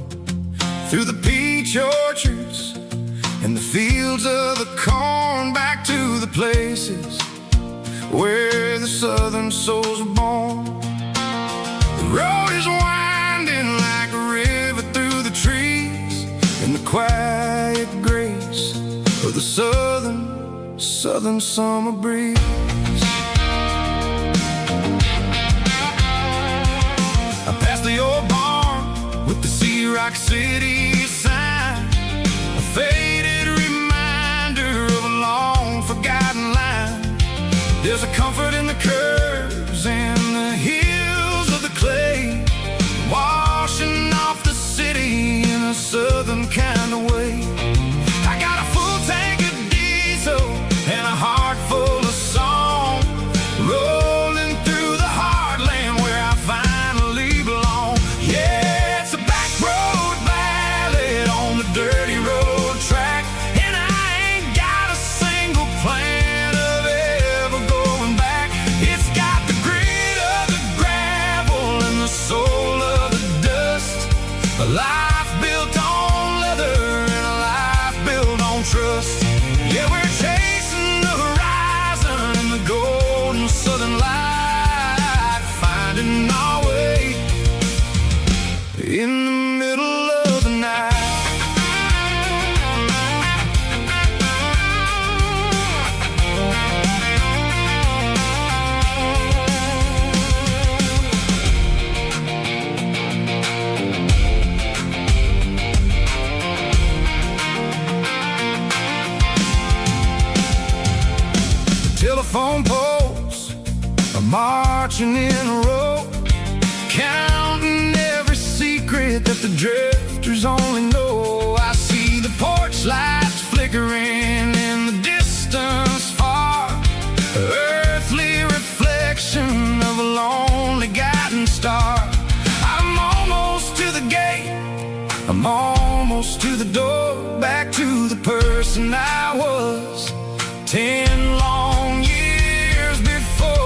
Through the peach orchards and the fields of the corn, back to the places where the southern souls are born. The road is winding like a river through the trees, and the quiet grace of the southern summer breeze. I passed the old barn with the Sea Rock City sign, a faded reminder of a long forgotten line. There's a comfort in the curves and the hills of the clay, washing off the city in a southern kind of way. I got a full tank of diesel and a heart full of song, rolling through the heartland where I finally belong. Yeah, it's a back road ballad on the dirty road track, and I ain't got a single plan of ever going back. It's got the grit of the gravel and the soul of the dust, a life built on leather and a life built on trust. Yeah, we're chasing the horizon in the golden southern light, finding our way in the middle of the night. Telephone poles are marching in a row, counting every secret that the drifters only know. I see the porch lights flickering in the distance far, earthly reflection of a lonely guiding star. I'm almost to the gate, I'm almost to the door, back to the person I was 10 long years before.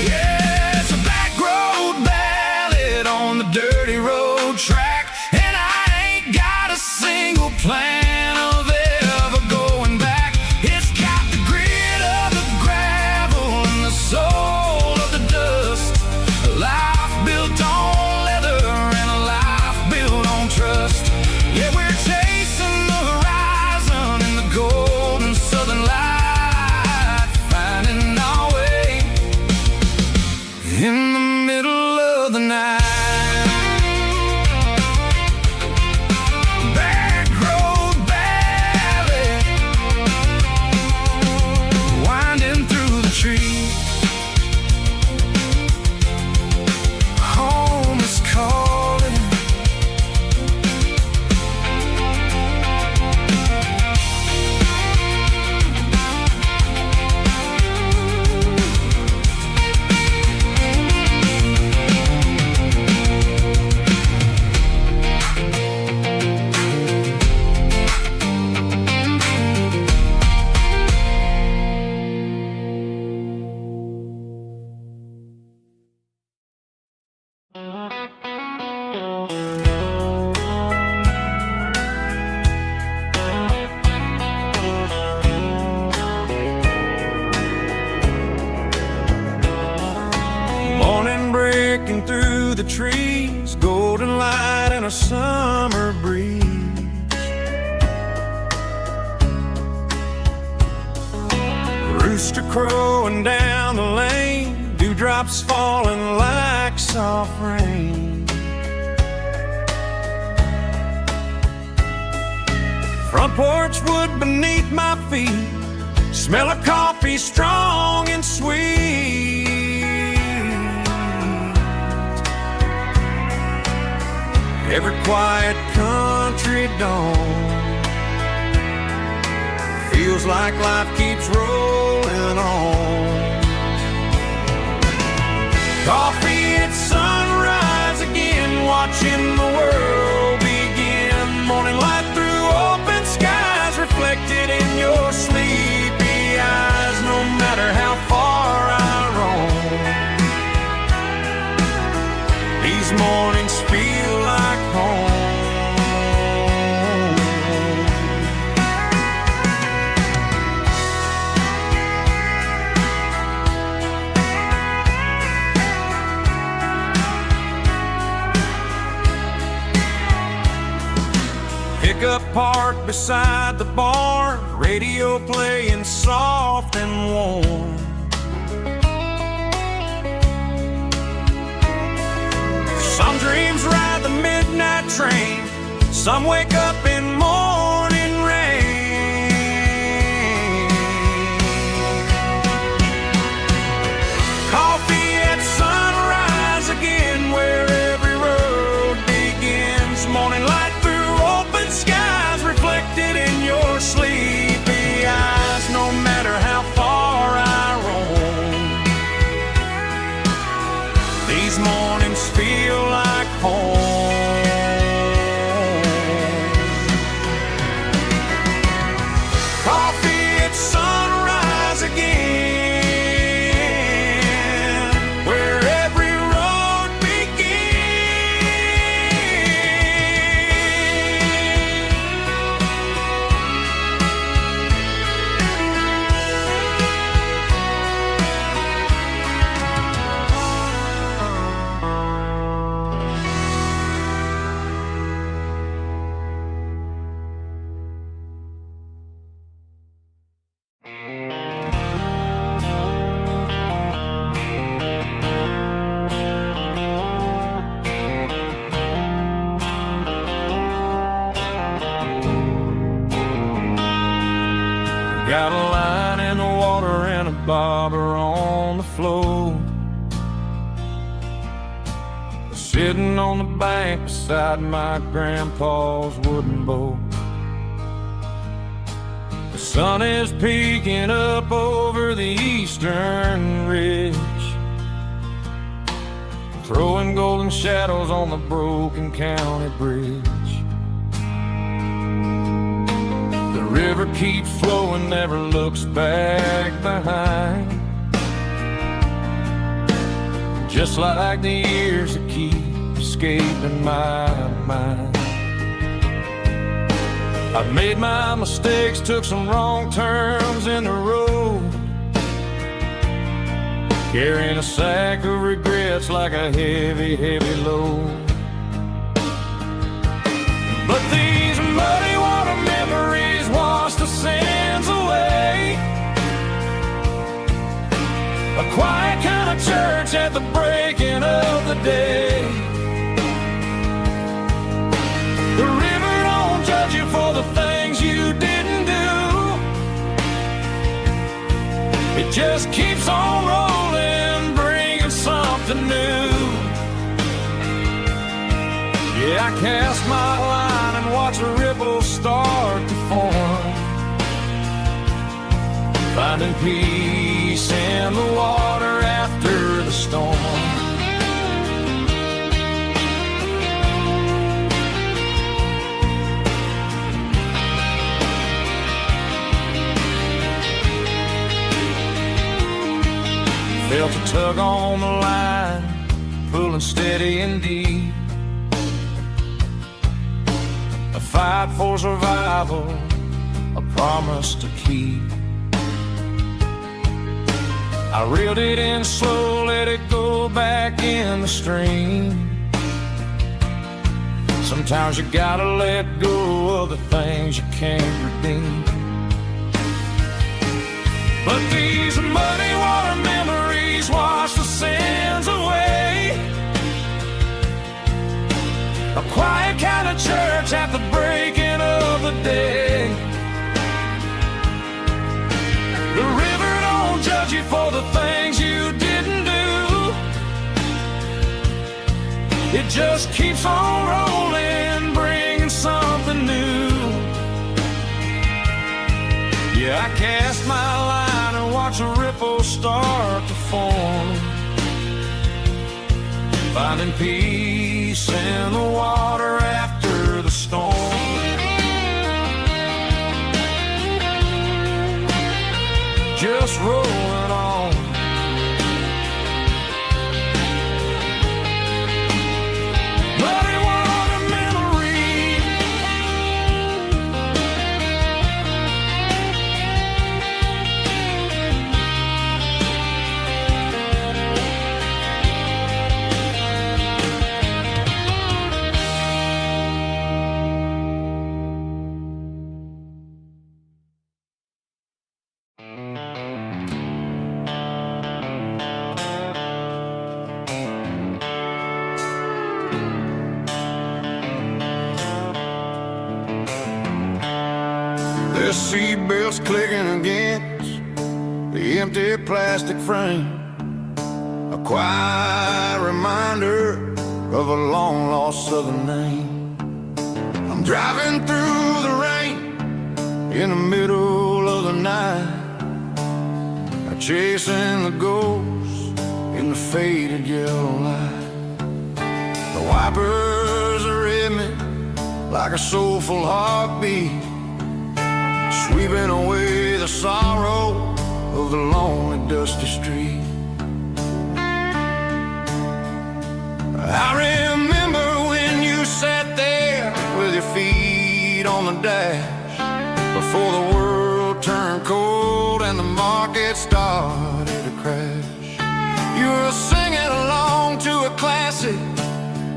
Yeah, it's a back road ballad on the dirty road track, and I ain't got a single plan of ever going back. It's got the grit of the gravel and the soul of the dust, a life built on leather and a life built on trust. Yeah, we're chasing the horizon in the golden southern lanes, golden light and a summer breeze. Rooster crowing down the lane, dewdrops falling like soft rain. Front porch wood beneath my feet, smell of coffee strong and sweet. Every quiet country dawn feels like life keeps rolling on. Coffee at sunrise again, watching the world begin. Morning light through open skies, reflected in your sleepy eyes. No matter how far I roam, these mornings feel like home. Pickup parked beside the barn, radio playing soft and warm. Some dreams ride the midnight train, some wake up in morning rain. Coffee at sunrise again, where every road begins. Morning light through open skies, reflected in your sleepy eyes. No matter how far I roam, these mornings feel like home. Coffee at sunrise again, where every road got a line in the water and a bobber on the floor, sitting on the bank beside my grandpa's wooden boat. The sun is peeking up over the eastern ridge, throwing golden shadows on the broken county bridge. The river keeps flowing, never looks back behind, just like the years that keep escaping my mind. I've made my mistakes, took some wrong turns in the road, carrying a sack of regrets like a heavy, heavy load. But these muddy water memories wash the sins away. A quiet kind of church at the breaking of the day. The river don't judge you for the things you didn't do. It just keeps on rolling, bringing something new. Yeah, I cast my line and watch a ripple start to form, finding peace in the water after the storm. Felt a tug on the line, pulling steady and deep. A fight for survival, a promise to keep. I reeled it in slow, let it go back in the stream. Sometimes you gotta let go of the things you can't redeem. But these muddy water memories wash the sins away. A quiet kind of church at the breaking of the day. The river don't judge you for the things you didn't do. It just keeps on rolling, bringing something new. Yeah, I cast my line and watch a ripple start to form, finding peace in the water after the storm. Just rolling on. Muddy water memory. The seatbelt's clicking against the empty plastic frame, a quiet reminder of a long-lost southern name. I'm driving through the rain in the middle of the night, chasing the ghosts in the faded yellow light. The wipers are in me like a soulful heartbeat, sweeping away the sorrow of the lonely, dusty street. I remember when you sat there with your feet on the dash, before the world turned cold and the market started to crash. You were singing along to a classic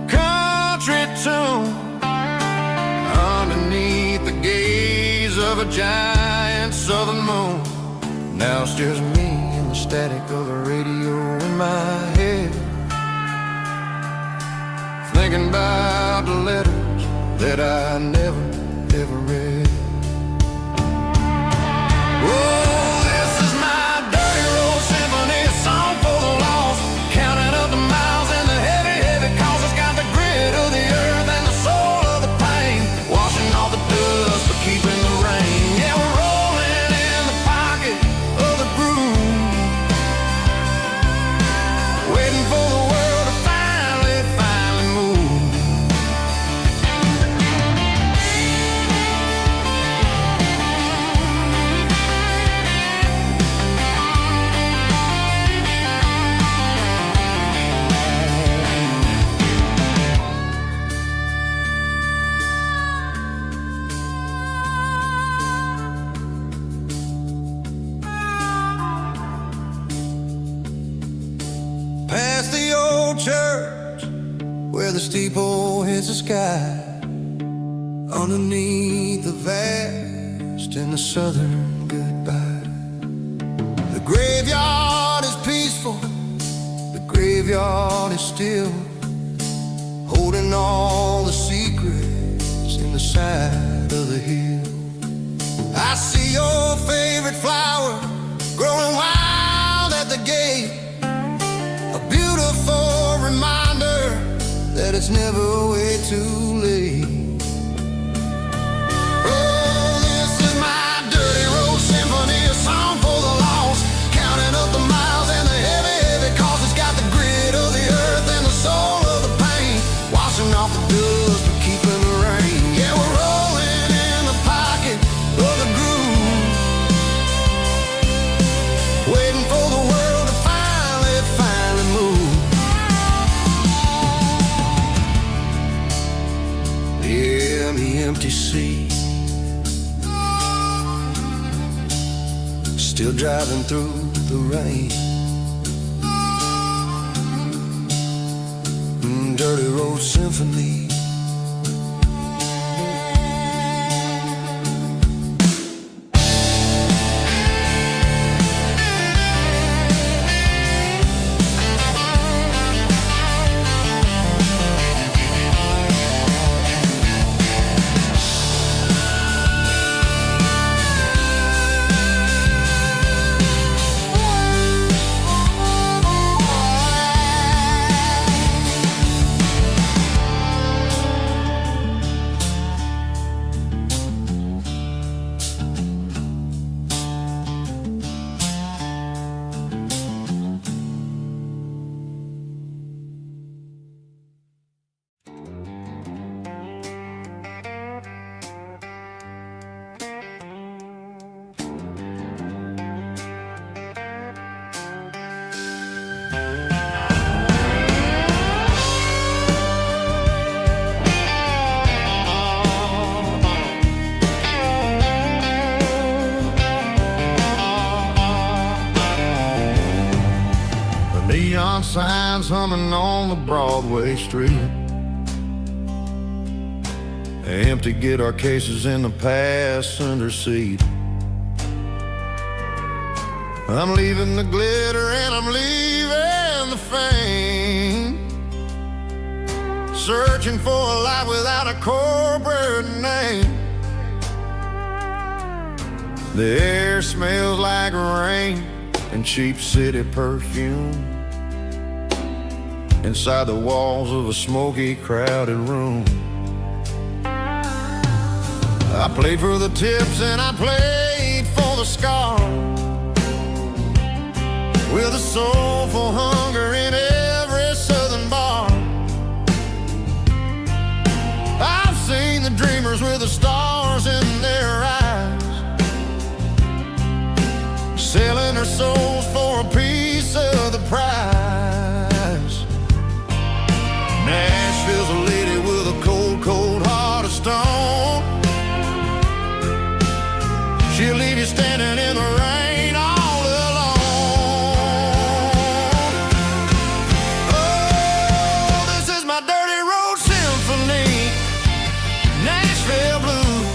country tune underneath the gaze of a giant southern moon. Now it's just me and the static of the radio in my head, thinking about the letters that I never, ever read. Oh, this is my dirty road symphony, a song for the lost, counting up the miles and the heavy, heavy calls. It's got the grit of the earth and the soul of the pain, washing off the dust but keeping the rain. Yeah, we're rolling in the pocket of the groove, waiting for the world to finally move. Past the old church where the steeple hits the sky, underneath the vast and the southern goodbye. The graveyard is peaceful, the graveyard is still, holding all the secrets in the side of the hill. I see your favorite flower growing wild at the gate, a beautiful reminder that it's never way too late. Oh, this is my dirty road symphony, a song for the lost, counting up the miles and the heavy, heavy calls. It's got the grit of the earth and the soul of the pain, washing off the dust but keeping the rain. Yeah, we're rolling in the pocket of the groove, waiting for the world to finally move. Yeah, the empty sea, still driving through the rain. Dirty road symphony, signs humming on the Broadway street. Empty guitar cases in the passenger seat. I'm leaving the glitter and I'm leaving the fame, searching for a life without a corporate name. The air smells like rain and cheap city perfume inside the walls of a smoky, crowded room. I played for the tips and I played for the scars, with a soulful hunger in every southern bar. I've seen the dreamers with the stars in their eyes, selling their souls for a piece of the prize. Nashville's a lady with a cold, cold heart of stone. She'll leave you standing in the rain all alone. Oh, this is my dirty road symphony, Nashville blues,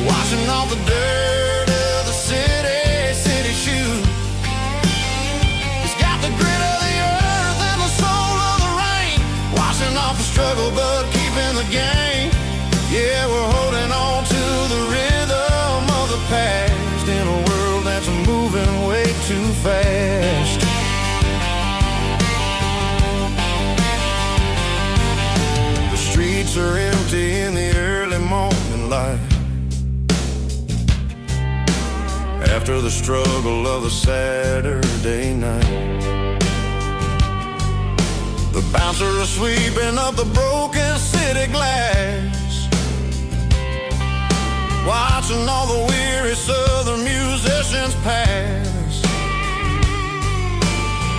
washing off the dirt of the city shoes. It's got the grit of the earth and the soul of the rain, washing off the struggle but keeping the game. Yeah, we're holding on to the rhythm of the past in a world that's moving way too fast. The streets are empty in the early morning light, after the struggle of the Saturday night. The bouncers are sweeping up the broken city glass, watching all the weary southern musicians pass.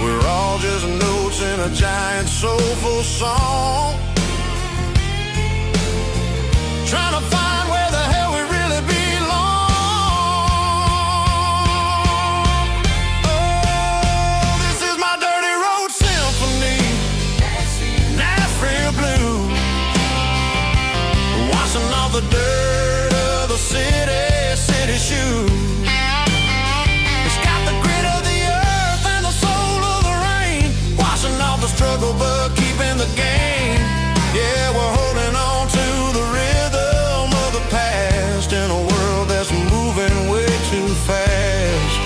We're all just notes in a giant soulful song, trying to find where the hell we really belong. Oh, this is my dirty road symphony, Nashville blues, washing off the dirt of the city shoes. It's got the grit of the earth and the soul of the rain, washing off the struggle but keeping the game. Yeah, we're holding on to the rhythm of the past in a world that's moving way too fast.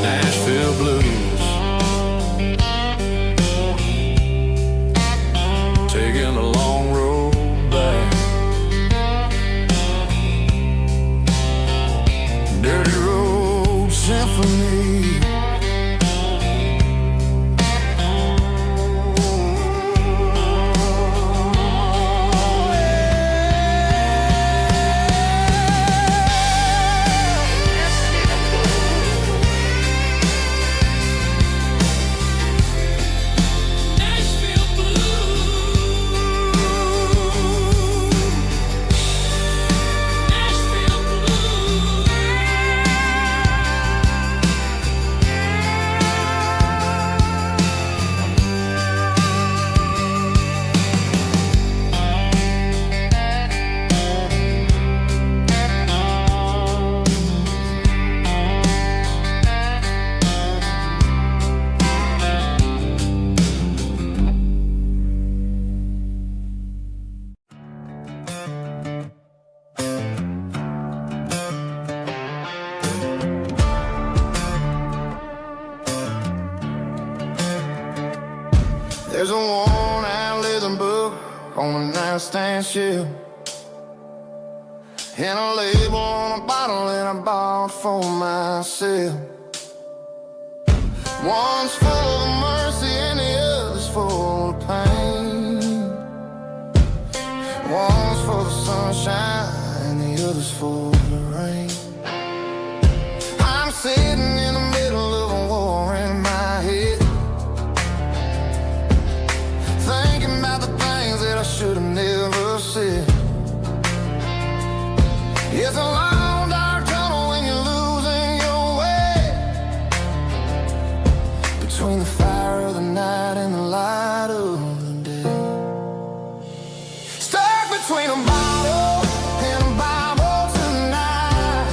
Nashville blues, taking a long road back. Dirty road symphony. There's a worn-out leather book on a nightstand shelf, and a label on a bottle that I bought for myself. One's full of mercy and One's for the sunshine and the other's for the rain. I'm sitting in the middle of a war in my head, thinking about the things that I should have never said. It's a long dark tunnel when you're losing your way, between the fire of the night and the light of the day. Stuck between a bottle and a Bible tonight,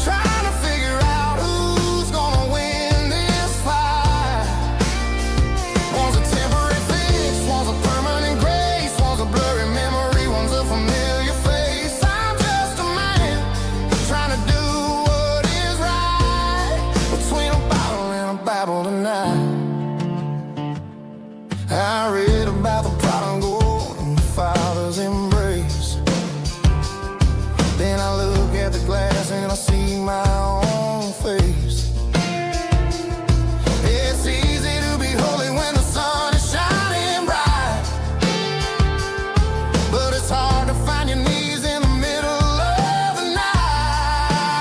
trying to figure out who's gonna win this fight. One's a temporary fix, one's a permanent grace, one's a blurry memory, one's a familiar face. I'm just a man trying to do what is right, between a bottle and a Bible tonight. I read about the prodigal and the father's embrace. Then I look at the glass and I see my own face. It's easy to be holy when the sun is shining bright, but it's hard to find your knees in the middle of the night.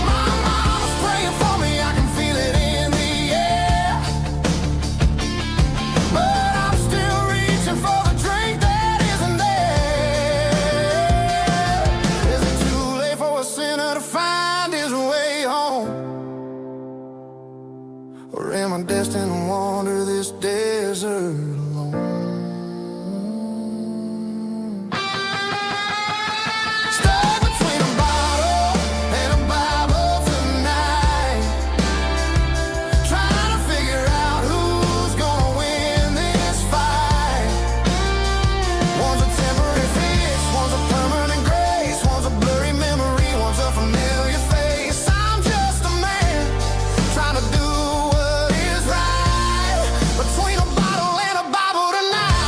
My mama's praying for me, I can feel it in the air, but I'm still reaching for the drink that isn't there. Is it too late for a sinner to find his way home? Or am I destined to wander this desert alone? Stuck between a bottle and a Bible tonight, trying to figure out who's gonna win this fight. One's a temporary fix, one's a permanent grace, one's a blurry memory, one's a familiar face. I'm just a man trying to do what is right, between a bottle and a Bible tonight.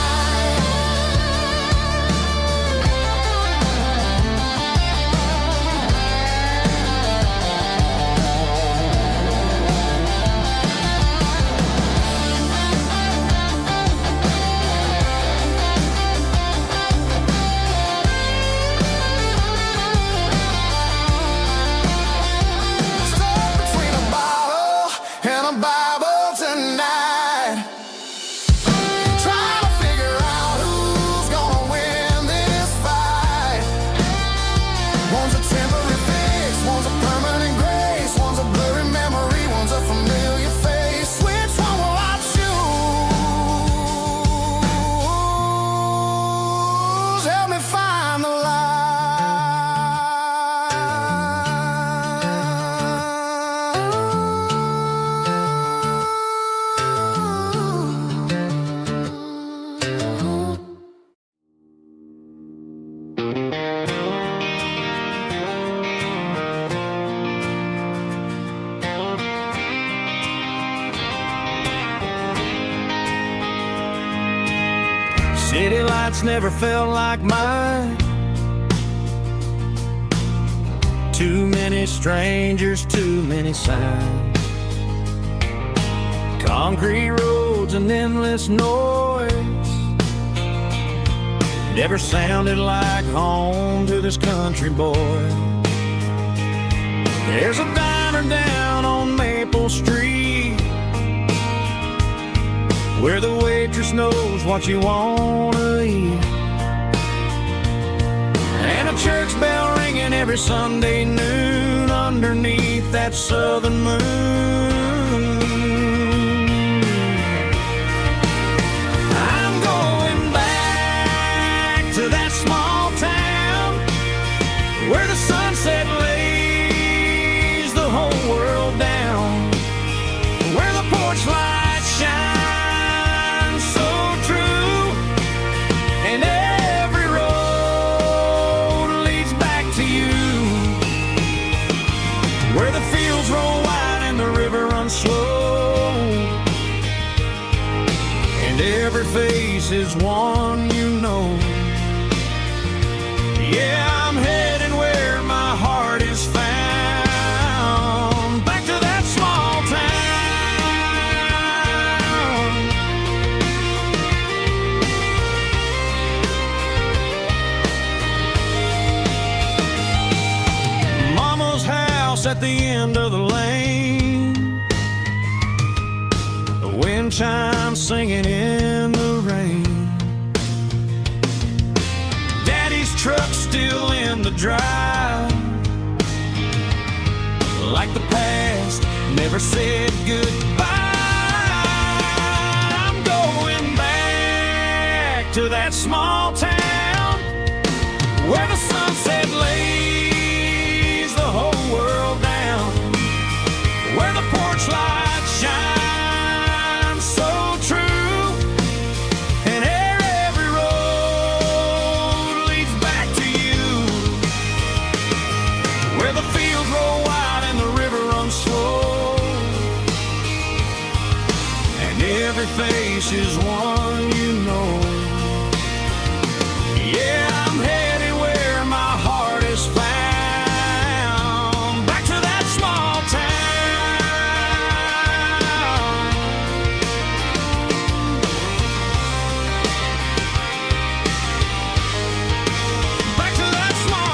Stuck between a bottle and a Bible tonight, trying to figure out who's gonna win this fight. One's a temporary fix, one's a permanent grace, one's a blurry memory, one's a familiar face. Which one will I choose? Help me find the light. City lights never felt like mine. Too many strangers, too many signs. Concrete roads and endless noise never sounded like home to this country boy. There's a diner down on Maple Street where the waitress knows what you wanna eat, and a church bell ringing every Sunday noon underneath that southern moon. I'm going back to that small town where the sunset lays the whole world down, where the porch lights shine so true, and every road leads back to you, where the fields roll wide and the river runs slow, and every face is one you know. Yeah, I'm heading where my heart is found, back to that small town. at the end of the lane, the wind chimes singing in the rain. Daddy's truck's still in the drive, like the past never said goodbye. I'm going back to that small town where the sunset lays the whole world down, where the porch light shines so true, and every road leads back to you, where the fields roll wide and the river runs slow, and every face is one you know. Yeah, I'm headed where my heart is found, back to that small town. Back to that small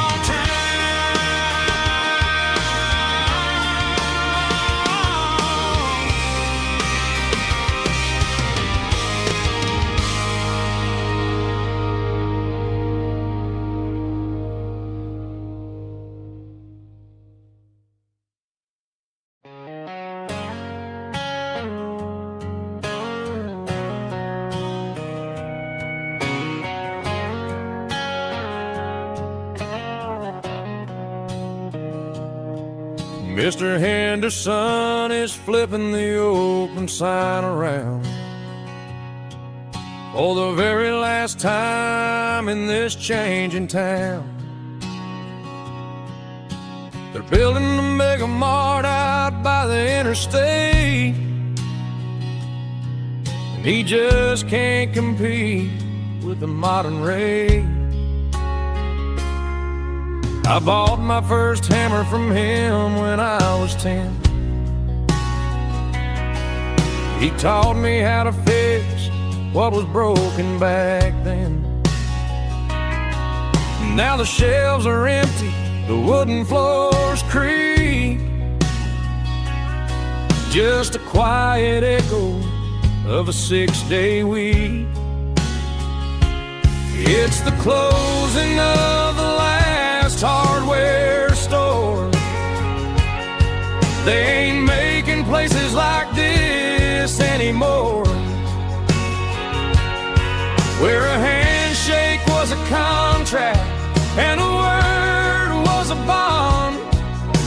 Mr. Henderson is flipping the open sign around for the very last time in this changing town. They're building a mega mart out by the interstate, and he just can't compete with the modern rate. I bought my first hammer from him when I was 10. He taught me how to fix what was broken back then. Now the shelves are empty, the wooden floors creak, just a quiet echo of a 6-day week. It's the closing of the last hardware store. They ain't making places like this anymore, where a handshake was a contract and a word was a bond.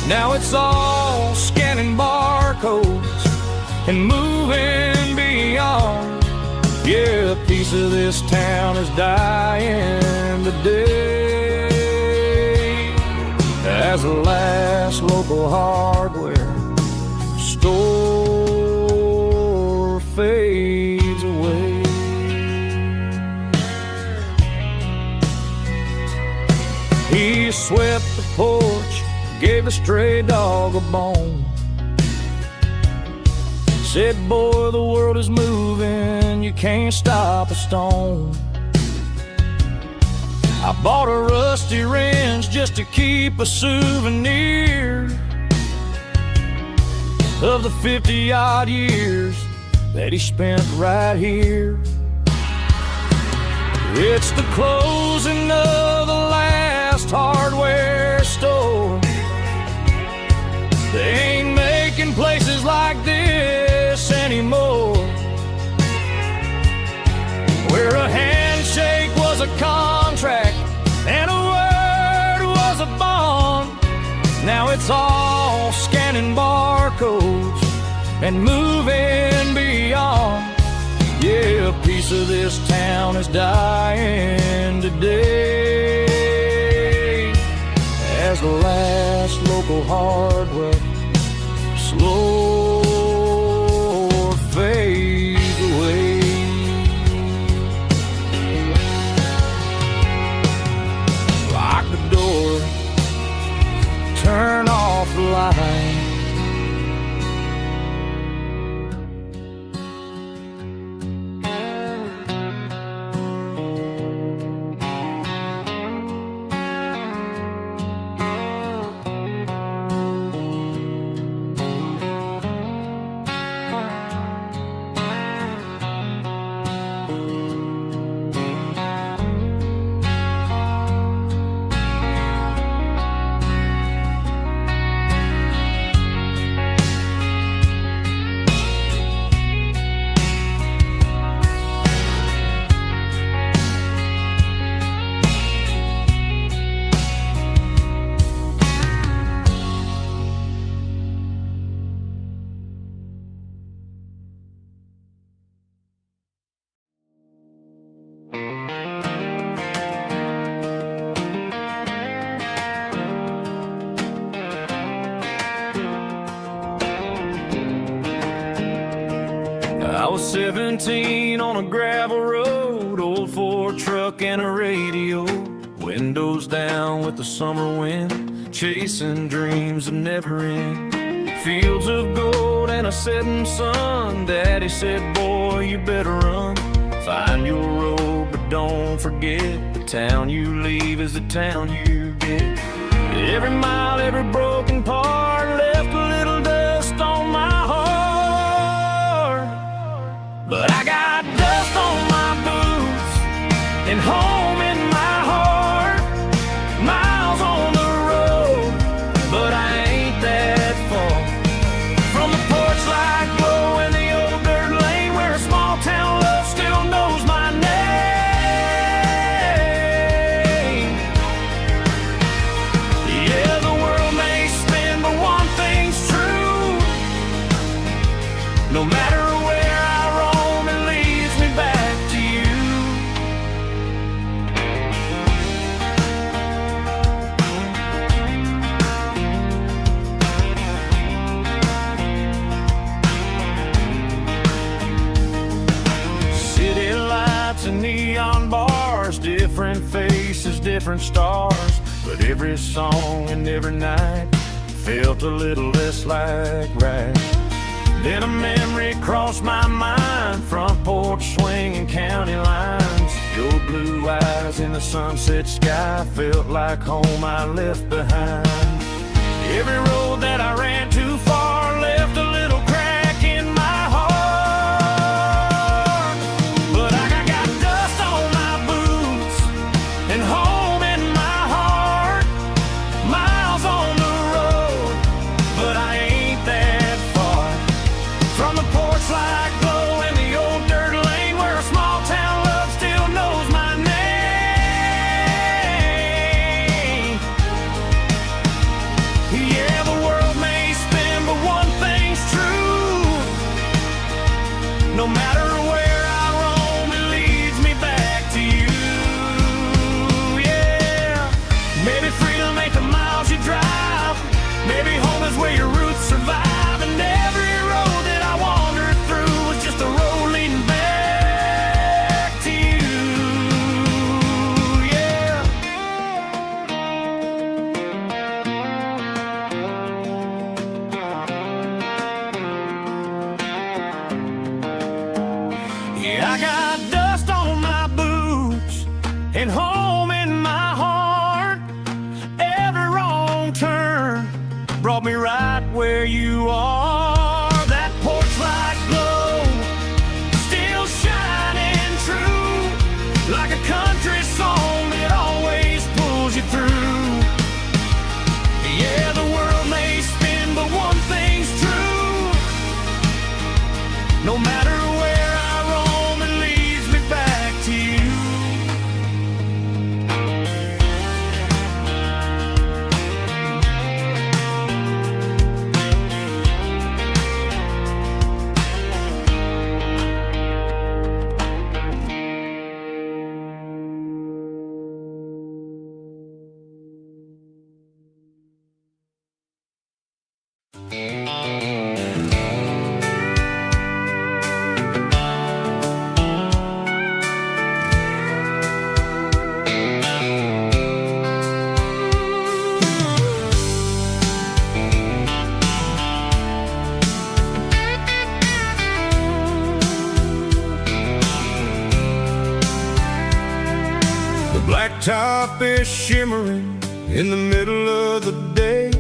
Now it's all scanning barcodes and moving beyond. Yeah, a piece of this town is dying today as the last local hardware store fades away. He swept the porch, gave a stray dog a bone, said, boy, the world is moving, you can't stop a stone. I bought a rusty wrench just to keep a souvenir of the 50-odd years that he spent right here. It's the closing of the last hardware store. They ain't making places like this anymore, where a handshake was a contract and a word was a bond. Now it's all scanning barcodes and moving beyond. Yeah, a piece of this town is dying today as the last local hardware slow fades away. Lock the door, turn off the light. 17 on a gravel road, old Ford truck and a radio, windows down with the summer wind, chasing dreams that never end. Fields of gold and a setting sun, Daddy said, boy, you better run. Find your road, but don't forget, the town you leave is the town you get. Every mile, every broken part left a little dust on my heart. But I got dust on my boots and home in my heart. Miles on the road, but I ain't that far from the porch light glow in the old dirt lane where a small town love still knows my name. Yeah, the world may spin, but one thing's true. No matter where I roam, it leads me back to you. City lights and neon bars, different faces, different stars, but every song and every night felt a little less like right. Then a memory crossed my mind, front porch swinging county lines. Your blue eyes in the sunset sky felt like home I left behind. Every road that I ran too far left a little crack in my heart. But I got dust on my boots and home in my heart. Miles on the road, but I ain't that far from the porch light glow in the old dirt lane where a small town love still knows my name. Yeah, the world may spin, but one thing's true. No matter where I roam, it leads me back to you. Yeah, maybe freedom ain't the miles you drive. Maybe home is where your roots survive. And every road that I wandered through was just a road leading back to you. Yeah. Yeah, I got dust on my boots and home in my heart. Every wrong turn brought me right where you are. That porch light glow still shining true, like a country song that always pulls you through. Yeah, the world may spin, but one thing's true. No matter where I roam, it leads me back to you. The blacktop is shimmering in the middle of the day.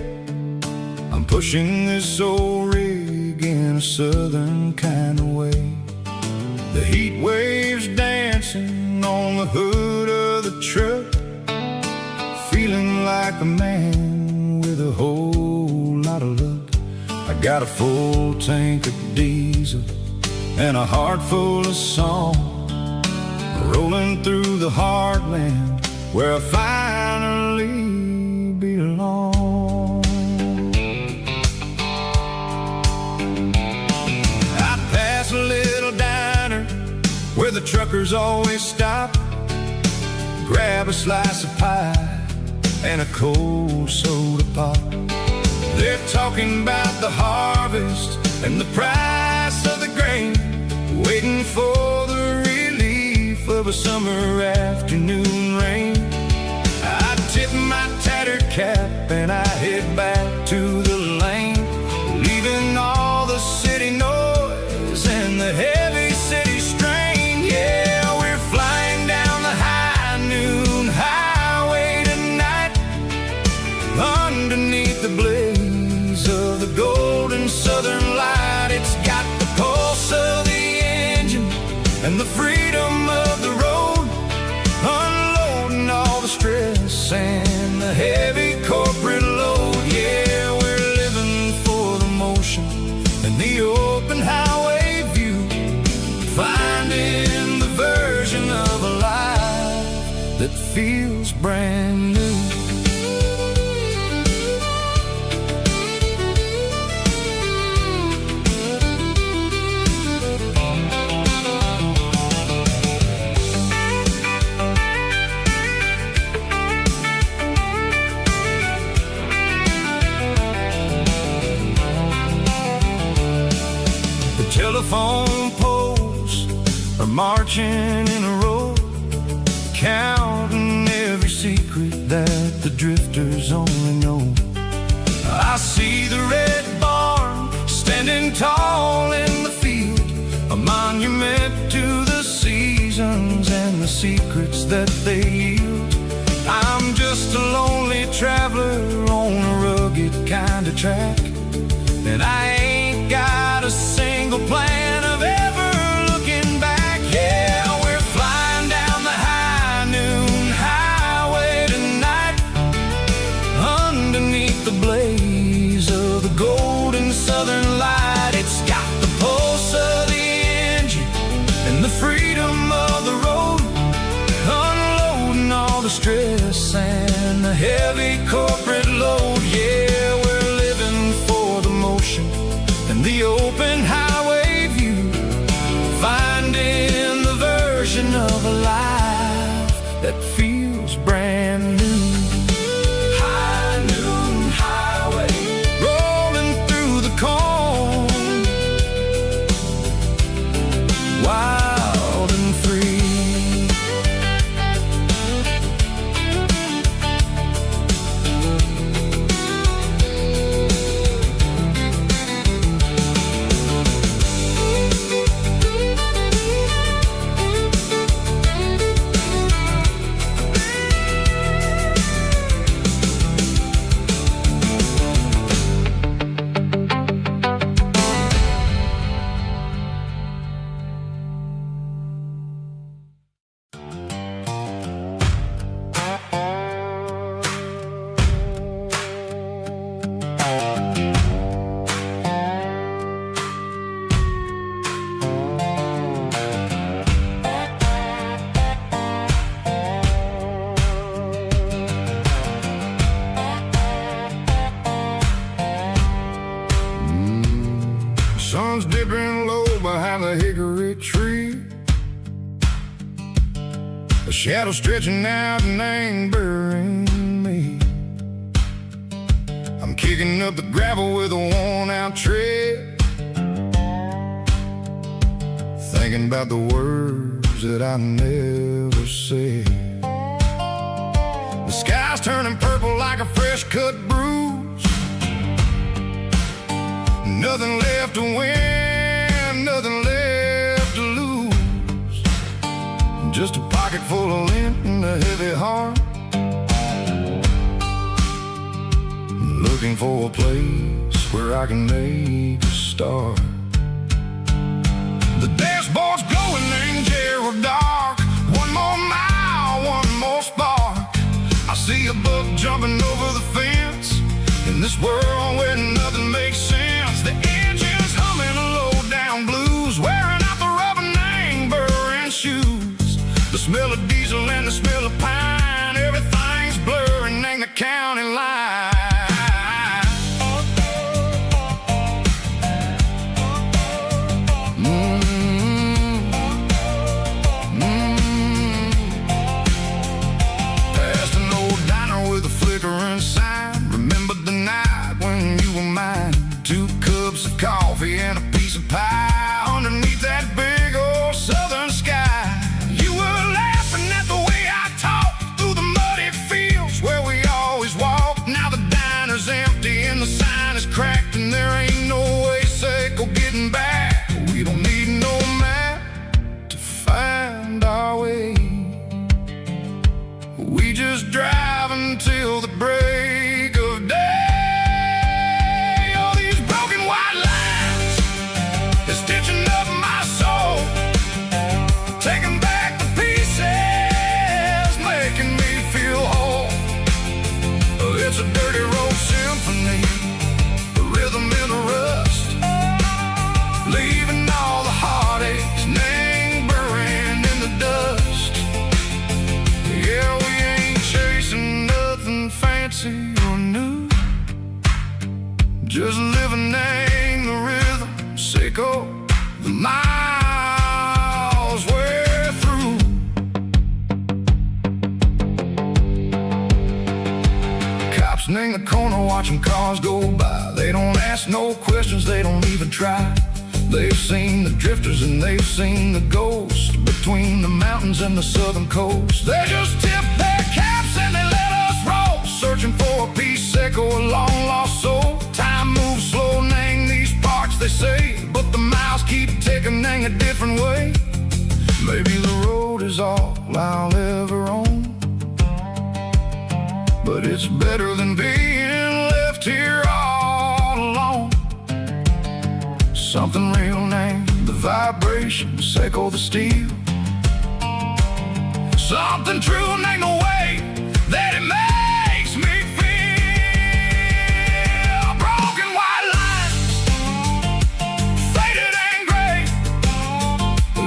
I'm pushing this old rig in a southern kind of way. The heat waves dancing on the hood of the truck, feeling like a man with a whole lot of luck. I got a full tank of diesel and a heart full of song, rolling through the heartland where I finally belong. I pass a little diner where the truckers always stop, grab a slice of pie and a cold soda pop. They're talking about the harvest and the price of the grain, waiting for the relief of a summer afternoon rain. I tip my tattered cap and I head back to the lane, leaving all the city noise and the heavy city strain. Yeah, we're flying down the high noon highway tonight, underneath the blaze of the golden southern light. It's got the pulse of the engine and the freedom of the road, unloading all the stress and the heavy corporate load. Yeah, we're living for the motion and the open highway view, finding the version of a life that feels brand new. Telephone poles are marching in a row, counting every secret that the drifters only know. I see the red barn standing tall in the field, a monument to the seasons and the secrets that they yield. I'm just a lonely traveler on a rugged kind of track, and I ain't got a single plan of ever looking back. Yeah, we're flying down the high noon highway tonight, underneath the blaze of the golden southern light. It's got the pulse of the engine and the freedom of the road, unloading all the stress and the heavy corporate load. Yeah, we're living for the motion and the open highway view, finding the version of a life that feels brand new. High noon highway, rolling through the corn, wild and free. Sun's dipping low behind the hickory tree, a shadow stretching out and angering me. I'm kicking up the gravel with a worn-out tread, thinking about the words that I never said. The sky's turning purple like a fresh-cut bruise, nothing left to win, nothing left to lose, just a pocket full of lint and a heavy heart, looking for a place where I can make a start. The dashboard's glowing angel dark, one more mile, one more spark. I see a buck jumping over the fence, in this world where nothing makes sense. The engine's humming a low-down blues, wearing out the rubber-nang burring shoes. The smell of diesel and the smell of pine, everything's blurring ain't the county line. Past an old diner with a flickering sign, remembered the night when you were mine. 2 cups of coffee and a piece of pie underneath that big until the break of day. Oh, these broken white lines is stitching up my soul, taking back the pieces, making me feel whole. It's a dirty road symphony, a rhythm in the rust, leaving all the heartaches lingering in the dust. Yeah, we ain't chasing nothing fancy or new, just living in the rhythm, sicko, the miles we're through. Cops in the corner watching cars go by. They don't ask no questions, they don't even try. They've seen the drifters and they've seen the ghosts between the mountains and the southern coast. They just tip their caps and they let us roll, searching for a piece echo, a long lost soul. Time moves slow, nang these parts they say, but the miles keep ticking, nang a different way. Maybe the road is all I'll ever own, but it's better than being left here all alone. Something real named the vibrations echo the steel, something true named the way that it makes me feel. Broken white lines, faded and gray,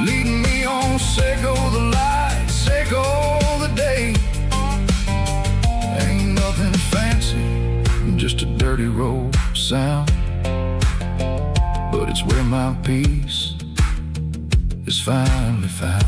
leading me on, sicko the light, sicko the day. Ain't nothing fancy, just a dirty road sound, but it's where my peace is finally found.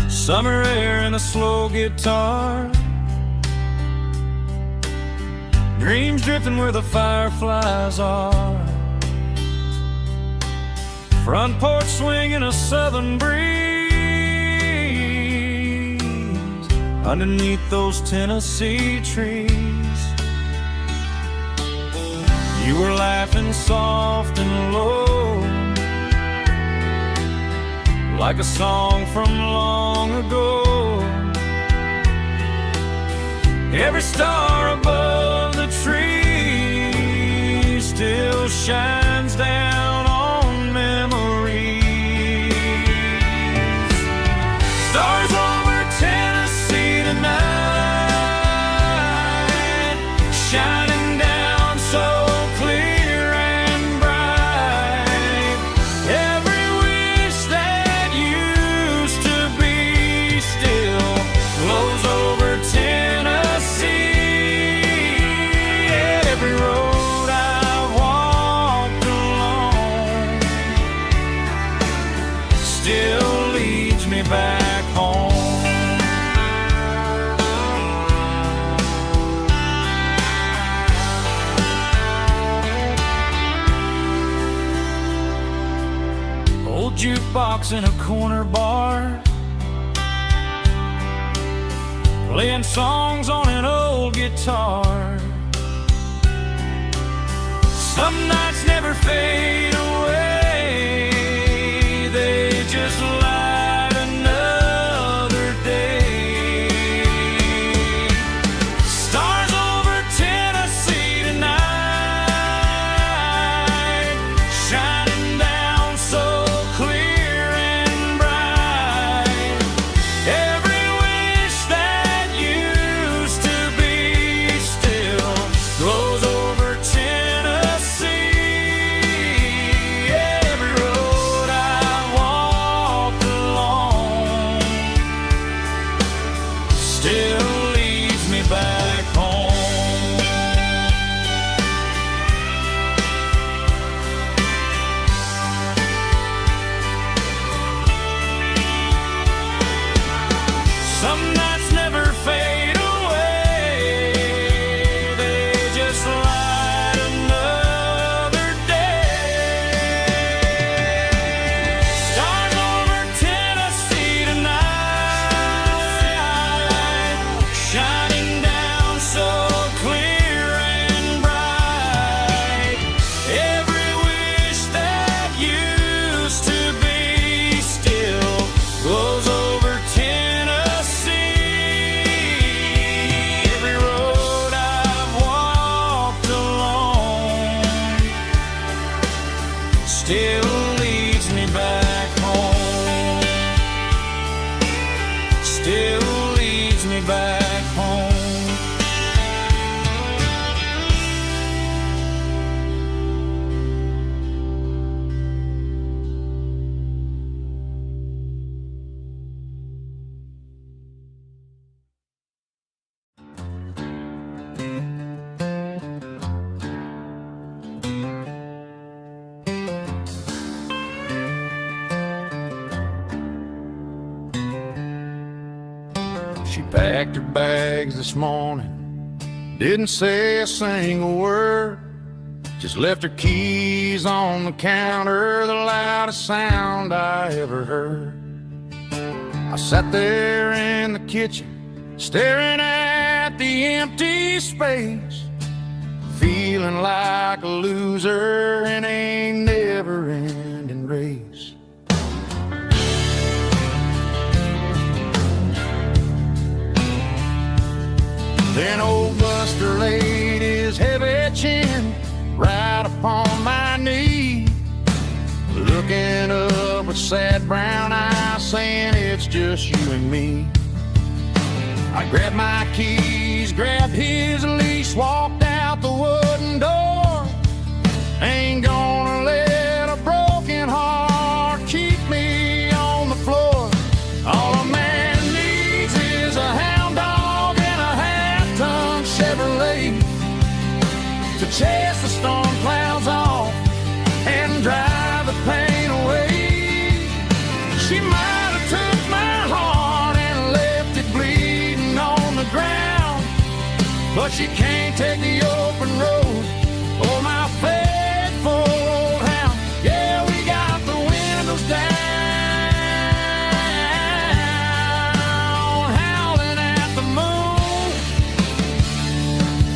Summer air and a slow guitar, dreams drifting where the fireflies are. Front porch swinging a southern breeze underneath those Tennessee trees. You were laughing soft and low, like a song from long ago. Every star above the tree still shines down on memories. Stars over Tennessee tonight, shining down so clear and bright. Every wish that used to be still glows over Tennessee. Every road I've walked along still leads me back home. Old jukebox in a corner bar, playing songs on an old guitar. Some nights never fade away, they just light another day. Stars over Tennessee tonight, shining down so clear and bright. Every wish that used to be still glows over Tennessee. still leads me back home. Still leads me back home. She packed her bags this morning, didn't say a single word, just left her keys on the counter, the loudest sound I ever heard. I sat there in the kitchen, staring at the empty space, feeling like a loser in a never-ending race. Then old Buster laid his heavy chin right upon my knee, looking up with sad brown eyes, saying it's just you and me. I grabbed my keys, grabbed his leash, walked out the wooden door. Ain't gonna let a broken heart keep me on the floor. All a man needs is a hound dog and a half-ton Chevrolet to chase the storm clouds off and drive the pain away. She might have took my heart and left it bleeding on the ground, but she can't take the open road or my faithful old hound. Yeah, we got the windows down, howling at the moon,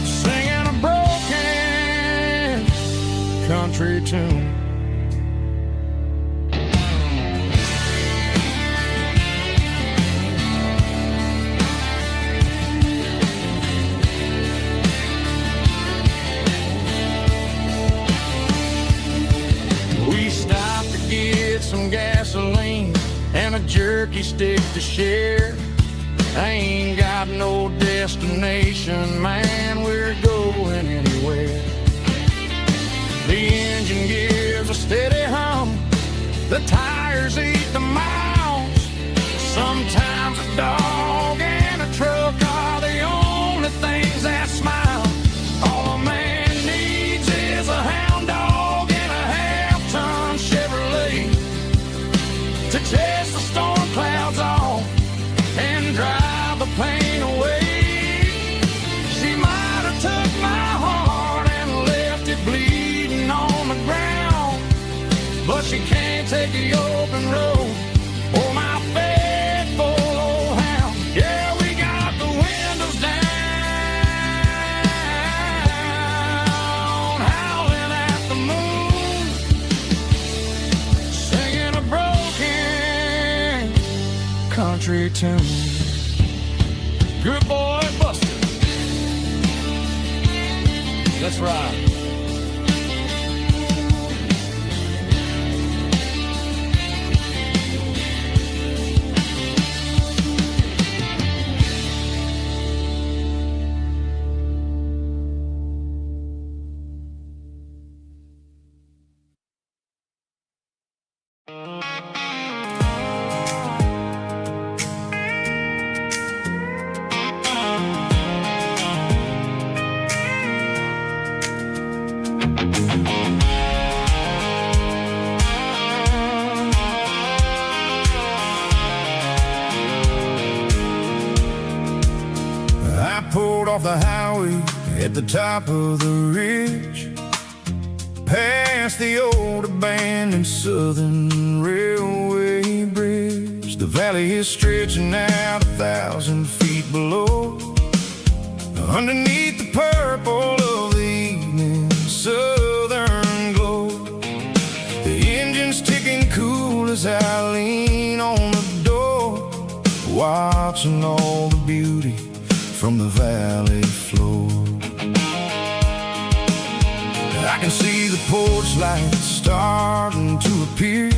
singing a broken country tune. We stopped to get some gasoline and a jerky stick to share. I ain't got no destination, man, we're going anywhere. The engine gives a steady hum, the tires eat the miles. Sometimes a dog and a truck are the only things that smile. All a man needs is a hound dog and a half-ton Chevrolet to chase the storm clouds off and drive the pain away. She might have took my heart and left it bleeding on the ground, but she can't take the open road or my faithful old hound. Yeah, we got the windows down, howling at the moon, singing a broken country tune. Good boy, Buster. Let's ride. I pulled off the highway at the top of the ridge, past the old abandoned Southern Railway bridge. The valley is stretching out 1,000 feet below, underneath the purple of the evening southern glow. The engine's ticking cool as I lean on the door, watching all the beauty from the valley floor. I can see the porch lights starting to appear,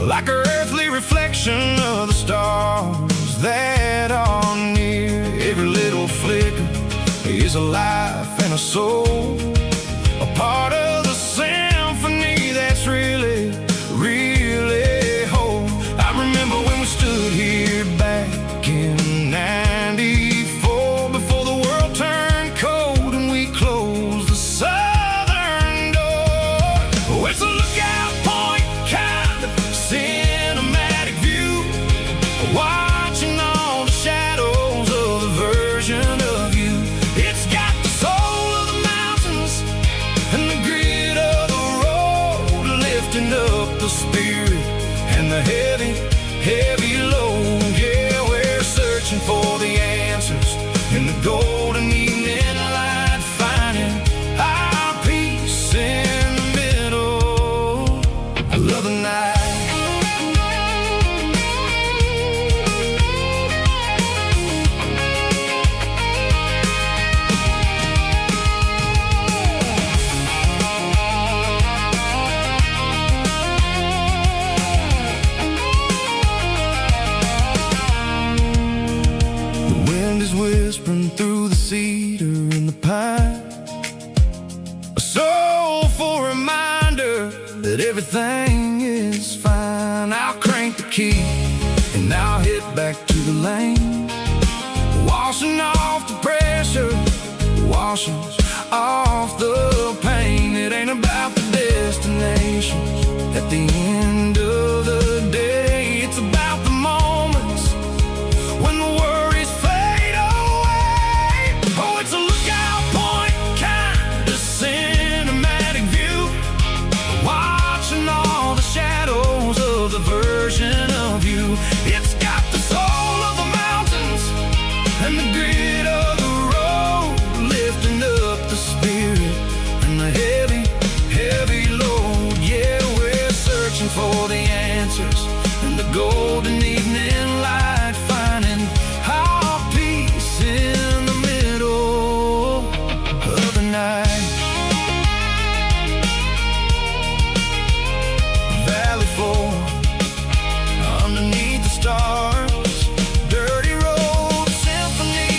like an earthly reflection of the stars that are near. Every little flicker is a life and a soul, a part of the symphony that's really, really whole. I remember when we stood here back in '94, before the world turned cold and we closed the southern door. Oh, it's a lookout point kind of cinematic view, watching all the shadows of the version of you. It's got the soul of the mountains and the grit of the road, lifting up the spirit and the heavy, heavy load. Yeah, we're searching for the answers in the golden evening light, finding our peace in the middle of the night. Whispering through the cedar and the pine, a soulful reminder that everything is fine. I'll crank the key and I'll hit back to the lane, washing off the pressure, washing off the pain. It ain't about the destinations at the end of the day, it's about the moments when the worries fade away. Oh, it's a lookout point kind of cinematic view, watching all the shadows of the version of you. It's got the soul of the mountains and the grit of the road, lifting up the spirit and the heavy, heavy load. Yeah, we're searching for the answers in the golden evening light, finding our peace in the middle of the night. Valley floor underneath the stars, dirty road symphony.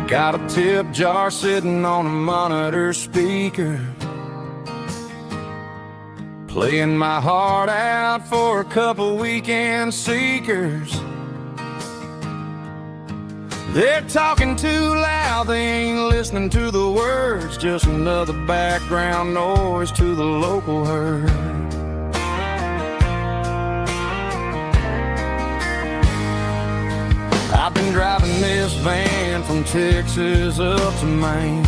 Got a tip jar sitting on a monitor speaker, playing my heart out for a couple weekend seekers. They're talking too loud, they ain't listening to the words, just another background noise to the local herd. I've been driving this van from Texas up to Maine,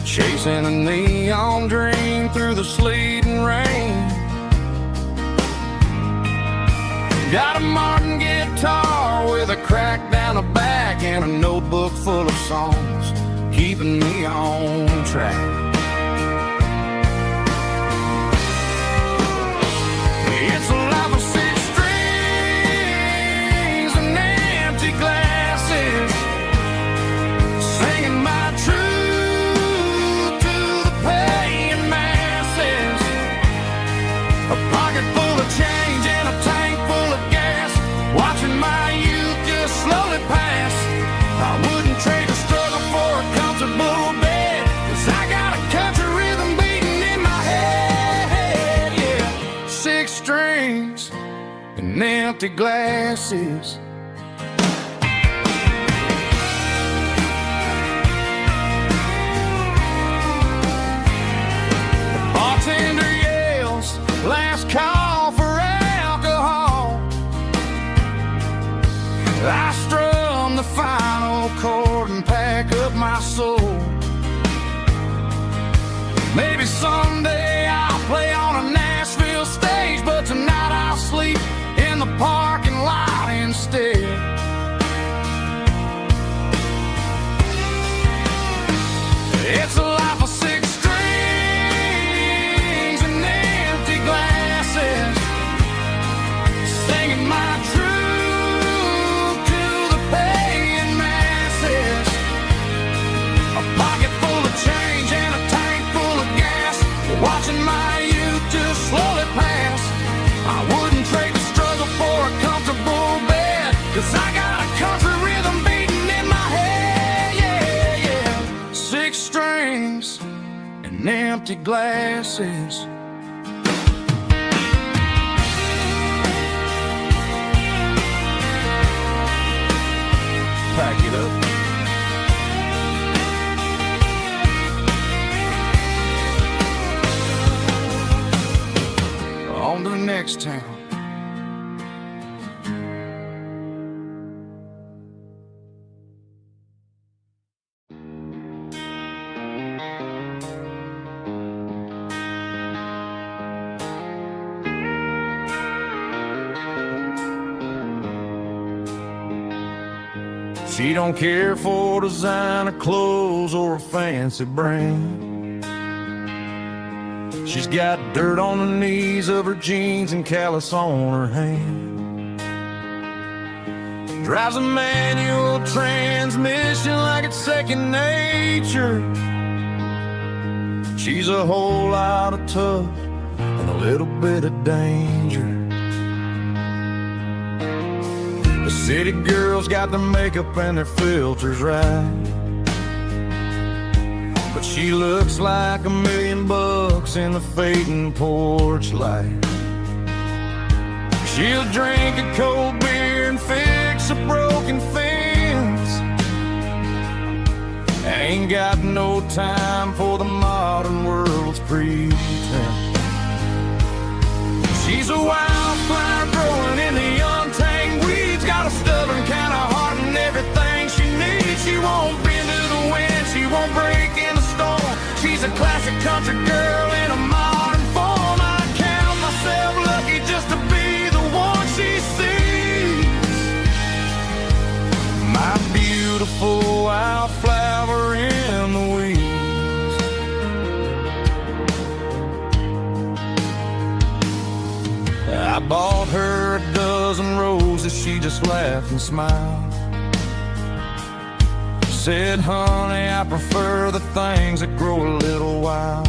chasing a neon dream through the sleet and rain. Got a Martin guitar with a crack down the back and a notebook full of songs, keeping me on track. It's a life of six strings and empty glasses, singing my truth to the paying masses. A pocket full of change and a tank full of gas, watching my youth just slowly pass. I wouldn't trade a struggle for a comfortable bed, 'cause I got a country rhythm beating in my head. Yeah, six strings and empty glasses. The bartender yells, last call for alcohol. I strum the final chord and pack up my soul. Maybe someday I'll play on a Nashville stage, but tonight I'll sleep in the parking lot instead. It's a life of six strings and empty glasses, singing my truth to the paying masses. A pocket full of change and a tank full of gas, watching my youth just slowly pass. I wouldn't trade the struggle for a comfortable bed, 'cause I got a country rhythm beating in my head, yeah, yeah. Six strings and empty glasses. Pack it up. On to the next town. She don't care for designer clothes or a fancy brand. She's got dirt on the knees of her jeans and callus on her hand. Drives a manual transmission like it's second nature. She's a whole lot of tough and a little bit of danger. The city girls got their makeup and their filters right, but she looks like $1 million in the fading porch light. She'll drink a cold beer and fix a broken fence. Ain't got no time for the modern world's pretense. She's a wildflower growing in the untamed weeds, got a stubborn kind of heart and everything she needs. She won't bend to the wind, she won't break in the storm. She's a classic country girl in a modern form. I count myself lucky just to be the one she sees. My beautiful wildflower in the weeds. I bought her a dozen roses, she just laughed and smiled. Said, honey, I prefer the things that grow a little wild.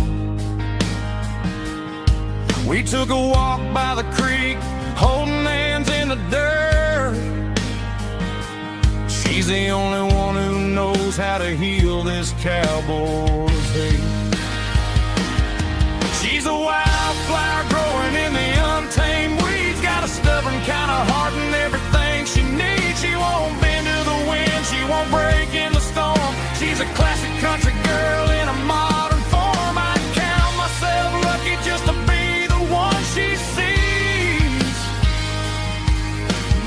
We took a walk by the creek, holding hands in the dirt. She's the only one who knows how to heal this cowboy's hate. She's a wildflower growing in the untamed weeds, got a stubborn kind of heart and everything she needs. She won't bend to the wind, she won't break in the storm. She's a classic country girl in a modern form. I count myself lucky just to be the one she sees.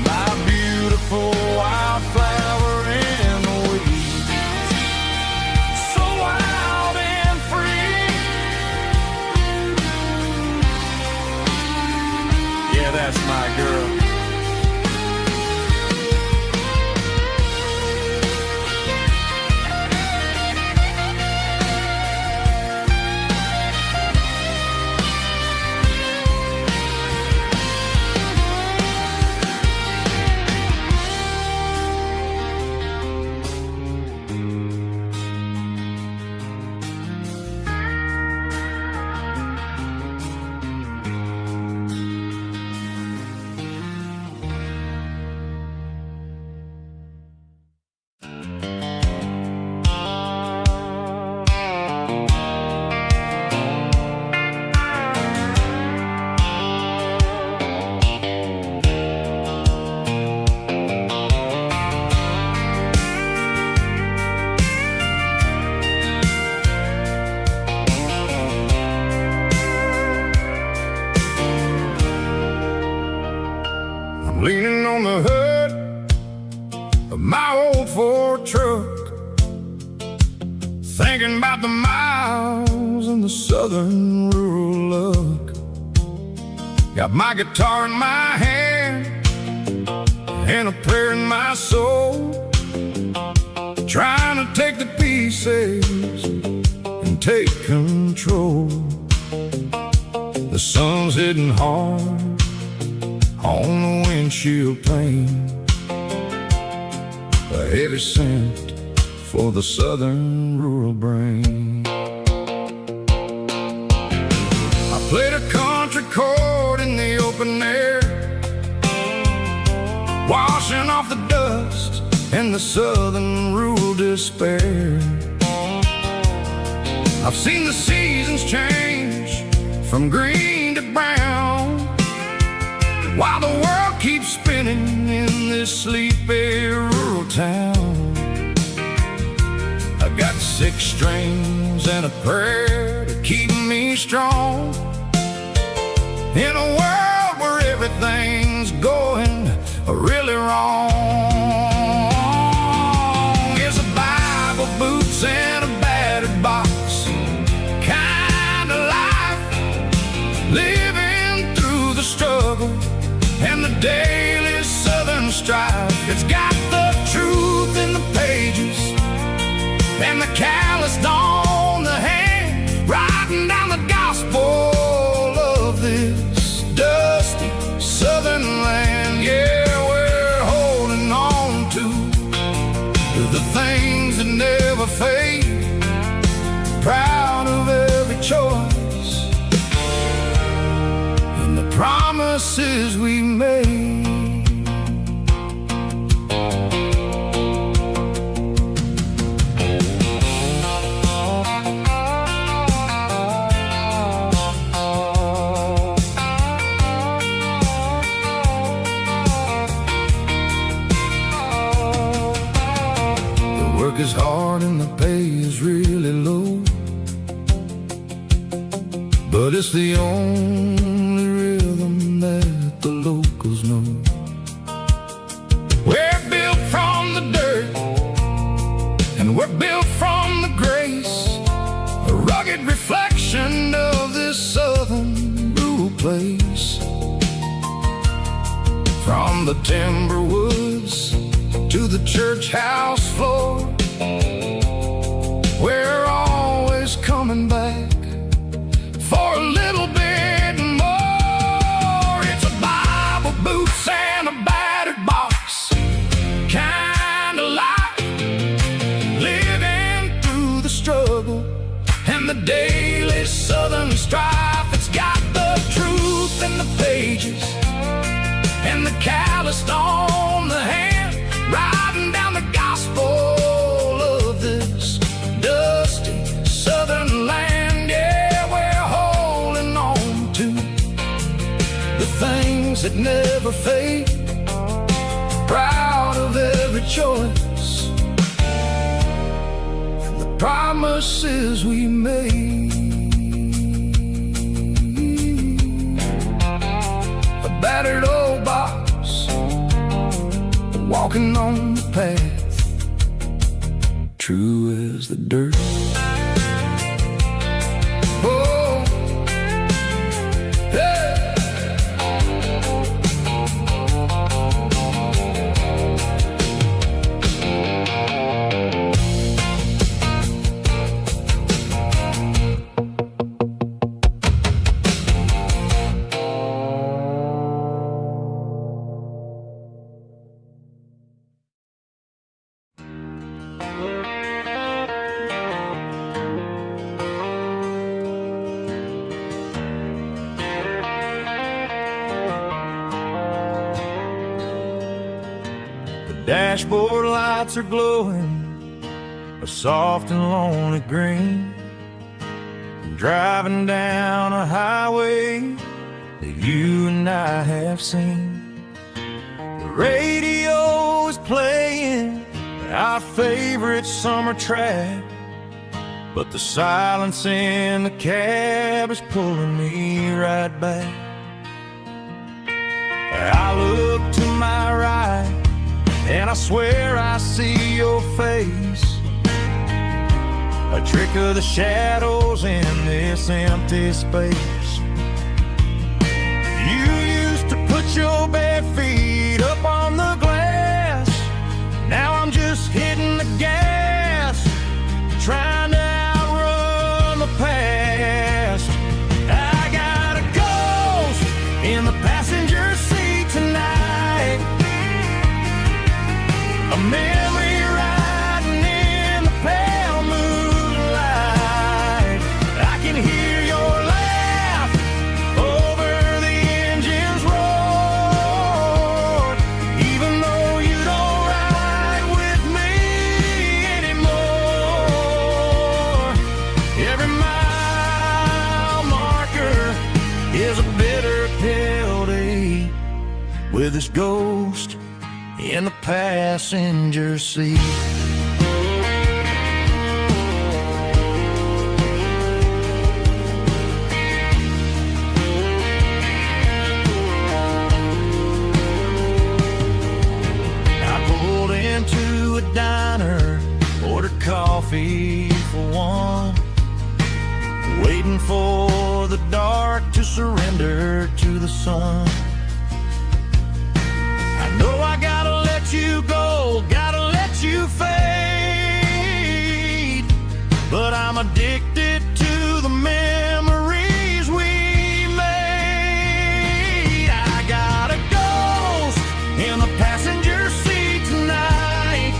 My beautiful wildflower in the weeds. So wild. the miles and the southern rural look. Got my guitar in my hand and a prayer in my soul, trying to take the pieces and take control. The sun's hitting hard on the windshield pane, a heavy scent for the southern rural brain. I played a country chord in the open air, washing off the dust and the southern rural despair. I've seen the seasons change from green to brown, while the world keeps spinning in this sleepy rural town. I've got 6 strings and a prayer to keep me strong in a world where everything's going really wrong. It's a Bible, boots, and a battered box kind of life, living through the struggle and the daily southern strife. It's got the truth in the pages and the calloused on the hand, writing down the gospel of this dusty southern land. Yeah, we're holding on to the things that never fade, proud of every choice and the promises we made. Work is hard and the pay is really low, but it's the only rhythm that the locals know. We're built from the dirt and we're built from the grace, a rugged reflection of this southern rural place. From the timber woods to the church house floor, we're always coming back for a little bit more. It's a Bible, boots, and a battered box kind of life, living through the struggle and the daily southern strife. It's got the truth in the pages and the calloused on the hand, writing down the gospel of this dusty southern land. Yeah, we're holding on to the things that never fade, proud of every choice, the promises we made. A battered old box, walking on the path, true as the dirt. Oh, yeah. Dashboard lights are glowing a soft and lonely green. I'm driving down a highway that you and I have seen. The radio is playing our favorite summer track, but the silence in the cab is pulling me right back. I look to my right and I swear I see your face. a trick of the shadows in this empty space. You used to put your bare feet up on the glass. Now I'm just hitting the gas, trying to outrun the past. I got a ghost in the passenger seat tonight, a memory riding in the pale moonlight. I can hear your laugh over the engine's roar, even though you don't ride with me anymore. Every mile marker is a bitter pill to eat, with this ghost in the passenger seat. I pulled into a diner, ordered coffee for one, waiting for the dark to surrender to the sun. I know I gotta let you go, gotta let you fade, but I'm addicted to the memories we made. I got a ghost in the passenger seat tonight,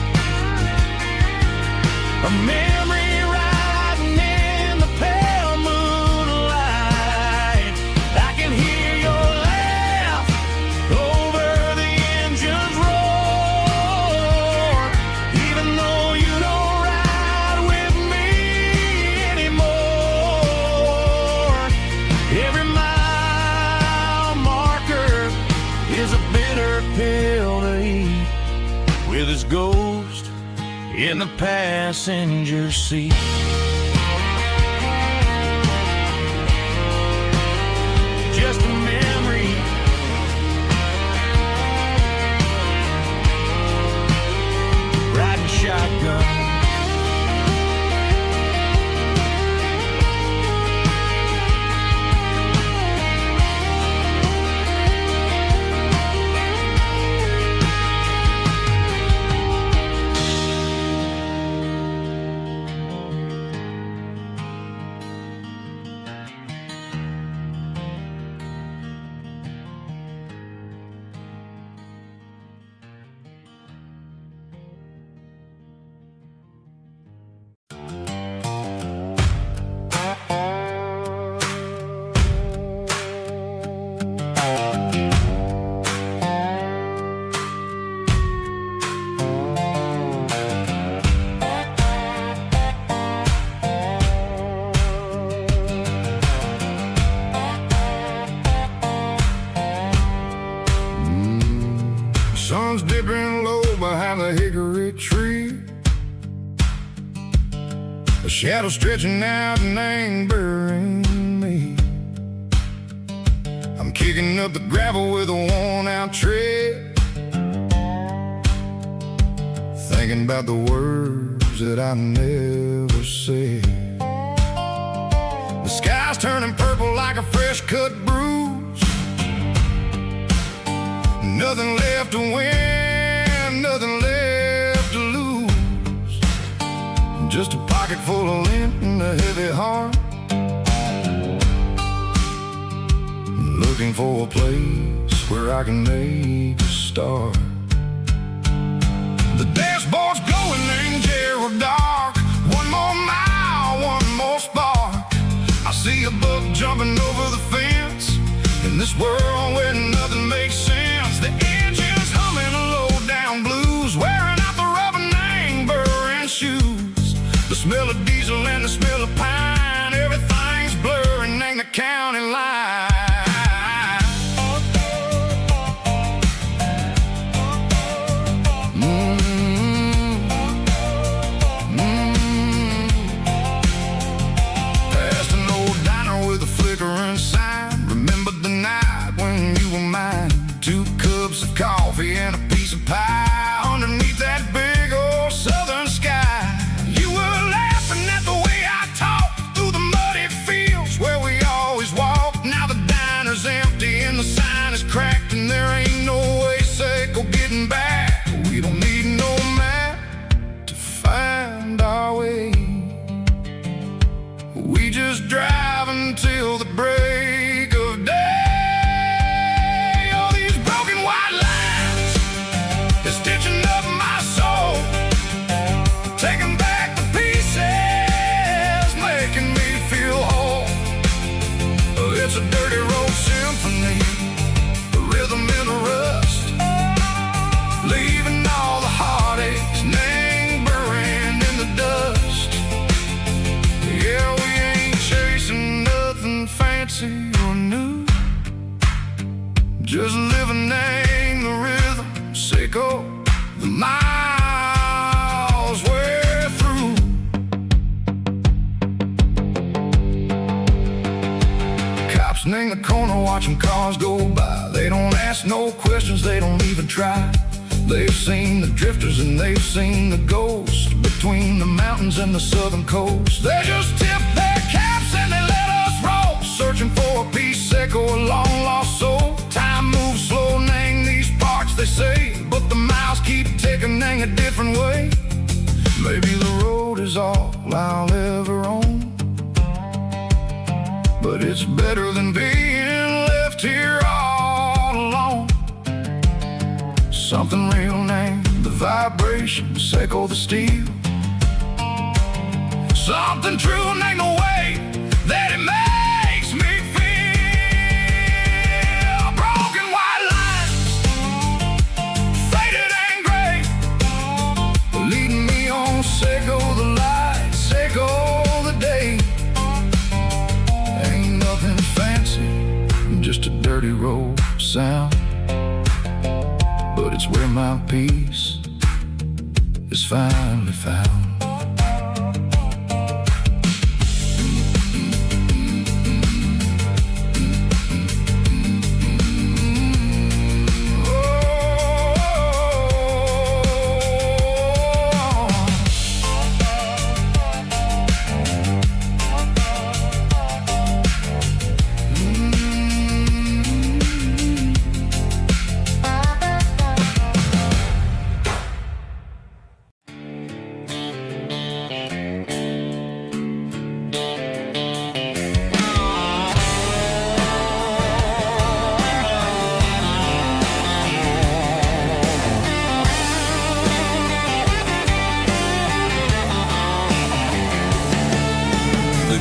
a memory riding in the pale moonlight. I can hear your laugh over the engine's roar, even though you don't ride with me anymore. Every mile marker is a bitter pill to eat, with his ghost in the passenger seat. Just a memory, riding shotgun. Sun's dipping low behind the hickory tree, a shadow stretching out and angering me. I'm kicking up the gravel with a worn-out tread, thinking about the words that I never said. The sky's turning purple like a fresh-cut bruise. Nothing left to win, nothing left to lose. Just a pocket full of lint and a heavy heart, looking for a place where I can make a start. The dashboard's glowing, angel dark. One more mile, one more spark. I see a buck jumping over the fence, in this world where nothing makes sense. The engine's humming a low-down blues, wearing out the rubber name burring shoes. The smell of diesel and the smell of pine, everything's blurring in the county line. getting back. We don't need no map to find our way. We just drive until the break of day. All these broken white lines is stitching up my soul, taking back the pieces, making me feel whole. It's a dirty road symphony, a rhythm in the rust, leaving all the heartaches lingering in the dust. Yeah, we ain't chasing nothing fancy or new, just living in the rhythm, sicko, the miles we're through. Cops in the corner watching cars go by. They don't ask no questions, they don't even try. They've seen the drifters and they've seen the ghosts between the mountains and the southern coast. They just tip their caps and they let us roll, searching for a piece or a long lost soul. Time moves slow, nang these parts they say, but the miles keep ticking, nang a different way. Maybe the road is all I'll ever own, but it's better than being left here all alone. Something real named the vibration, echo the steel. Something true named the way that it makes me feel. Broken white lines, faded and gray, leading me on, echo the light, echo the day. Ain't nothing fancy, just a dirty road sound, but it's where my peace is finally found.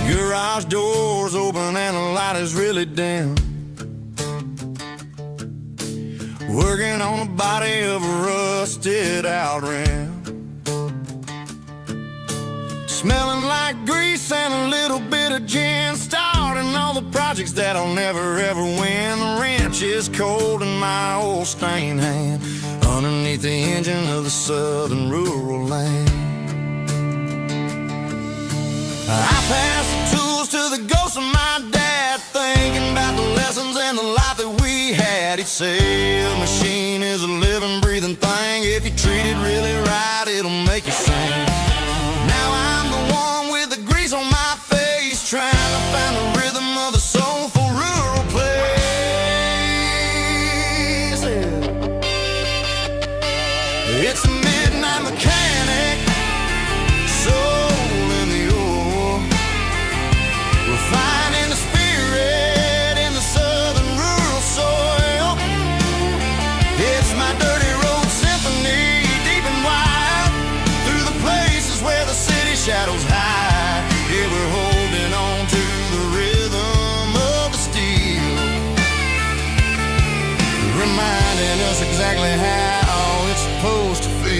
Garage doors open and the light is really dim, working on the body of a rusted out rim, smelling like grease and a little bit of gin, starting all the projects that'll never ever win. The wrench is cold in my old stained hand, underneath the engine of the southern rural land. I pass the tools to the ghost of my dad, thinking about the lessons and the life that we had. He'd say a machine is a living, breathing thing. If you treat it really right, it'll make you sing. Now I'm the one with the grease on my face, trying to find the rhythm of the soulful rural place. It's a midnight mechanic, finding the spirit in the southern rural soil. It's my dirty road symphony, deep and wide, through the places where the city shadows hide. Yeah, we're holding on to the rhythm of the steel, reminding us exactly how it's supposed to feel.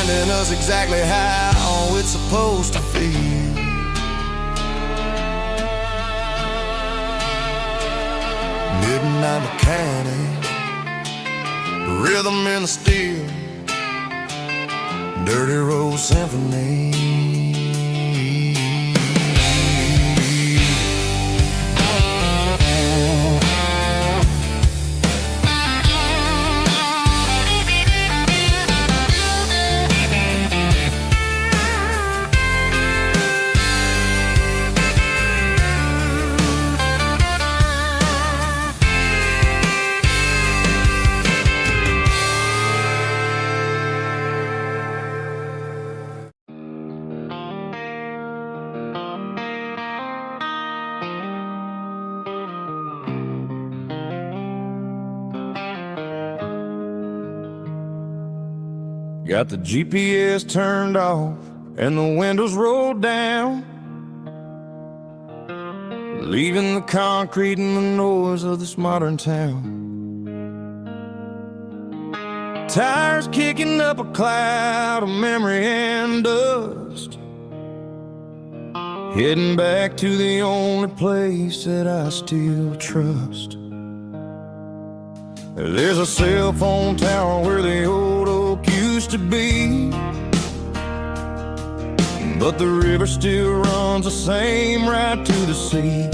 reminding us exactly how it's supposed to feel. Midnight mechanic, rhythm in the steel, dirty road symphony. Got the GPS turned off and the windows rolled down, leaving the concrete and the noise of this modern town. Tires kicking up a cloud of memory and dust, heading back to the only place that I still trust. There's a cell phone tower where the old oak used to be, but the river still runs the same right to the sea.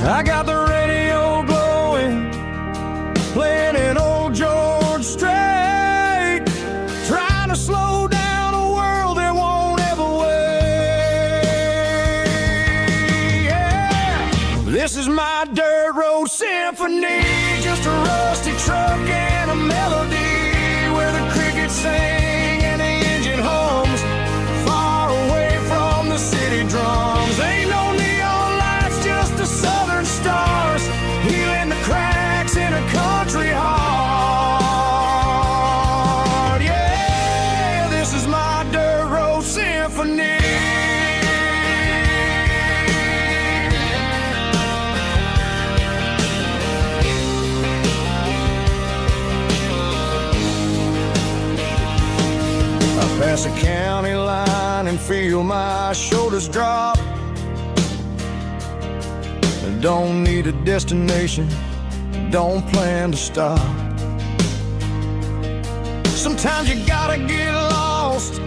I got the radio glowing, playing an old George Strait, trying to slow down a world that won't ever wait. Yeah. This is my dirt road symphony, just a rusty truck and a melody where the crickets sing and the engine hums, far away from the city drums. Ain't no neon lights, just the southern stars, healing the cracks in a country heart. Yeah, this is my dirt road symphony. Pass a county line and feel my shoulders drop. Don't need a destination, don't plan to stop. Sometimes you gotta get lost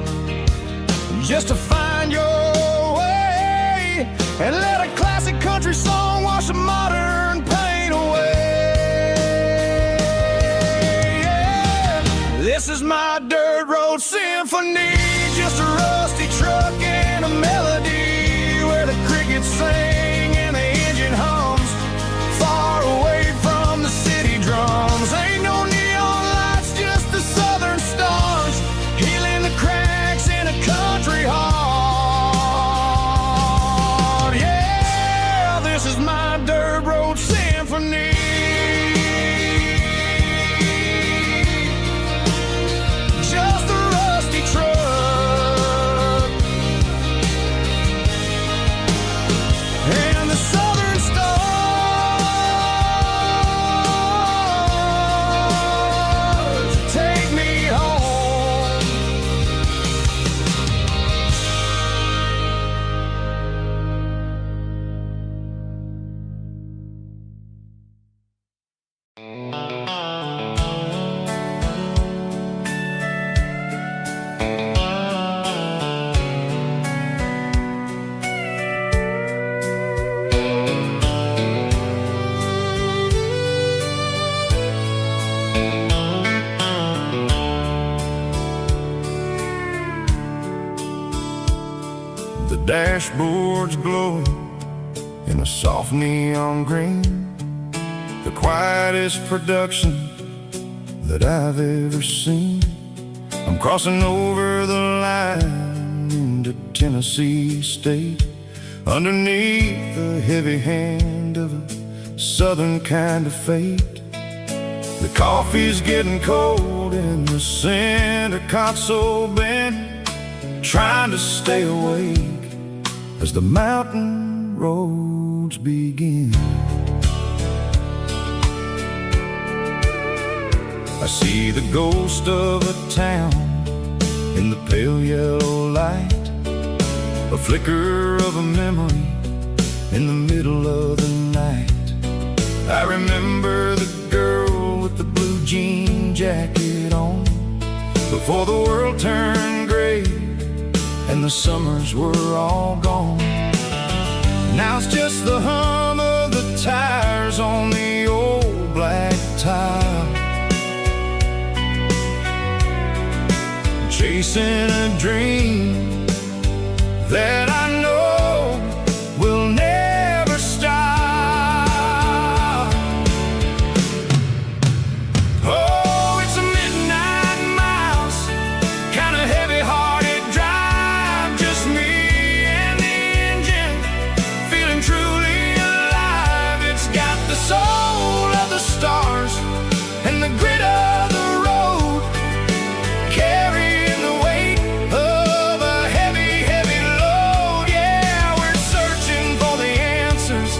just to find your way, and let a classic country song wash a modern pain away. Yeah. This is my dirt road symphony, just a rusty truck and a melody where the crickets sing and the engine hums, far away from the city drums. Ain't no neon lights, just the southern stars, healing the cracks in a country heart. Yeah, this is my dirt road symphony. The dashboard's glowing in a soft neon green, the quietest production that I've ever seen. I'm crossing over the line into Tennessee State, underneath the heavy hand of a southern kind of fate. The coffee's getting cold in the center console bin, trying to stay awake as the mountain roads begin. I see the ghost of a town in the pale yellow light, a flicker of a memory in the middle of the night. I remember the girl with the blue jean jacket on, before the world turned gray and the summers were all gone. Now it's just the hum of the tires on the old black tile, chasing a dream that I know will never stop. Oh, it's a midnight mouse, kind of heavy-hearted drive, just me and the engine, feeling truly alive. It's got the soul of the stars and the grit of the road, carrying the weight of a heavy, heavy load. Yeah, we're searching for the answers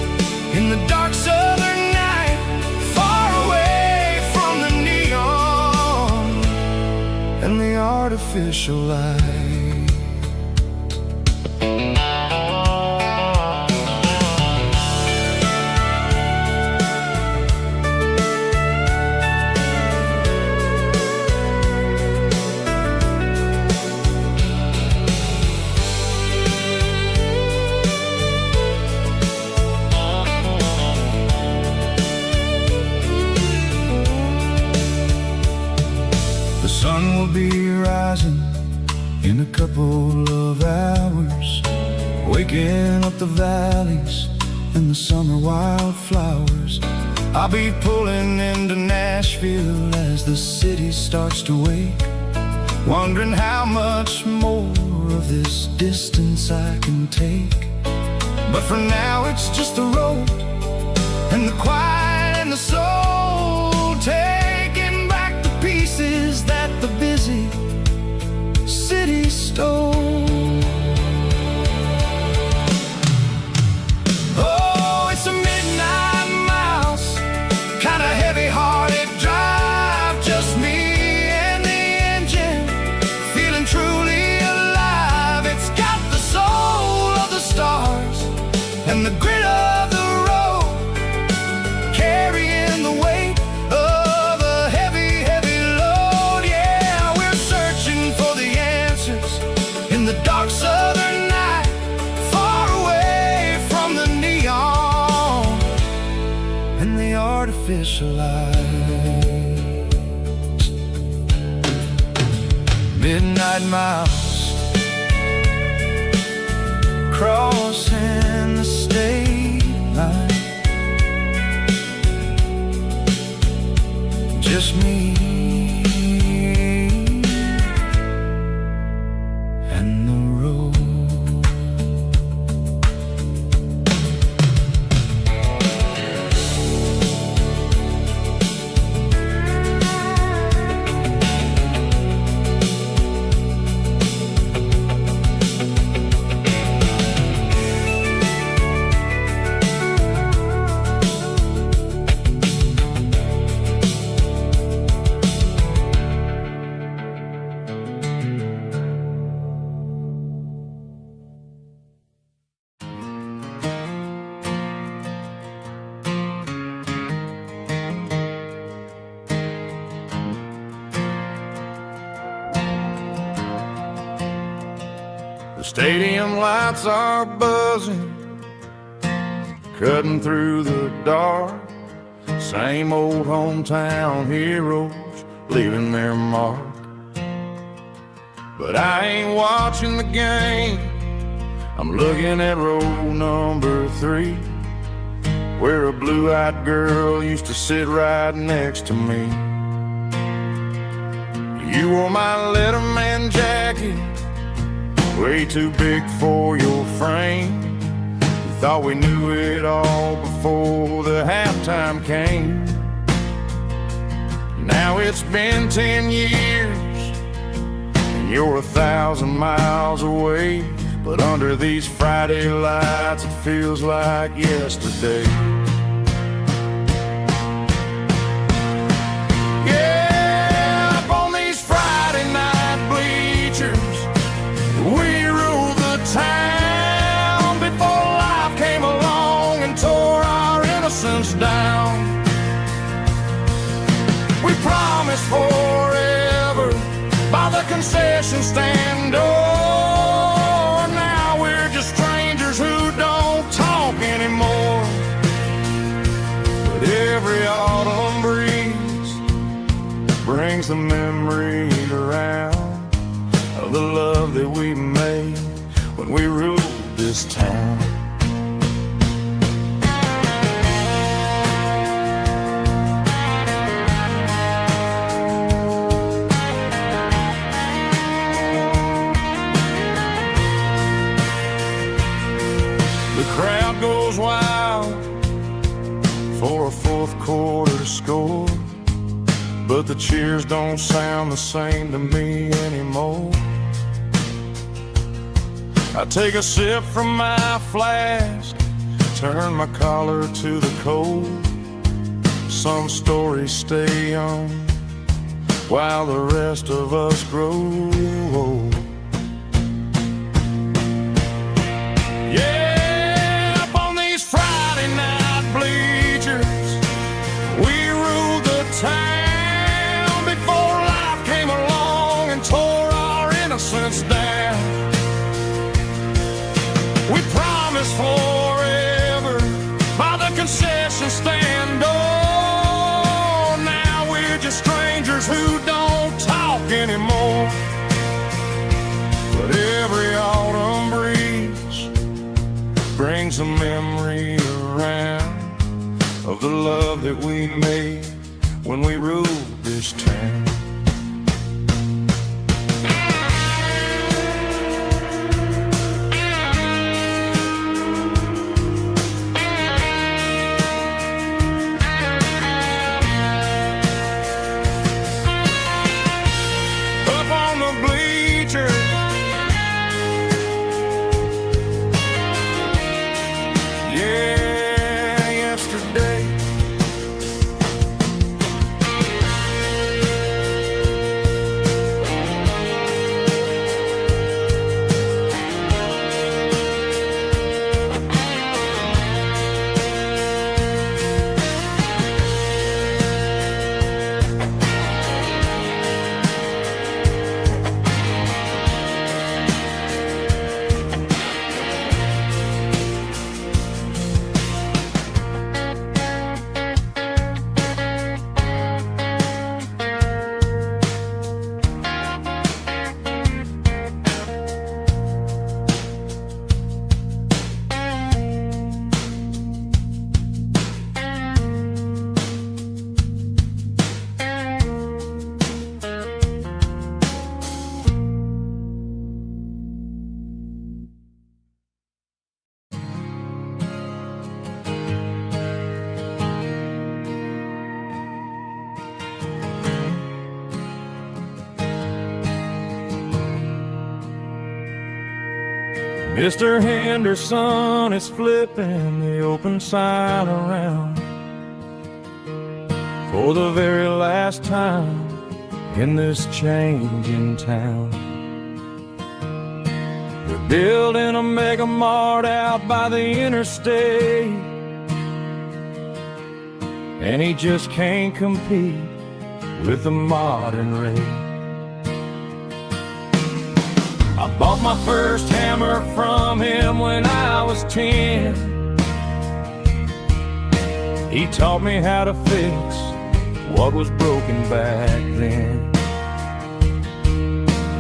in the dark southern night, far away from the neon and the artificial light. The sun will be rising in a couple of hours, waking up the valleys and the summer wildflowers. I'll be pulling into Nashville as the city starts to wake, wondering how much more of this distance I can take. But for now it's just the road and the quiet and the soul, taking back the pieces that the busy city stole. Oh, it's a midnight mouse, kind of heavy-hearted drive, just me and the engine, feeling truly alive. It's got the soul of the stars and the grit of the road, carrying the weight of a heavy, heavy load. Yeah, we're searching for the answers in the dark southern night, far away from the neon and the artificial light. Midnight mouse, crossing the state line, just me and the road. The stadium lights are buzzing, cutting through the dark. Same old hometown heroes leaving their mark. But I ain't watching the game, I'm looking at row number 3, where a blue-eyed girl used to sit right next to me. You wore my Letterman jacket, way too big for your frame. We thought we knew it all before the halftime came. Now it's been 10 years and you're 1,000 miles away, but under these Friday lights it feels like yesterday. Yeah, promised forever by the concession stand door. Now we're just strangers who don't talk anymore. But every autumn breeze brings the memories around of the love that we made when we ruled this town. The crowd goes wild for a fourth quarter score, but the cheers don't sound the same to me anymore. I take a sip from my flask, turn my collar to the cold. Some stories stay young while the rest of us grow old. Yeah, up on these Friday night bleachers, we ruled the town before life came along and tore our innocence down. We promised forever by the concession stand door. Now we're just strangers who don't talk anymore. But every autumn breeze brings a memory around of the love that we made when we ruled this town. Mr. Henderson is flipping the open sign around for the very last time in this changing town. They're building a mega mart out by the interstate, and he just can't compete with the modern rate. I bought my first hammer from him when I was 10. He taught me how to fix what was broken back then.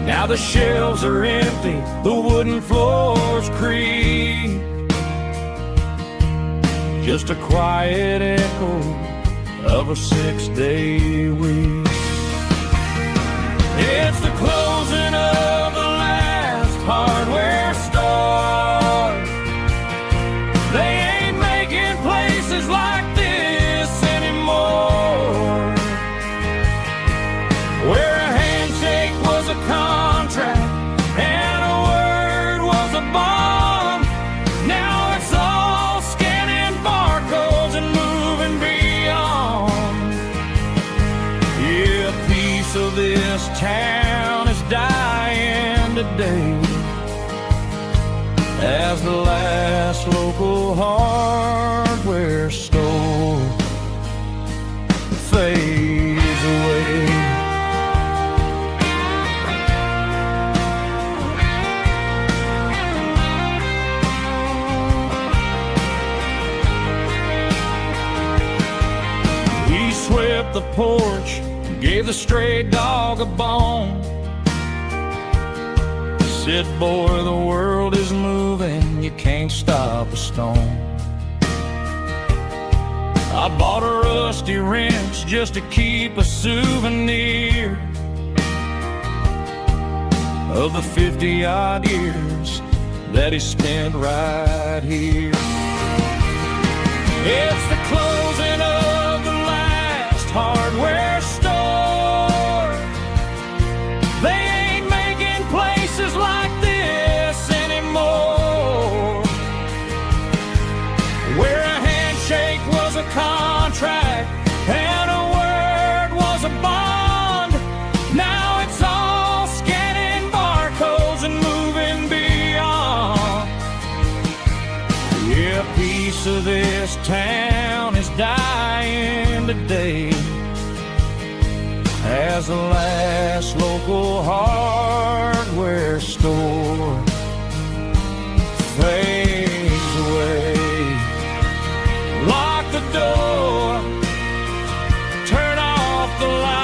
Now the shelves are empty, the wooden floors creak, just a quiet echo of a 6-day week. It's the closing of the last hardware store. They ain't making places like this anymore, where a handshake was a contract and a word was a bond. Now it's all scanning barcodes and moving beyond. Yeah, a piece of this town is dying today as the last local hardware store fades away. gave the stray dog a bone. Said, boy, the world is moving, you can't stop a stone. I bought a rusty wrench just to keep a souvenir of the 50-odd years that he spent right here. It's the closing of the last hardware store. They ain't making places like this anymore, where a handshake was a contract and a word was a bond. Now it's all scanning barcodes and moving beyond. Yeah, a piece of this town is dying today as the last local hardware store fades away. Lock the door, turn off the light.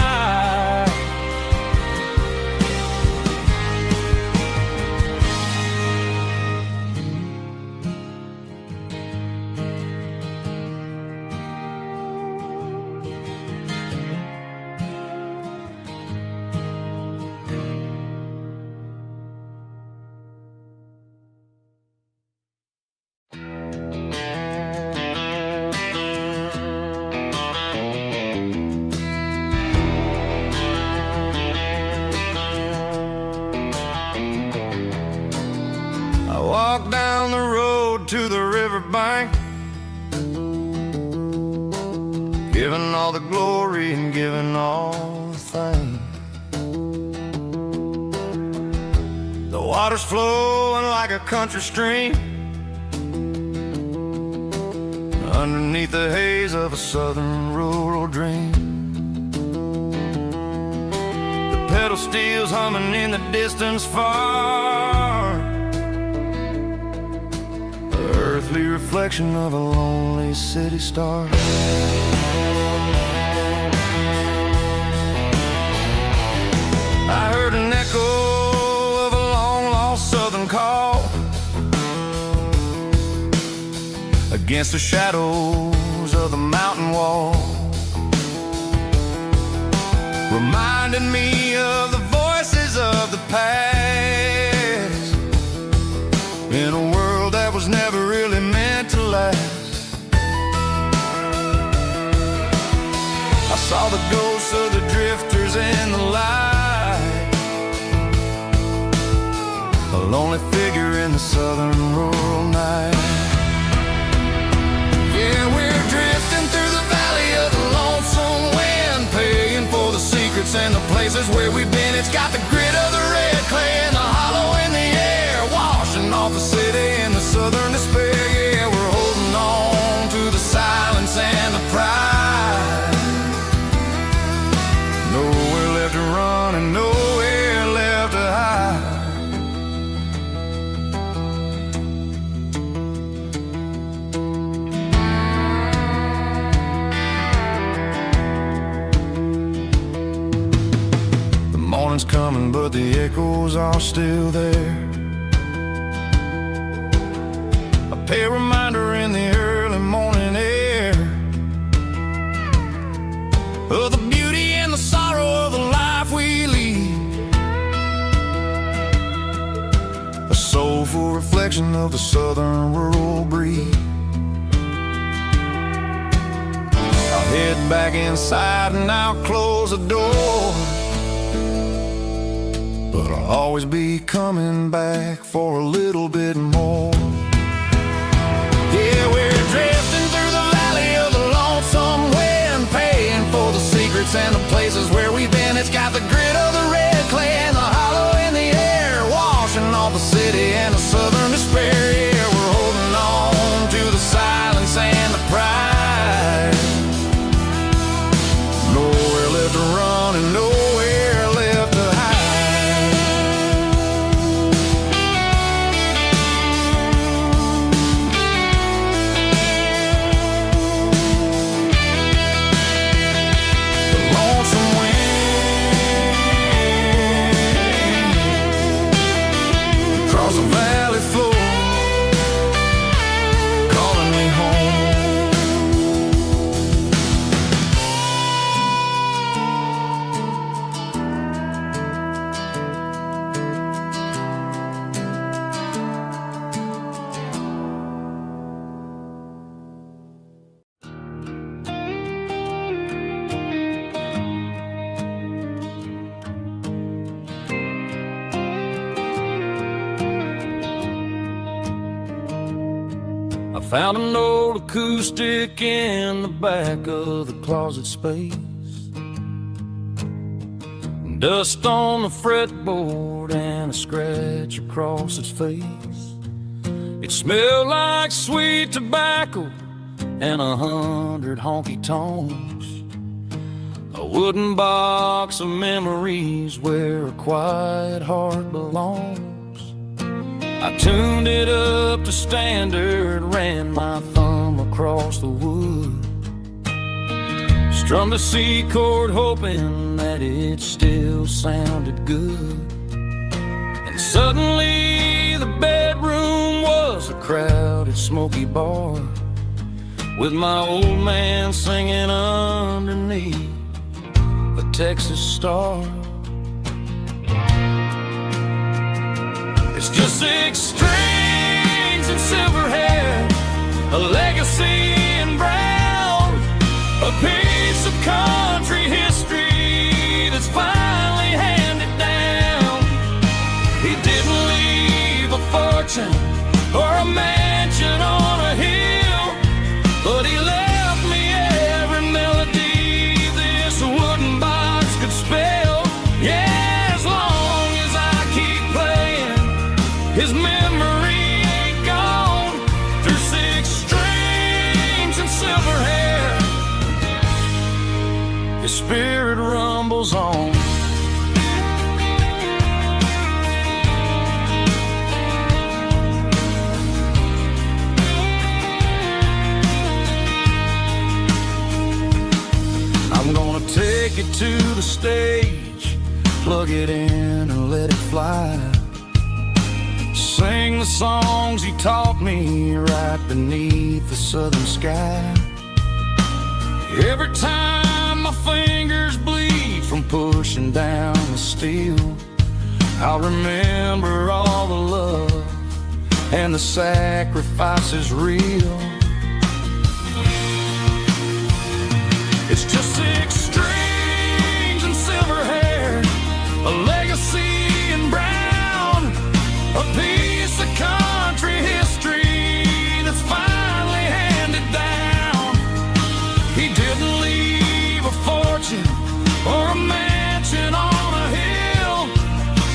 I walked down the road to the riverbank, giving all the glory and giving all the thanks. The water's flowing like a country stream underneath the haze of a southern rural dream. The pedal steel's humming in the distance far, earthly reflection of a lonely city star. I heard an echo of a long-lost southern call against the shadows of the mountain wall, reminding me of the voices of the past in a world that was never really meant to last. I saw the ghosts of the drifters in the light, a lonely figure in the southern rural night. Yeah, we're drifting through the valley of the lonesome wind, paying for the secrets and the places where we've been. It's got the grit of the red clay and the hollow in the air, washing off the city and the southern despair. Yeah, we're holding on to the silence and the pride. Nowhere left to run and nowhere left to hide. The morning's coming, but the echoes are still there. A pale reminder in the early morning air of the beauty and the sorrow of the life we lead, a soulful reflection of the southern rural breed. I'll head back inside and I'll close the door, but I'll always be coming back for a little bit more. Yeah, we're drifting through the valley of the lonesome wind, paying for the secrets and the places where we've been. It's got the grit of the red clay and the hollow in the air, washing off the city and the southern despair. Yeah, we're holding on to the silence and the pride. Nowhere left to run and nowhere left to hide. The lonesome wind Found an old acoustic in the back of the closet space. Dust on the fretboard and a scratch across its face. It smelled like sweet tobacco and 100 honky-tonks. A wooden box of memories where a quiet heart belongs. I tuned it up to standard, ran my thumb across the wood. Strummed a C chord hoping that it still sounded good. And suddenly the bedroom was a crowded smoky bar, with my old man singing underneath a Texas star. It's just 6 strings and silver hair, a legacy in brown, a piece of country history that's finally handed down. He didn't leave a fortune or a mansion on a hill, but he left me every melody this wooden box could spell. Yeah, as long as I keep playing, his memory ain't gone. Through 6 strings and silver hair, his spirit rumbles on. I'm gonna take it to the stage, plug it in and let it fly. Sing the songs he taught me right beneath the southern sky. Every time my fingers bleed from pushing down the steel, I'll remember all the love and the sacrifices real. It's just 6 strings and silver hair, a legacy in brown, a piece of country history that's finally handed down. He didn't leave a fortune or a mansion on a hill,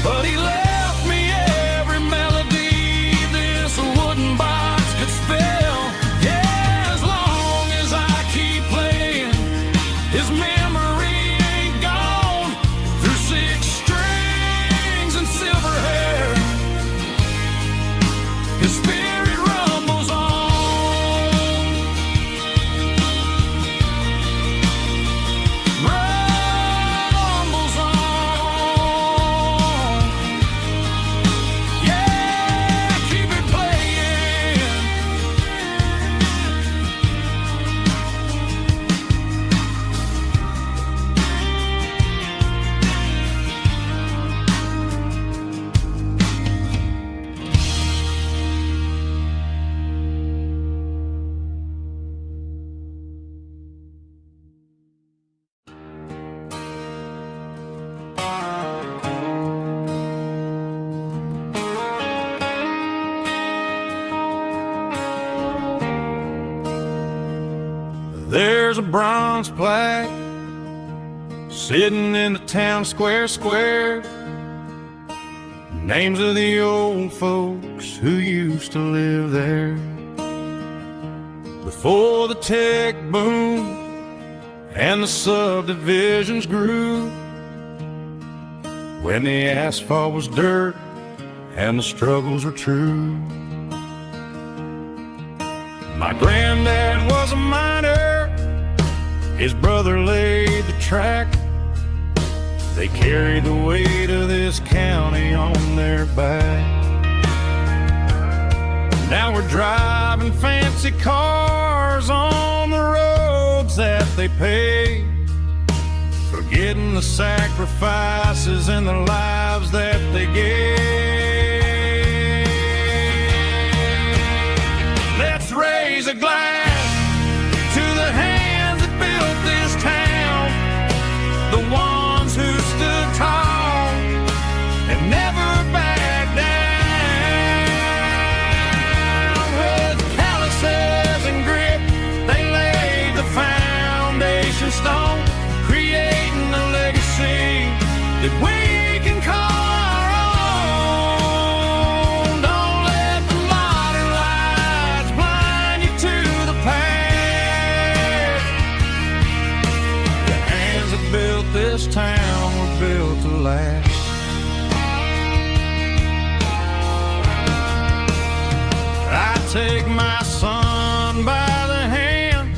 but he left me every melody this wooden box could spell. Yeah, as long as I keep playing, his memory ain't gone. Through 6 strings and silver hair, his spirit rumbles on. Rumbles on. Yeah, keep it playing. There's a bronze plaque sitting in the town square. Names of the old folks who used to live there. Before the tech boom and the subdivisions grew, when the asphalt was dirt and the struggles were true. My granddad was a miner, his brother laid the track. They carried the weight of this county on their back. Now we're driving fancy cars on the roads that they paved, forgetting the sacrifices and the lives that they gave. Let's raise a glass to the hands that built this town, the ones who stood tall and never backed down. With calluses built to last. I take my son by the hand,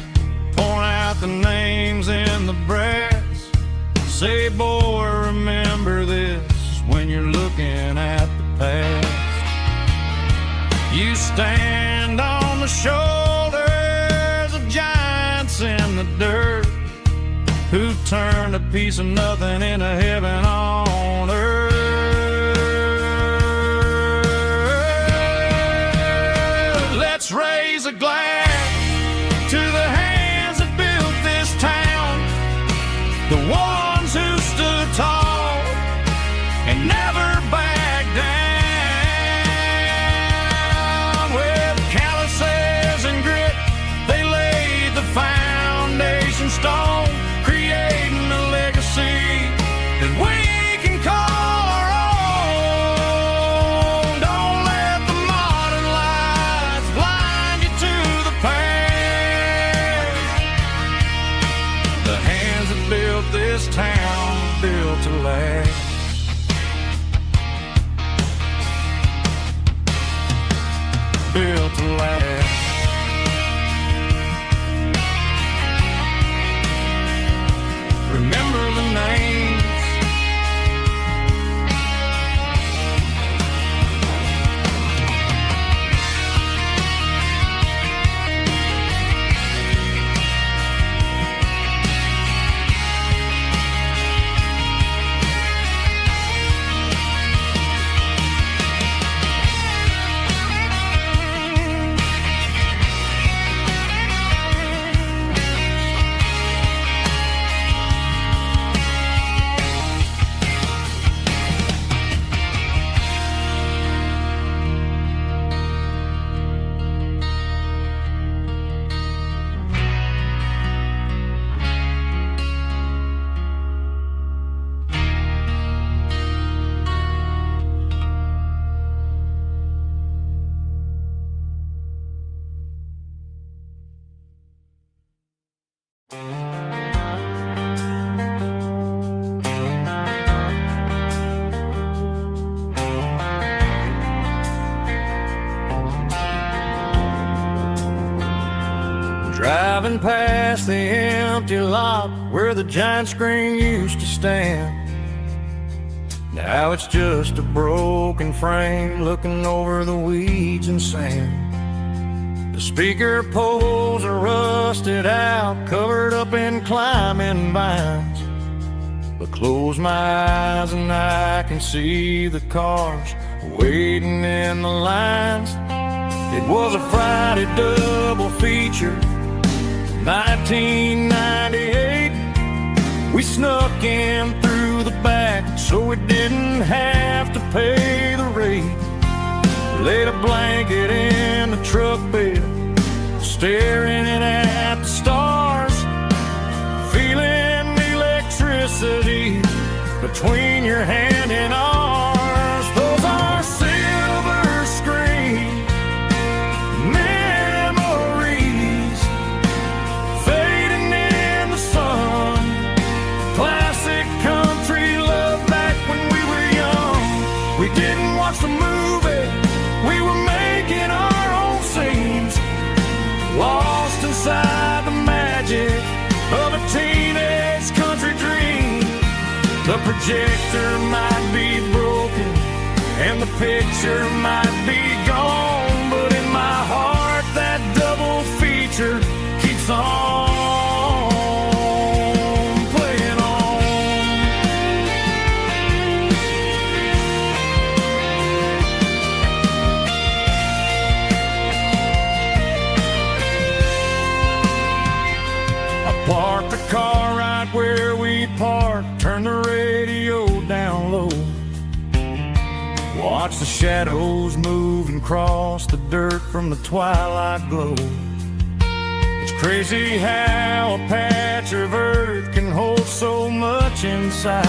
point out the names in the brass, say, boy, remember this when you're looking at the past. You stand on the shoulders of giants in the dirt, who turned a piece of nothing into heaven on earth. Let's raise a glass to the hands that built this town, the ones who stood tall and never backed down. With calluses and grit, they laid the foundation stone, creating a legacy that we can call our own. Don't let the modern lights blind you to the past. The hands that built this town, built to last. Built to last. Remember the names. Driving past the empty lot where the giant screen used to stand. Now it's just a broken frame looking over the weeds and sand. The speaker poles are rusted out, covered up in climbing vines. But close my eyes and I can see the cars waiting in the lines. It was a Friday double feature, 1998. We snuck in through the back so we didn't have to pay the rate. Laid a blanket in the truck bed, staring at the stars, feeling the electricity between your hand and ours. Those are silver screen memories fading in the sun. Classic country love back when we were young. We didn't watch the movie, we were making our own scenes, lost inside the magic of a teenage country dream. The projector might be broken and the picture might be gone, but in my heart that double feature keeps on playing on. I parked the car right where we parked, turned the radio down low, watch the shadows move and cross the dirt from the twilight glow. It's crazy how a patch of earth can hold so much inside,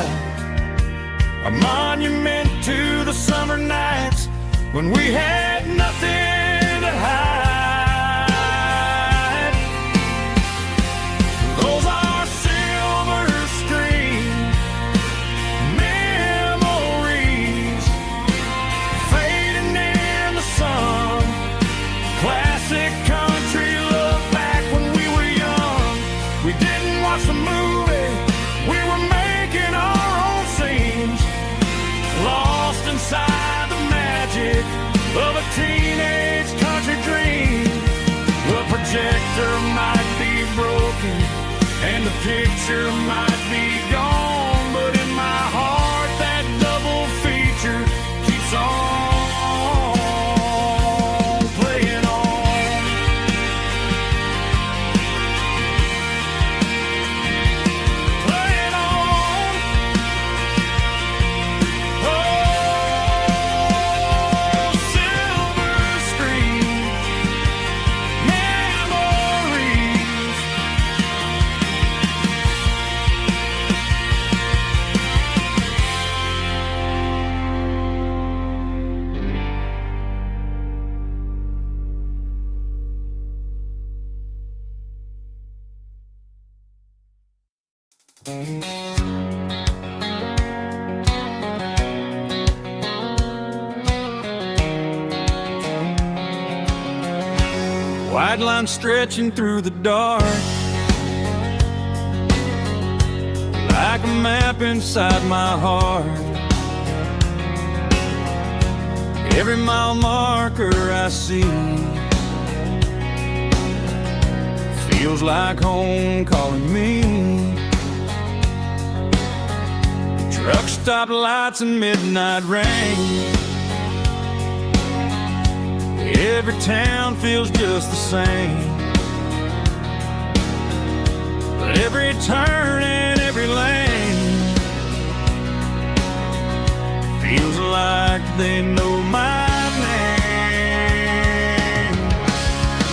a monument to the summer nights when we had nothing to hide. Those are silver screen future might be gone, but in my heart that double feature keeps on playing on. Playing on. Oh, silver screen memories. White line stretching through the dark, like a map inside my heart. Every mile marker I see feels like home calling me. Truck stop lights and midnight rain. Every town feels just the same, but every turn and every lane feels like they know my name.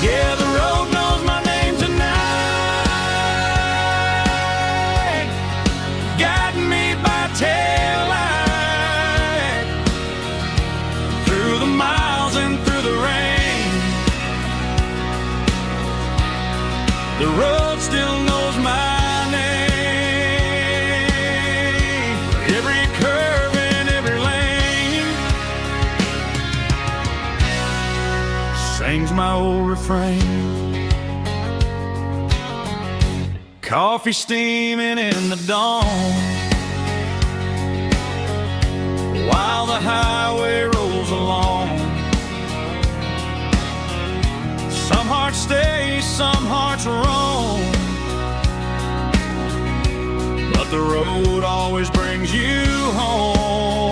Yeah, the road knows my name tonight, guiding me by taillight through the miles and through the rain. The road still knows my name. Every curve and every lane sings my old refrain. Coffee steaming in the dawn, while the highway rolls along. Some hearts stay, some hearts roam, but the road always brings you home.